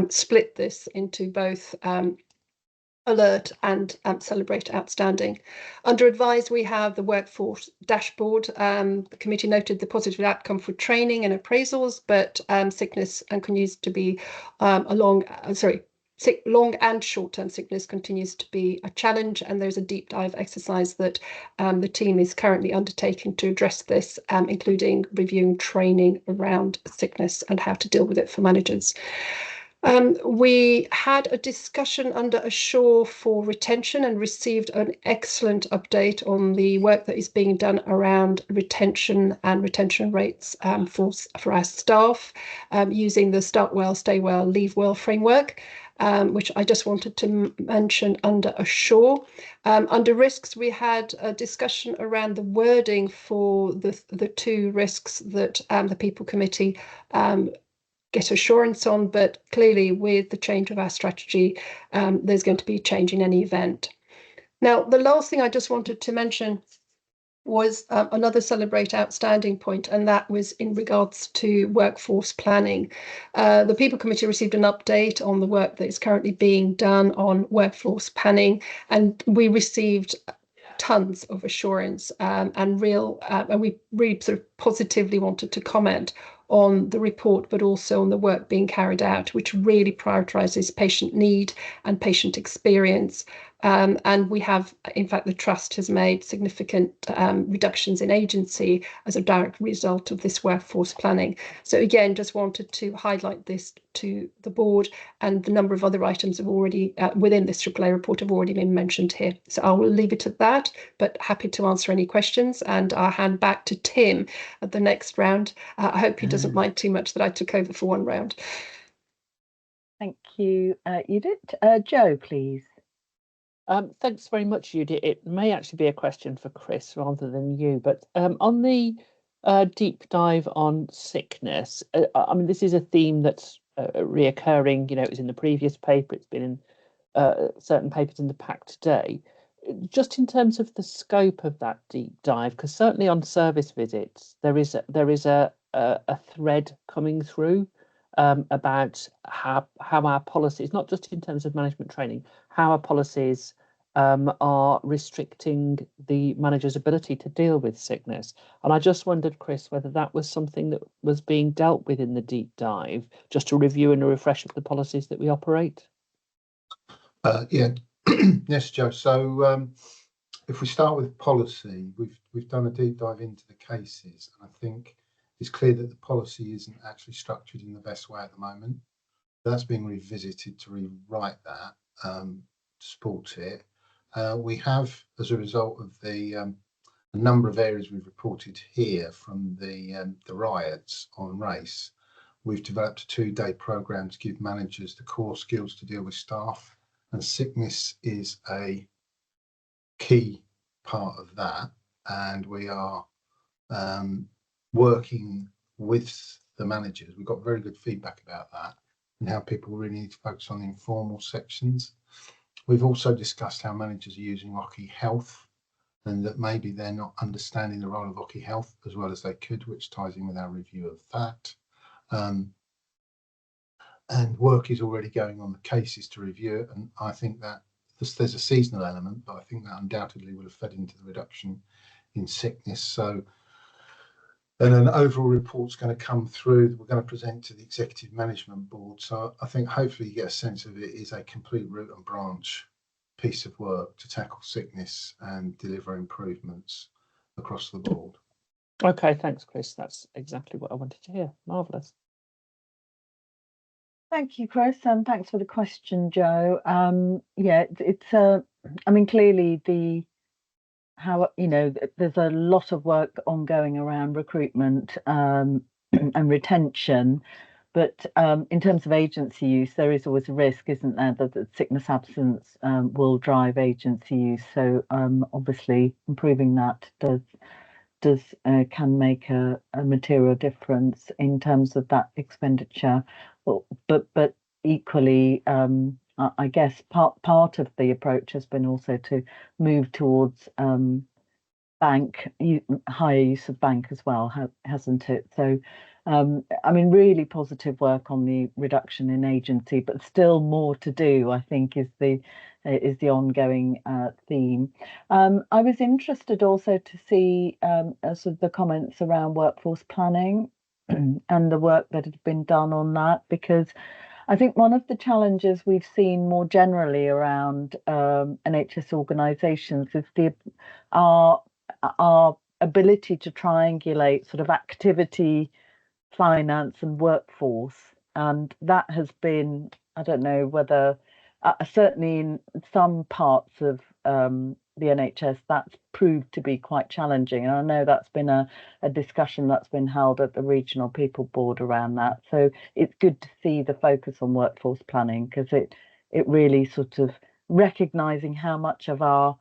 split this into both alert and Celebrate Outstanding. Under advise, we have the workforce dashboard. The committee noted the positive outcome for training and appraisals, but sickness and continues to be long and short-term sickness continues to be a challenge, and there's a deep dive exercise that the team is currently undertaking to address this, including reviewing training around sickness and how to deal with it for managers. We had a discussion under Assure for retention and received an excellent update on the work that is being done around retention and retention rates for our staff using the Start Well, Stay Well, Leave Well framework, which I just wanted to mention under Assure. Under risks, we had a discussion around the wording for the two risks that the People Committee get assurance on, but clearly with the change of our strategy, there's going to be change in any event. Now, the last thing I just wanted to mention was another Celebrate Outstanding point, and that was in regards to workforce planning. The People Committee received an update on the work that is currently being done on workforce planning, and we received tons of assurance and we really sort of positively wanted to comment on the report, but also on the work being carried out, which really prioritises patient need and patient experience. And we have, in fact, the Trust has made significant reductions in agency as a direct result of this workforce planning. So again, just wanted to highlight this to the board, and the number of other items have already, within this AAA report, have already been mentioned here. So I will leave it at that, but happy to answer any questions, and I'll hand back to Tim at the next round. I hope he doesn't mind too much that I took over for one round. Thank you, Judith. Joe, please. Thanks very much, Judith. It may actually be a question for Chris rather than you, but on the deep dive on sickness, I mean, this is a theme that's reoccurring. You know, it was in the previous paper, it's been in certain papers in the pack today. Just in terms of the scope of that deep dive, because certainly on service visits, there is a thread coming through about how our policies, not just in terms of management training, how our policies are restricting the manager's ability to deal with sickness. And I just wondered, Chris, whether that was something that was being dealt with in the deep dive, just to review and a refresh of the policies that we operate. Yeah, yes, Joe. So if we start with policy, we've done a deep dive into the cases, and I think it's clear that the policy isn't actually structured in the best way at the moment. That's being revisited to rewrite that, to support it. We have, as a result of the number of areas we've reported here from the riots on race, we've developed a 2-day programme to give managers the core skills to deal with staff, and sickness is a key part of that. And we are working with the managers. We've got very good feedback about that and how people really need to focus on the informal sections. We've also discussed how managers are using Occy Health, and that maybe they're not understanding the role of Occy Health as well as they could, which ties in with our review of that. And work is already going on the cases to review it, and I think that there's a seasonal element, but I think that undoubtedly will have fed into the reduction in sickness. So then an overall report's going to come through that we're going to present to the Executive Management Board. So I think hopefully you get a sense of it is a complete root and branch piece of work to tackle sickness and deliver improvements across the board. Okay, thanks, Chris. That's exactly what I wanted to hear. Marvellous. Thank you, Chris, and thanks for the question, Joe. Yeah, I mean, clearly there's a lot of work ongoing around recruitment and retention, but in terms of agency use, there is always a risk, isn't there, that sickness absence will drive agency use. So obviously, improving that can make a material difference in terms of that expenditure. But equally, I guess part of the approach has been also to move towards higher use of bank as well, hasn't it? So, I mean, really positive work on the reduction in agency, but still more to do, I think, is the ongoing theme. I was interested also to see sort of the comments around workforce planning and the work that has been done on that, because I think one of the challenges we've seen more generally around NHS organisations is our ability to triangulate sort of activity, finance and workforce. And that has been, I don't know whether, certainly in some parts of the NHS, that's proved to be quite challenging. And I know that's been a discussion that's been held at the Regional People Board around that. So it's good to see the focus on workforce planning, because it really sort of recognising how much of our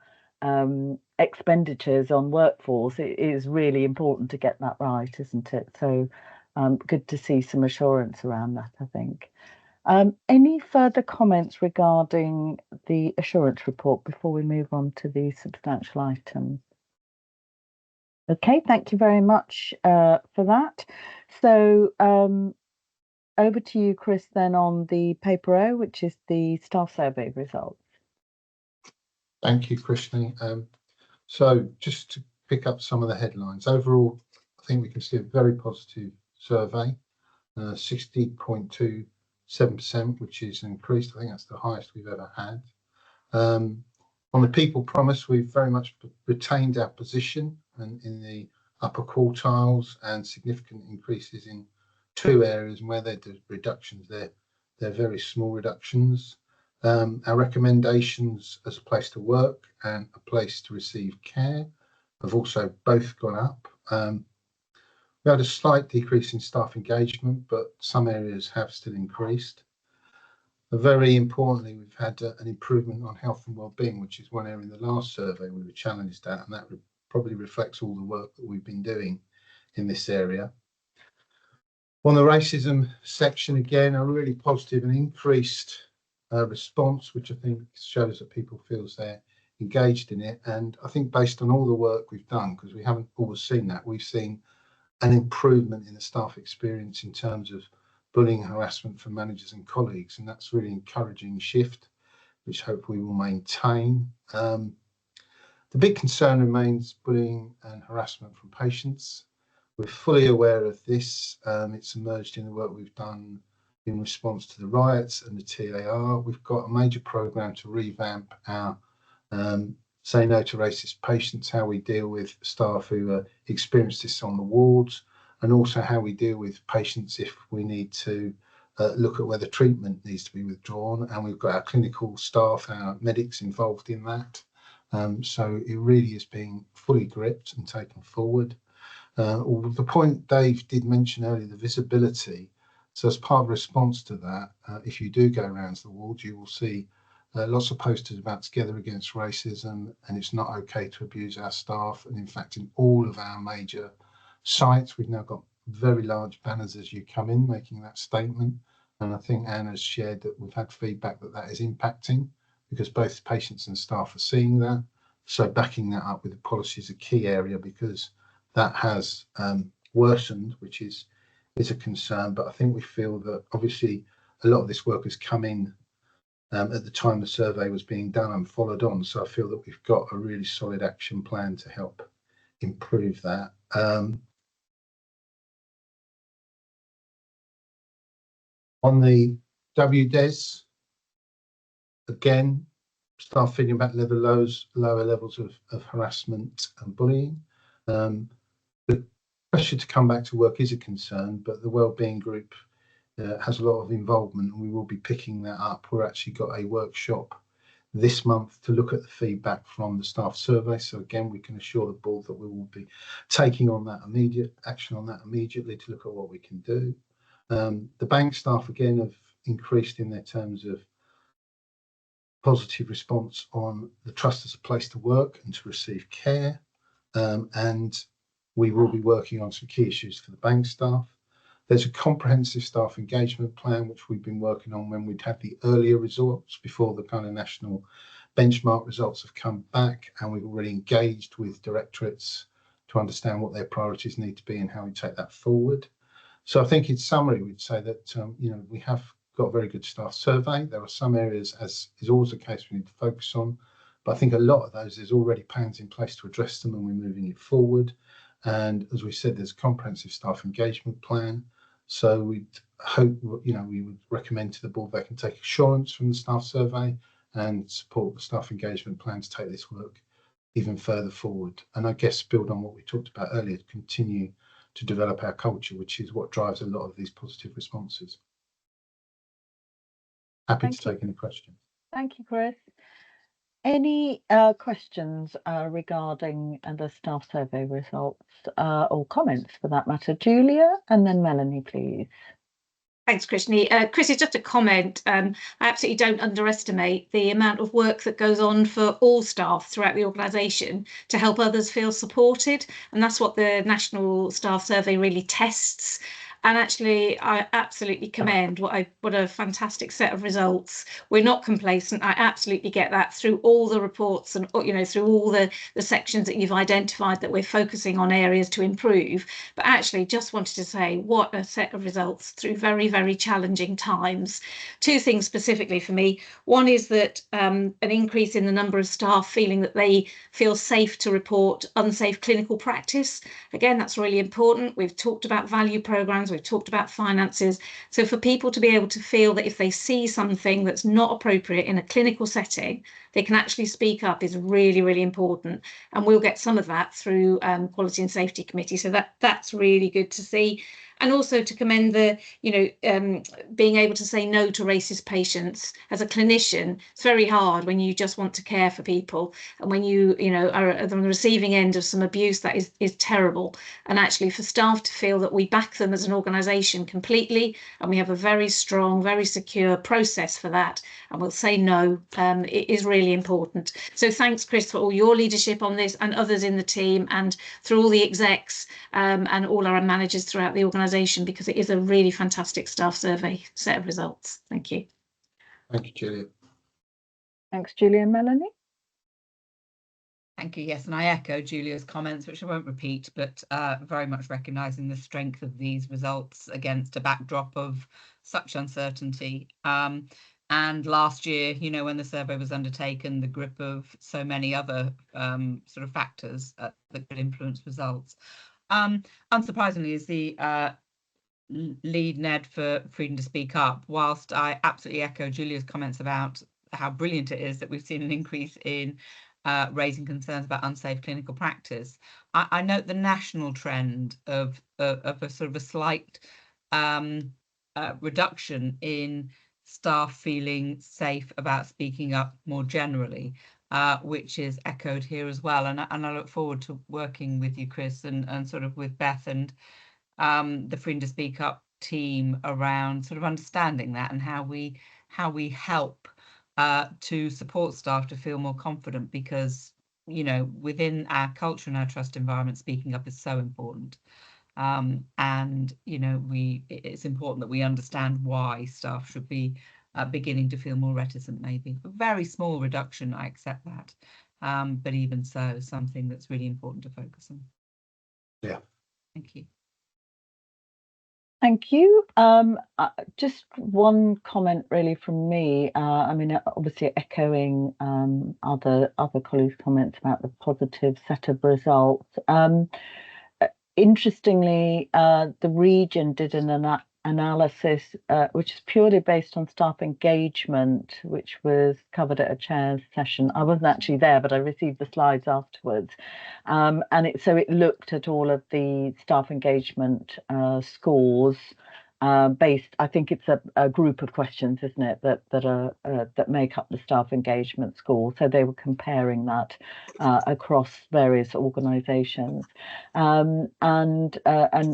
expenditures on workforce, it is really important to get that right, isn't it? So good to see some assurance around that, I think. Any further comments regarding the assurance report before we move on to the substantial items? Okay, thank you very much for that. So over to you, Chris, then on the paper O, which is the staff survey results. Thank you, Krishni. So just to pick up some of the headlines, overall, I think we can see a very positive survey, 60.27%, which is increased. I think that's the highest we've ever had. On the people promise, we've very much retained our position and in the upper quartiles, and significant increases in two areas, and where there's reductions, they're very small reductions. Our recommendations as a place to work and a place to receive care have also both gone up. We had a slight decrease in staff engagement, but some areas have still increased. Very importantly, we've had an improvement on health and wellbeing, which is one area in the last survey we were challenged at, and that probably reflects all the work that we've been doing in this area. On the racism section, again, a really positive and increased response, which I think shows that people feel they're engaged in it. And I think based on all the work we've done, because we haven't always seen that, we've seen an improvement in the staff experience in terms of bullying, harassment for managers and colleagues, and that's really encouraging shift, which hopefully will maintain. The big concern remains bullying and harassment from patients. We're fully aware of this. It's emerged in the work we've done in response to the riots and the TAR. We've got a major programme to revamp our Say No to Racist Patients, how we deal with staff who experience this on the wards, and also how we deal with patients if we need to look at whether treatment needs to be withdrawn. And we've got our clinical staff, our medics involved in that. So it really is being fully gripped and taken forward. The point Dave did mention earlier, the visibility. So as part of response to that, if you do go around the wards, you will see lots of posters about Together Against Racism, and it's not okay to abuse our staff. And in fact, in all of our major sites, we've now got very large banners as you come in making that statement. And I think Anne has shared that we've had feedback that that is impacting, because both patients and staff are seeing that. So backing that up with the policy is a key area, because that has worsened, which is a concern. But I think we feel that obviously a lot of this work has come in at the time the survey was being done and followed on. So I feel that we've got a really solid action plan to help improve that. On the WDES, again, staff feeling about lower levels of harassment and bullying. The pressure to come back to work is a concern, but the wellbeing group has a lot of involvement, and we will be picking that up. We've actually got a workshop this month to look at the feedback from the staff survey. So again, we can assure the board that we will be taking on that immediate action on that immediately to look at what we can do. The bank staff again have increased in their terms of positive response on the trust as a place to work and to receive care. And we will be working on some key issues for the bank staff. There's a comprehensive staff engagement plan, which we've been working on when we'd had the earlier results before the kind of national benchmark results have come back. And we've already engaged with directorates to understand what their priorities need to be and how we take that forward. So I think in summary, we'd say that, we have got a very good staff survey. There are some areas, as is always the case, we need to focus on. But I think a lot of those, there's already plans in place to address them, and we're moving it forward. And as we said, there's a comprehensive staff engagement plan. So we'd hope, we would recommend to the board they can take assurance from the staff survey and support the staff engagement plan to take this work even further forward. And I guess build on what we talked about earlier, to continue to develop our culture, which is what drives a lot of these positive responses. Happy to take any questions. Thank you, Chris. Any questions regarding the staff survey results or comments for that matter? Julia, and then Melanie, please. Thanks, Krishni. Chris, it's just a comment. I absolutely don't underestimate the amount of work that goes on for all staff throughout the organisation to help others feel supported. And that's what the National Staff Survey really tests. And actually, I absolutely commend what a fantastic set of results. We're not complacent. I absolutely get that through all the reports and, through all the sections that you've identified that we're focusing on areas to improve. But actually, just wanted to say what a set of results through very, very challenging times. Two things specifically for me. One is that an increase in the number of staff feeling that they feel safe to report unsafe clinical practice. Again, that's really important. We've talked about value programmes. We've talked about finances. So for people to be able to feel that if they see something that's not appropriate in a clinical setting, they can actually speak up is really, really important. And we'll get some of that through Quality and Safety Committee. So that's really good to see. And also to commend the, being able to say no to racist patients. As a clinician, it's very hard when you just want to care for people. And when you, are on the receiving end of some abuse, that is terrible. And actually for staff to feel that we back them as an organisation completely, and we have a very strong, very secure process for that, and we'll say no, it is really important. So thanks, Chris, for all your leadership on this and others in the team and through all the execs and all our managers throughout the organisation, because it is a really fantastic staff survey set of results. Thank you. Thank you, Julia. Thanks, Julia and Melanie. Thank you. Yes, and I echo Julia's comments, which I won't repeat, but very much recognising the strength of these results against a backdrop of such uncertainty. And last year, when the survey was undertaken, the grip of so many other sort of factors that could influence results. Unsurprisingly, is the lead NED for Freedom to Speak Up, whilst I absolutely echo Julia's comments about how brilliant it is that we've seen an increase in raising concerns about unsafe clinical practice. I note the national trend of a sort of a slight reduction in staff feeling safe about speaking up more generally. Which is echoed here as well, and I look forward to working with you, Chris, and sort of with Beth and the Freedom to Speak Up team around sort of understanding that and how we help to support staff to feel more confident, because within our culture and our trust environment, speaking up is so important. And it's important that we understand why staff should be beginning to feel more reticent, maybe. A very small reduction, I accept that. But even so, something that's really important to focus on. Yeah. Thank you. Thank you. Just one comment really from me. Obviously echoing other colleagues' comments about the positive set of results. Interestingly, the region did an analysis, which is purely based on staff engagement, which was covered at a chair's session. I wasn't actually there, but I received the slides afterwards. And it looked at all of the staff engagement scores based. I think it's a group of questions, isn't it, that make up the staff engagement score. So they were comparing that across various organisations and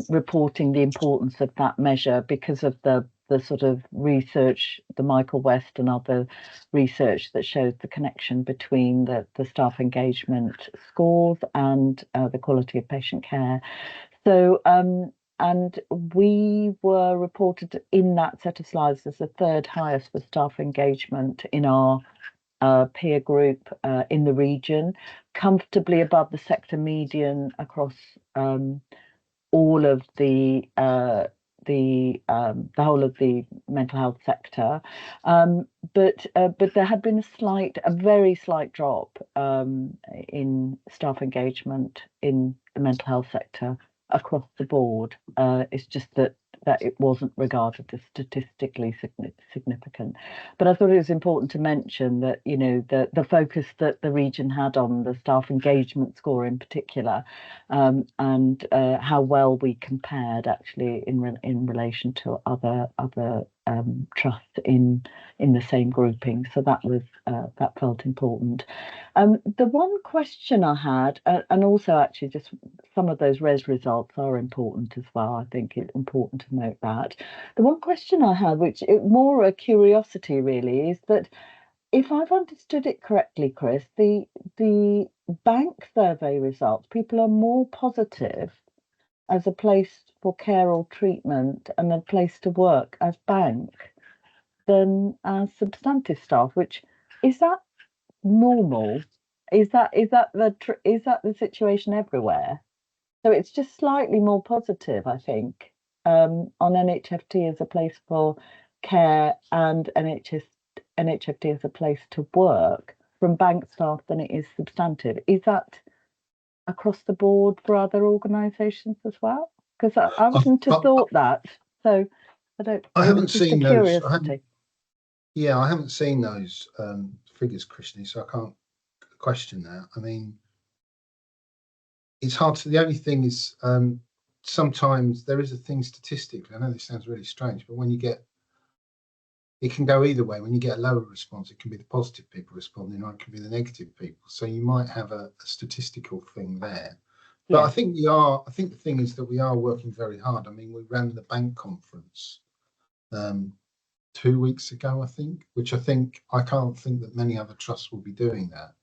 reporting the importance of that measure because of the sort of research, the Michael West and other research that shows the connection between the staff engagement scores and the quality of patient care. So and we were reported in that set of slides as the third highest for staff engagement in our peer group in the region, comfortably above the sector median across all of the whole of the mental health sector, but there had been a very slight drop in staff engagement in the mental health sector across the board. It's just that it wasn't regarded as statistically significant. But I thought it was important to mention that, you know, the focus that the region had on the staff engagement score in particular, and how well we compared actually in relation to other trusts in the same grouping. So that was that felt important. The one question I had, and also actually just some of those res results are important as well. I think it's important to note that. The one question I had, which is more a curiosity really, is that if I've understood it correctly, Chris, the bank survey results, people are more positive as a place for care or treatment and a place to work as bank than as substantive staff. Which is that normal? Is that the situation everywhere? So it's just slightly more positive, I think, on NHFT as a place for care and NHFT as a place to work from bank staff than it is substantive. Is that across the board for other organisations as well? Because I wouldn't have thought that. So I haven't seen those. I haven't seen those figures, Krishni, so I can't question that. I mean, it's hard to. The only thing is sometimes there is a thing statistically. I know this sounds really strange, but when you get, it can go either way. When you get a lower response, it can be the positive people responding, or it can be the negative people. So you might have a statistical thing there. But I think I think the thing is that we are working very hard. I mean, we ran the bank conference 2 weeks ago, I think, which I can't think that many other trusts will be doing that.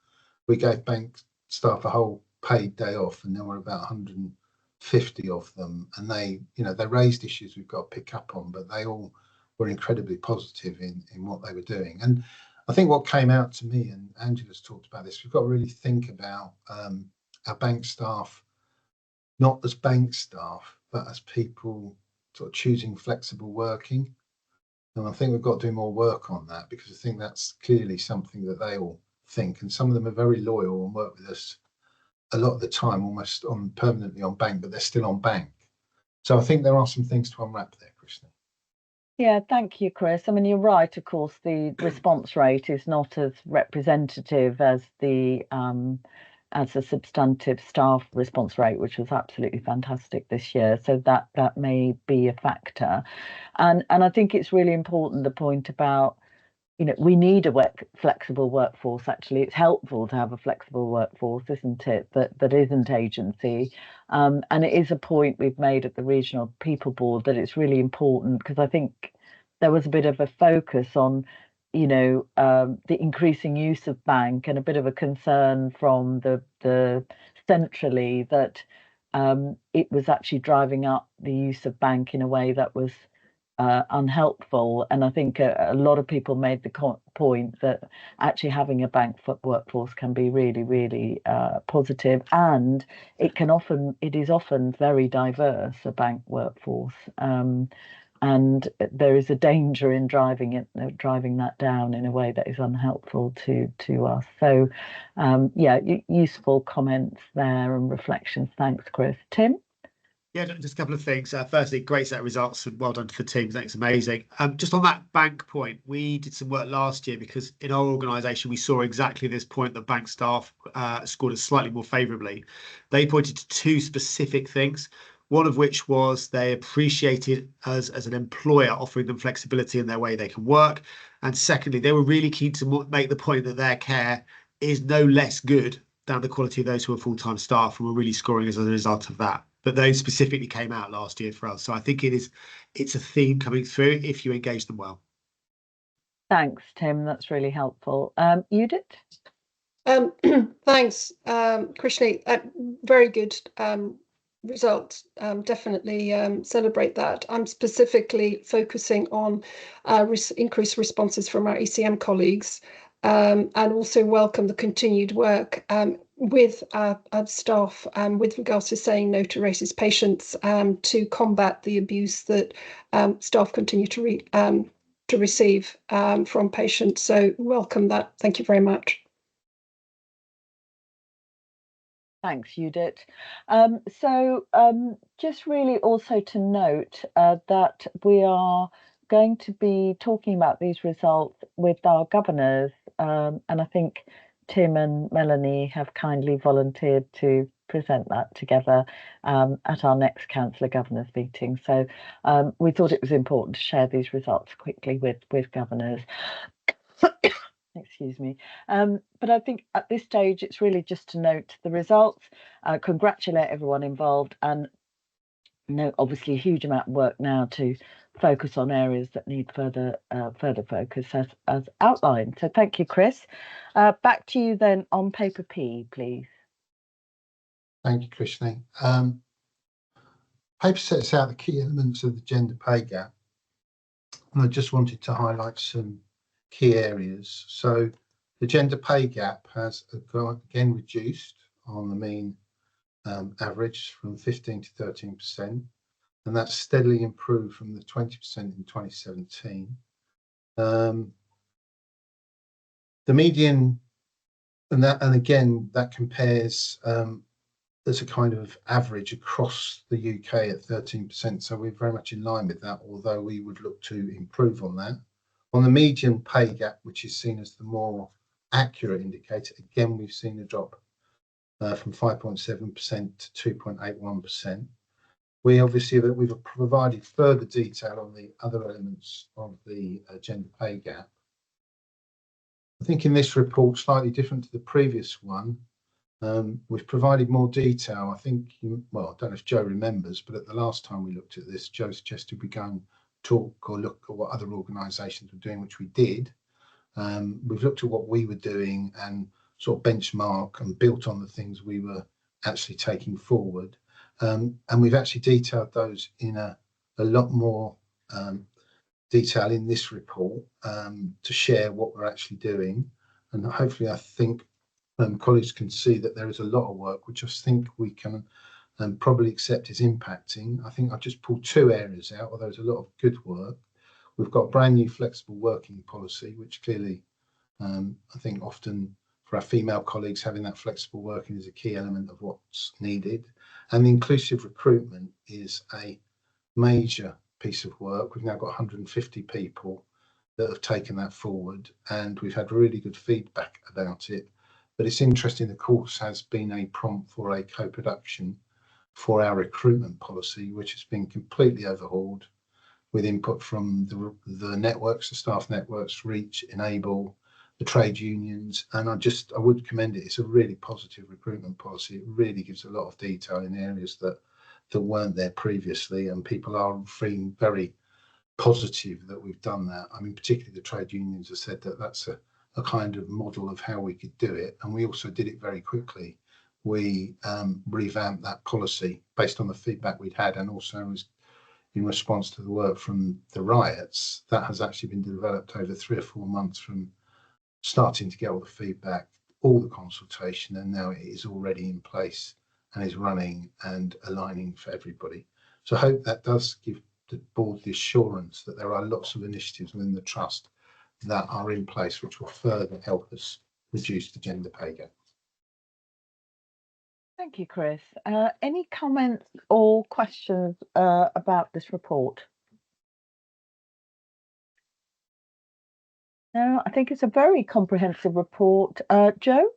We gave bank staff a whole paid day off, and there were about 150 of them, and they raised issues we've got to pick up on, but they all were incredibly positive in what they were doing. And I think what came out to me, and Angela's talked about this, we've got to really think about our bank staff not as bank staff, but as people sort of choosing flexible working. And I think we've got to do more work on that, because I think that's clearly something that they all think, and some of them are very loyal and work with us a lot of the time, almost permanently on bank, but they're still on bank. So I think there are some things to unwrap there, Krishna. Yeah, thank you, Chris. I mean, you're right. Of course, the response rate is not as representative as the substantive staff response rate, which was absolutely fantastic this year. So that may be a factor, and I think it's really important, the point about, you know, we need a flexible workforce. Actually, it's helpful to have a flexible workforce, isn't it? That isn't agency, and it is a point we've made at the Regional People Board that it's really important, because I think there was a bit of a focus on, you know, the increasing use of bank, and a bit of a concern from the centrally that it was actually driving up the use of bank in a way that was unhelpful. And I think a lot of people made the point that actually having a bank workforce can be really, really positive, and it is often very diverse, a bank workforce, and there is a danger in driving that down in a way that is unhelpful to us. So useful comments there and reflections. Thanks, Chris. Tim? Yeah, just a couple of things. Firstly, great set of results and well done to the team. That's amazing. Just on that bank point, we did some work last year because in our organisation we saw exactly this point that bank staff scored us slightly more favourably. They pointed to two specific things. One of which was they appreciated us as an employer offering them flexibility in their way they can work. And secondly, they were really keen to make the point that their care is no less good than the quality of those who are full-time staff, and were really scoring as a result of that. But those specifically came out last year for us. So I think it's a theme coming through if you engage them well. Thanks, Tim. That's really helpful. Judith? Thanks, Krishni. Very good result. Definitely celebrate that. I'm specifically focusing on increased responses from our ECM colleagues, and also welcome the continued work with our staff with regards to saying no to racist patients, to combat the abuse that staff continue to receive from patients. So welcome that. Thank you very much. Thanks, Judith. Just really also to note that we are going to be talking about these results with our governors, and I think Tim and Melanie have kindly volunteered to present that together at our next Council of Governors meeting. So we thought it was important to share these results quickly with governors. Excuse me. But I think at this stage, it's really just to note the results, congratulate everyone involved, and note obviously a huge amount of work now to focus on areas that need further focus as outlined. So thank you, Chris. Back to you then on paper P, please. Thank you, Krishni. Paper sets out the key elements of the gender pay gap, and I just wanted to highlight some key areas. So the gender pay gap has again reduced on the mean average from 15 to 13%, and that's steadily improved from the 20% in 2017. The median, and again that compares as a kind of average across the UK at 13%. So we're very much in line with that, although we would look to improve on that. On the median pay gap, which is seen as the more accurate indicator, again, we've seen a drop from 5.7% to 2.81%. We obviously we've provided further detail on the other elements of the gender pay gap. I think in this report, slightly different to the previous one, we've provided more detail. I think, well, I don't know if Joe remembers, but at the last time we looked at this, Joe suggested we go and talk or look at what other organisations were doing, which we did. We've looked at what we were doing and sort of benchmark and built on the things we were actually taking forward. And we've actually detailed those in a lot more detail in this report to share what we're actually doing. And hopefully I think colleagues can see that there is a lot of work, which I think we can probably accept is impacting. I think I've just pulled two areas out, although there's a lot of good work. We've got brand new flexible working policy, which clearly I think often for our female colleagues, having that flexible working is a key element of what's needed. And the inclusive recruitment is a major piece of work. We've now got 150 people that have taken that forward, and we've had really good feedback about it. But it's interesting, the course has been a prompt for a co-production for our recruitment policy, which has been completely overhauled with input from the networks, the staff networks, Reach, Enable, the trade unions, and I would commend it. It's a really positive recruitment policy. It really gives a lot of detail in areas that weren't there previously, and people are feeling very positive that we've done that. I mean, particularly the trade unions have said that that's a kind of model of how we could do it, and we also did it very quickly. We revamped that policy based on the feedback we'd had, and also in response to the work from the riots. That has actually been developed over 3 or 4 months from starting to get all the feedback, all the consultation, and now it is already in place and is running and aligning for everybody. So I hope that does give the board the assurance that there are lots of initiatives within the trust that are in place which will further help us reduce the gender pay gap. Thank you, Chris. Any comments or questions about this report? No, I think it's a very comprehensive report. Joe?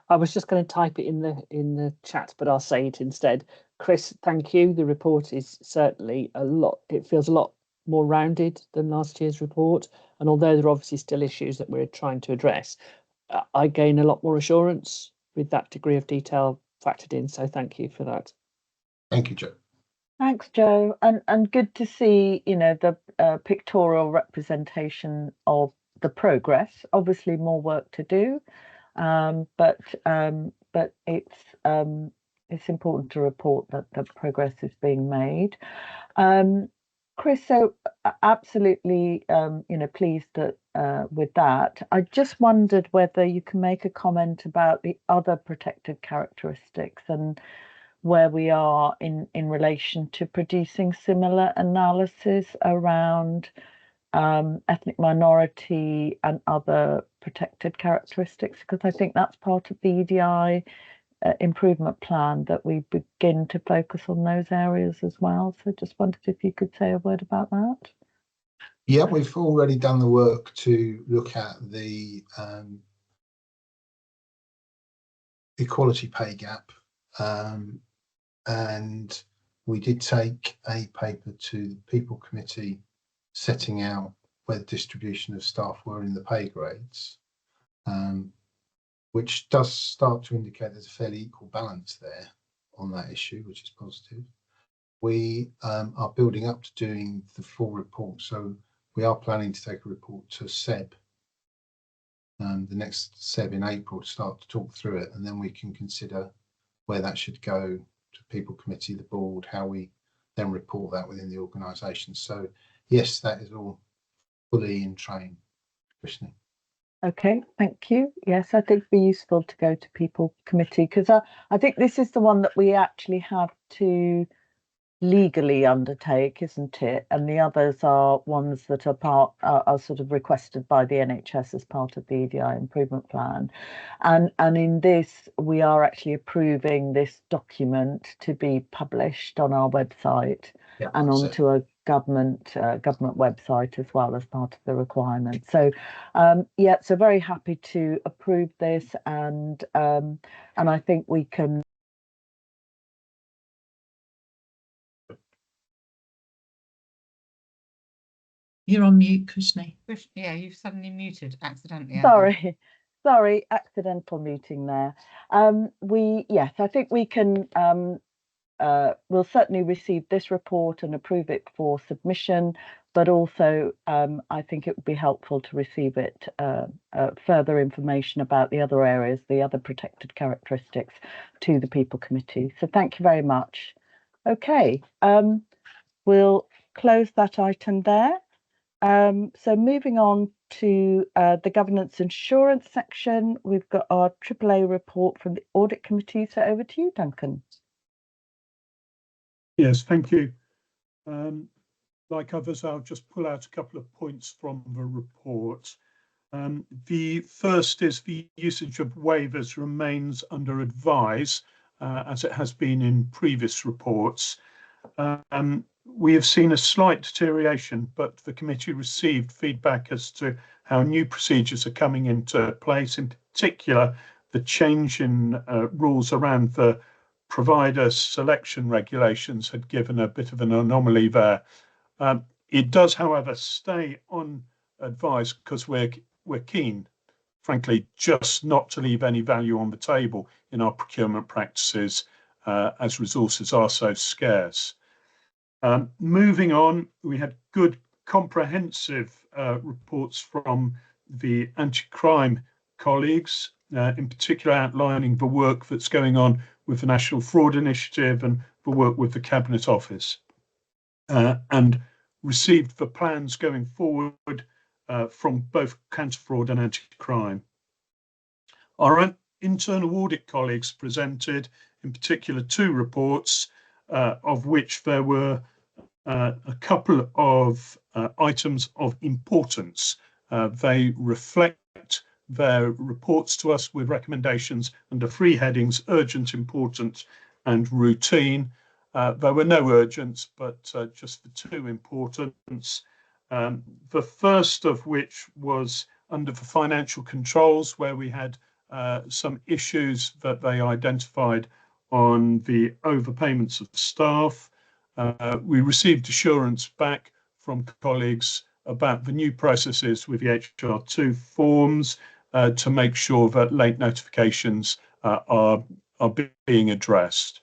I was just going to type it in the chat, but I'll say it instead. Chris, thank you. The report is certainly it feels a lot more rounded than last year's report. And although there are obviously still issues that we're trying to address, I gain a lot more assurance with that degree of detail factored in. So thank you for that. Thank you, Joe. Thanks, Joe. And good to see, the pictorial representation of the progress. Obviously more work to do, but it's important to report that the progress is being made. Chris, so absolutely, pleased that with that. I just wondered whether you can make a comment about the other protected characteristics and where we are in relation to producing similar analysis around ethnic minority and other protected characteristics, because I think that's part of the EDI improvement plan, that we begin to focus on those areas as well. So just wondered if you could say a word about that. Yeah, we've already done the work to look at the equality pay gap, and we did take a paper to the People Committee setting out where the distribution of staff were in the pay grades, which does start to indicate there's a fairly equal balance there on that issue, which is positive. We are building up to doing the full report, so we are planning to take a report to SEB, the next SEB in April, to start to talk through it, and then we can consider where that should go to People Committee, the board, how we then report that within the organisation. So yes, that is all fully in train, Krishni. Okay, thank you. Yes, I think it'd be useful to go to People Committee, because I think this is the one that we actually have to legally undertake, isn't it? And the others are ones that are sort of requested by the NHS as part of the EDI improvement plan. And in this, we are actually approving this document to be published on our website and onto a government website as well as part of the requirement. So so very happy to approve this, and I think we can. You're on mute, Krishni. Yeah, you've suddenly muted accidentally. Sorry, accidental muting there. I think we can. We'll certainly receive this report and approve it for submission, but also I think it would be helpful to receive it further information about the other areas, the other protected characteristics, to the People Committee. So thank you very much. Okay, we'll close that item there. So moving on to the governance assurance section, we've got our AAA report from the Audit Committee. So over to you, Duncan. Yes, thank you. Like others, I'll just pull out a couple of points from the report. The first is the usage of waivers remains under advise, as it has been in previous reports. We have seen a slight deterioration, but the committee received feedback as to how new procedures are coming into place. In particular, the change in rules around the provider selection regulations had given a bit of an anomaly there. It does, however, stay on advice because we're keen, frankly, just not to leave any value on the table in our procurement practices, as resources are so scarce. Moving on, we had good comprehensive reports from the anti-crime colleagues, in particular outlining the work that's going on with the National Fraud Initiative and the work with the Cabinet Office, and received the plans going forward from both counter-fraud and anti-crime. Our internal audit colleagues presented, in particular, 2 reports, of which there were a couple of items of importance. They reflect their reports to us with recommendations under 3 headings: urgent, important and routine. There were no urgents, but just the 2 importance. The first of which was under the financial controls, where we had some issues that they identified on the overpayments of staff. We received assurance back from colleagues about the new processes with the HR2 forms to make sure that late notifications are being addressed.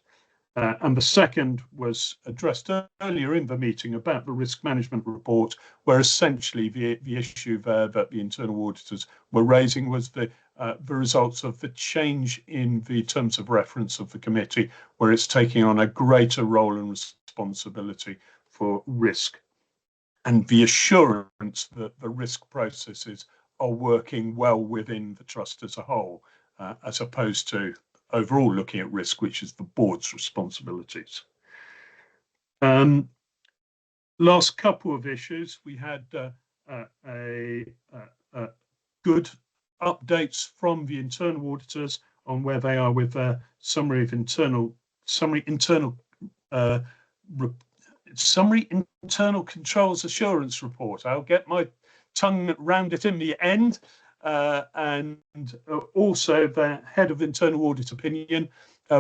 And the second was addressed earlier in the meeting about the risk management report, where essentially the issue there that the internal auditors were raising was the results of the change in the terms of reference of the committee, where it's taking on a greater role and responsibility for risk, and the assurance that the risk processes are working well within the trust as a whole, as opposed to overall looking at risk, which is the board's responsibilities. Last couple of issues, we had good updates from the internal auditors on where they are with their summary internal controls assurance report. I'll get my tongue around it in the end. And also the head of internal audit opinion.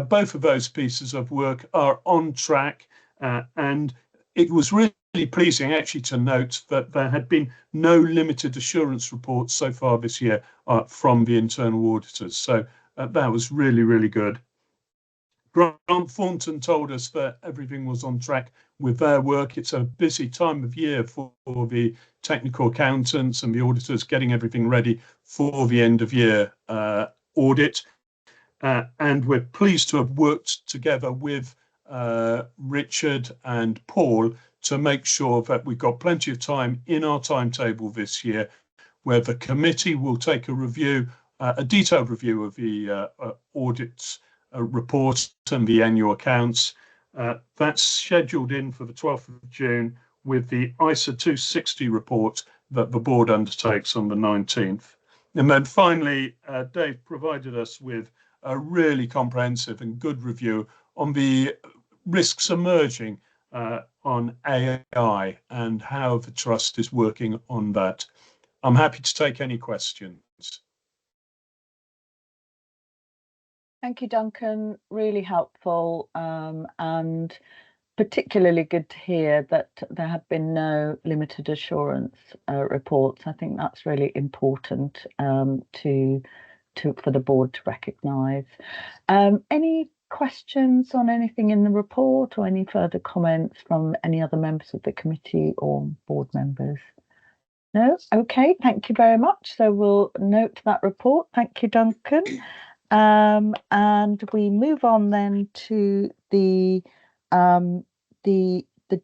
Both of those pieces of work are on track, and it was really pleasing actually to note that there had been no limited assurance reports so far this year from the internal auditors. So that was really, really good. Grant Thornton told us that everything was on track with their work. It's a busy time of year for the technical accountants and the auditors getting everything ready for the end of year audit. And we're pleased to have worked together with Richard and Paul to make sure that we've got plenty of time in our timetable this year, where the committee will take a review, a detailed review of the audits report and the annual accounts. That's scheduled in for the 12th of June with the ISA 260 report that the board undertakes on the 19th. And then finally, Dave provided us with a really comprehensive and good review on the risks emerging on AI and how the trust is working on that. I'm happy to take any questions. Thank you, Duncan. Really helpful, and particularly good to hear that there have been no limited assurance reports. I think that's really important for the board to recognise. Any questions on anything in the report, or any further comments from any other members of the committee or board members? No? Okay, thank you very much. So we'll note that report. Thank you, Duncan. And we move on then to the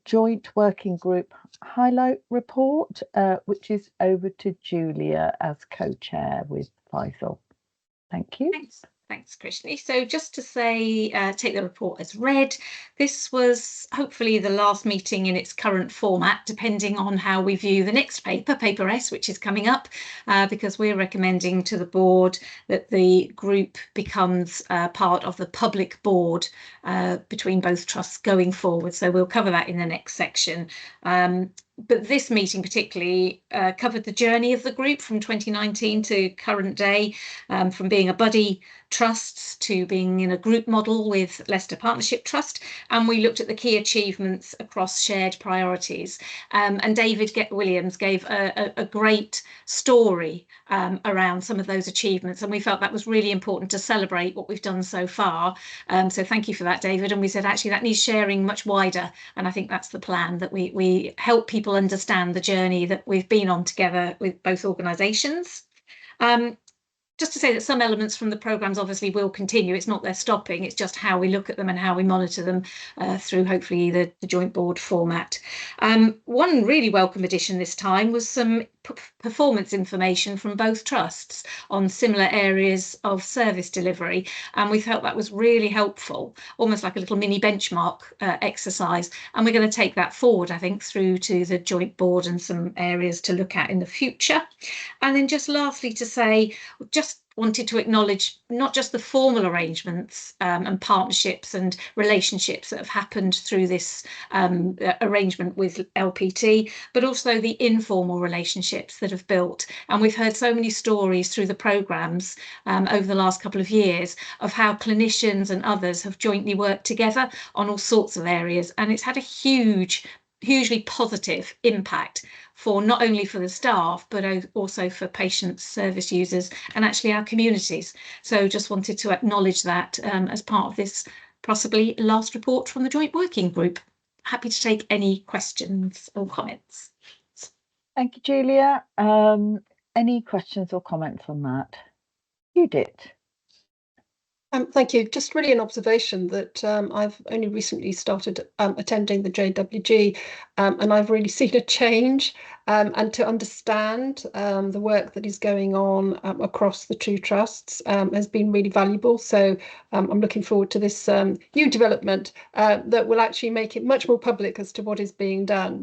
joint working group highlight report, which is over to Julia as co-chair with Faisal. Thank you. Thanks, Krishni. So just to say, take the report as read. This was hopefully the last meeting in its current format, depending on how we view the next paper, Paper S, which is coming up, because we're recommending to the board that the group becomes part of the public board between both trusts going forward. So we'll cover that in the next section. But this meeting particularly covered the journey of the group from 2019 to current day, from being a buddy trusts to being in a group model with Leicester Partnership Trust, and we looked at the key achievements across shared priorities. And David Williams gave a great story around some of those achievements, and we felt that was really important to celebrate what we've done so far. So thank you for that, David. And we said actually that needs sharing much wider, and I think that's the plan, that we help people understand the journey that we've been on together with both organisations. Just to say that some elements from the programmes obviously will continue. It's not they're stopping, it's just how we look at them and how we monitor them through hopefully the joint board format. One really welcome addition this time was some performance information from both trusts on similar areas of service delivery, and we felt that was really helpful, almost like a little mini benchmark exercise, and we're going to take that forward, I think, through to the joint board and some areas to look at in the future. And then just lastly to say, just wanted to acknowledge not just the formal arrangements and partnerships and relationships that have happened through this arrangement with LPT, but also the informal relationships that have built. And we've heard so many stories through the programmes over the last couple of years of how clinicians and others have jointly worked together on all sorts of areas, and it's had a hugely positive impact for not only for the staff, but also for patients, service users, and actually our communities. So just wanted to acknowledge that as part of this possibly last report from the Joint Working Group. Happy to take any questions or comments. Thank you, Julia. Any questions or comments on that? Judith. Thank you. Just really an observation that I've only recently started attending the JWG, and I've really seen a change, and to understand the work that is going on across the two trusts has been really valuable. So I'm looking forward to this new development that will actually make it much more public as to what is being done.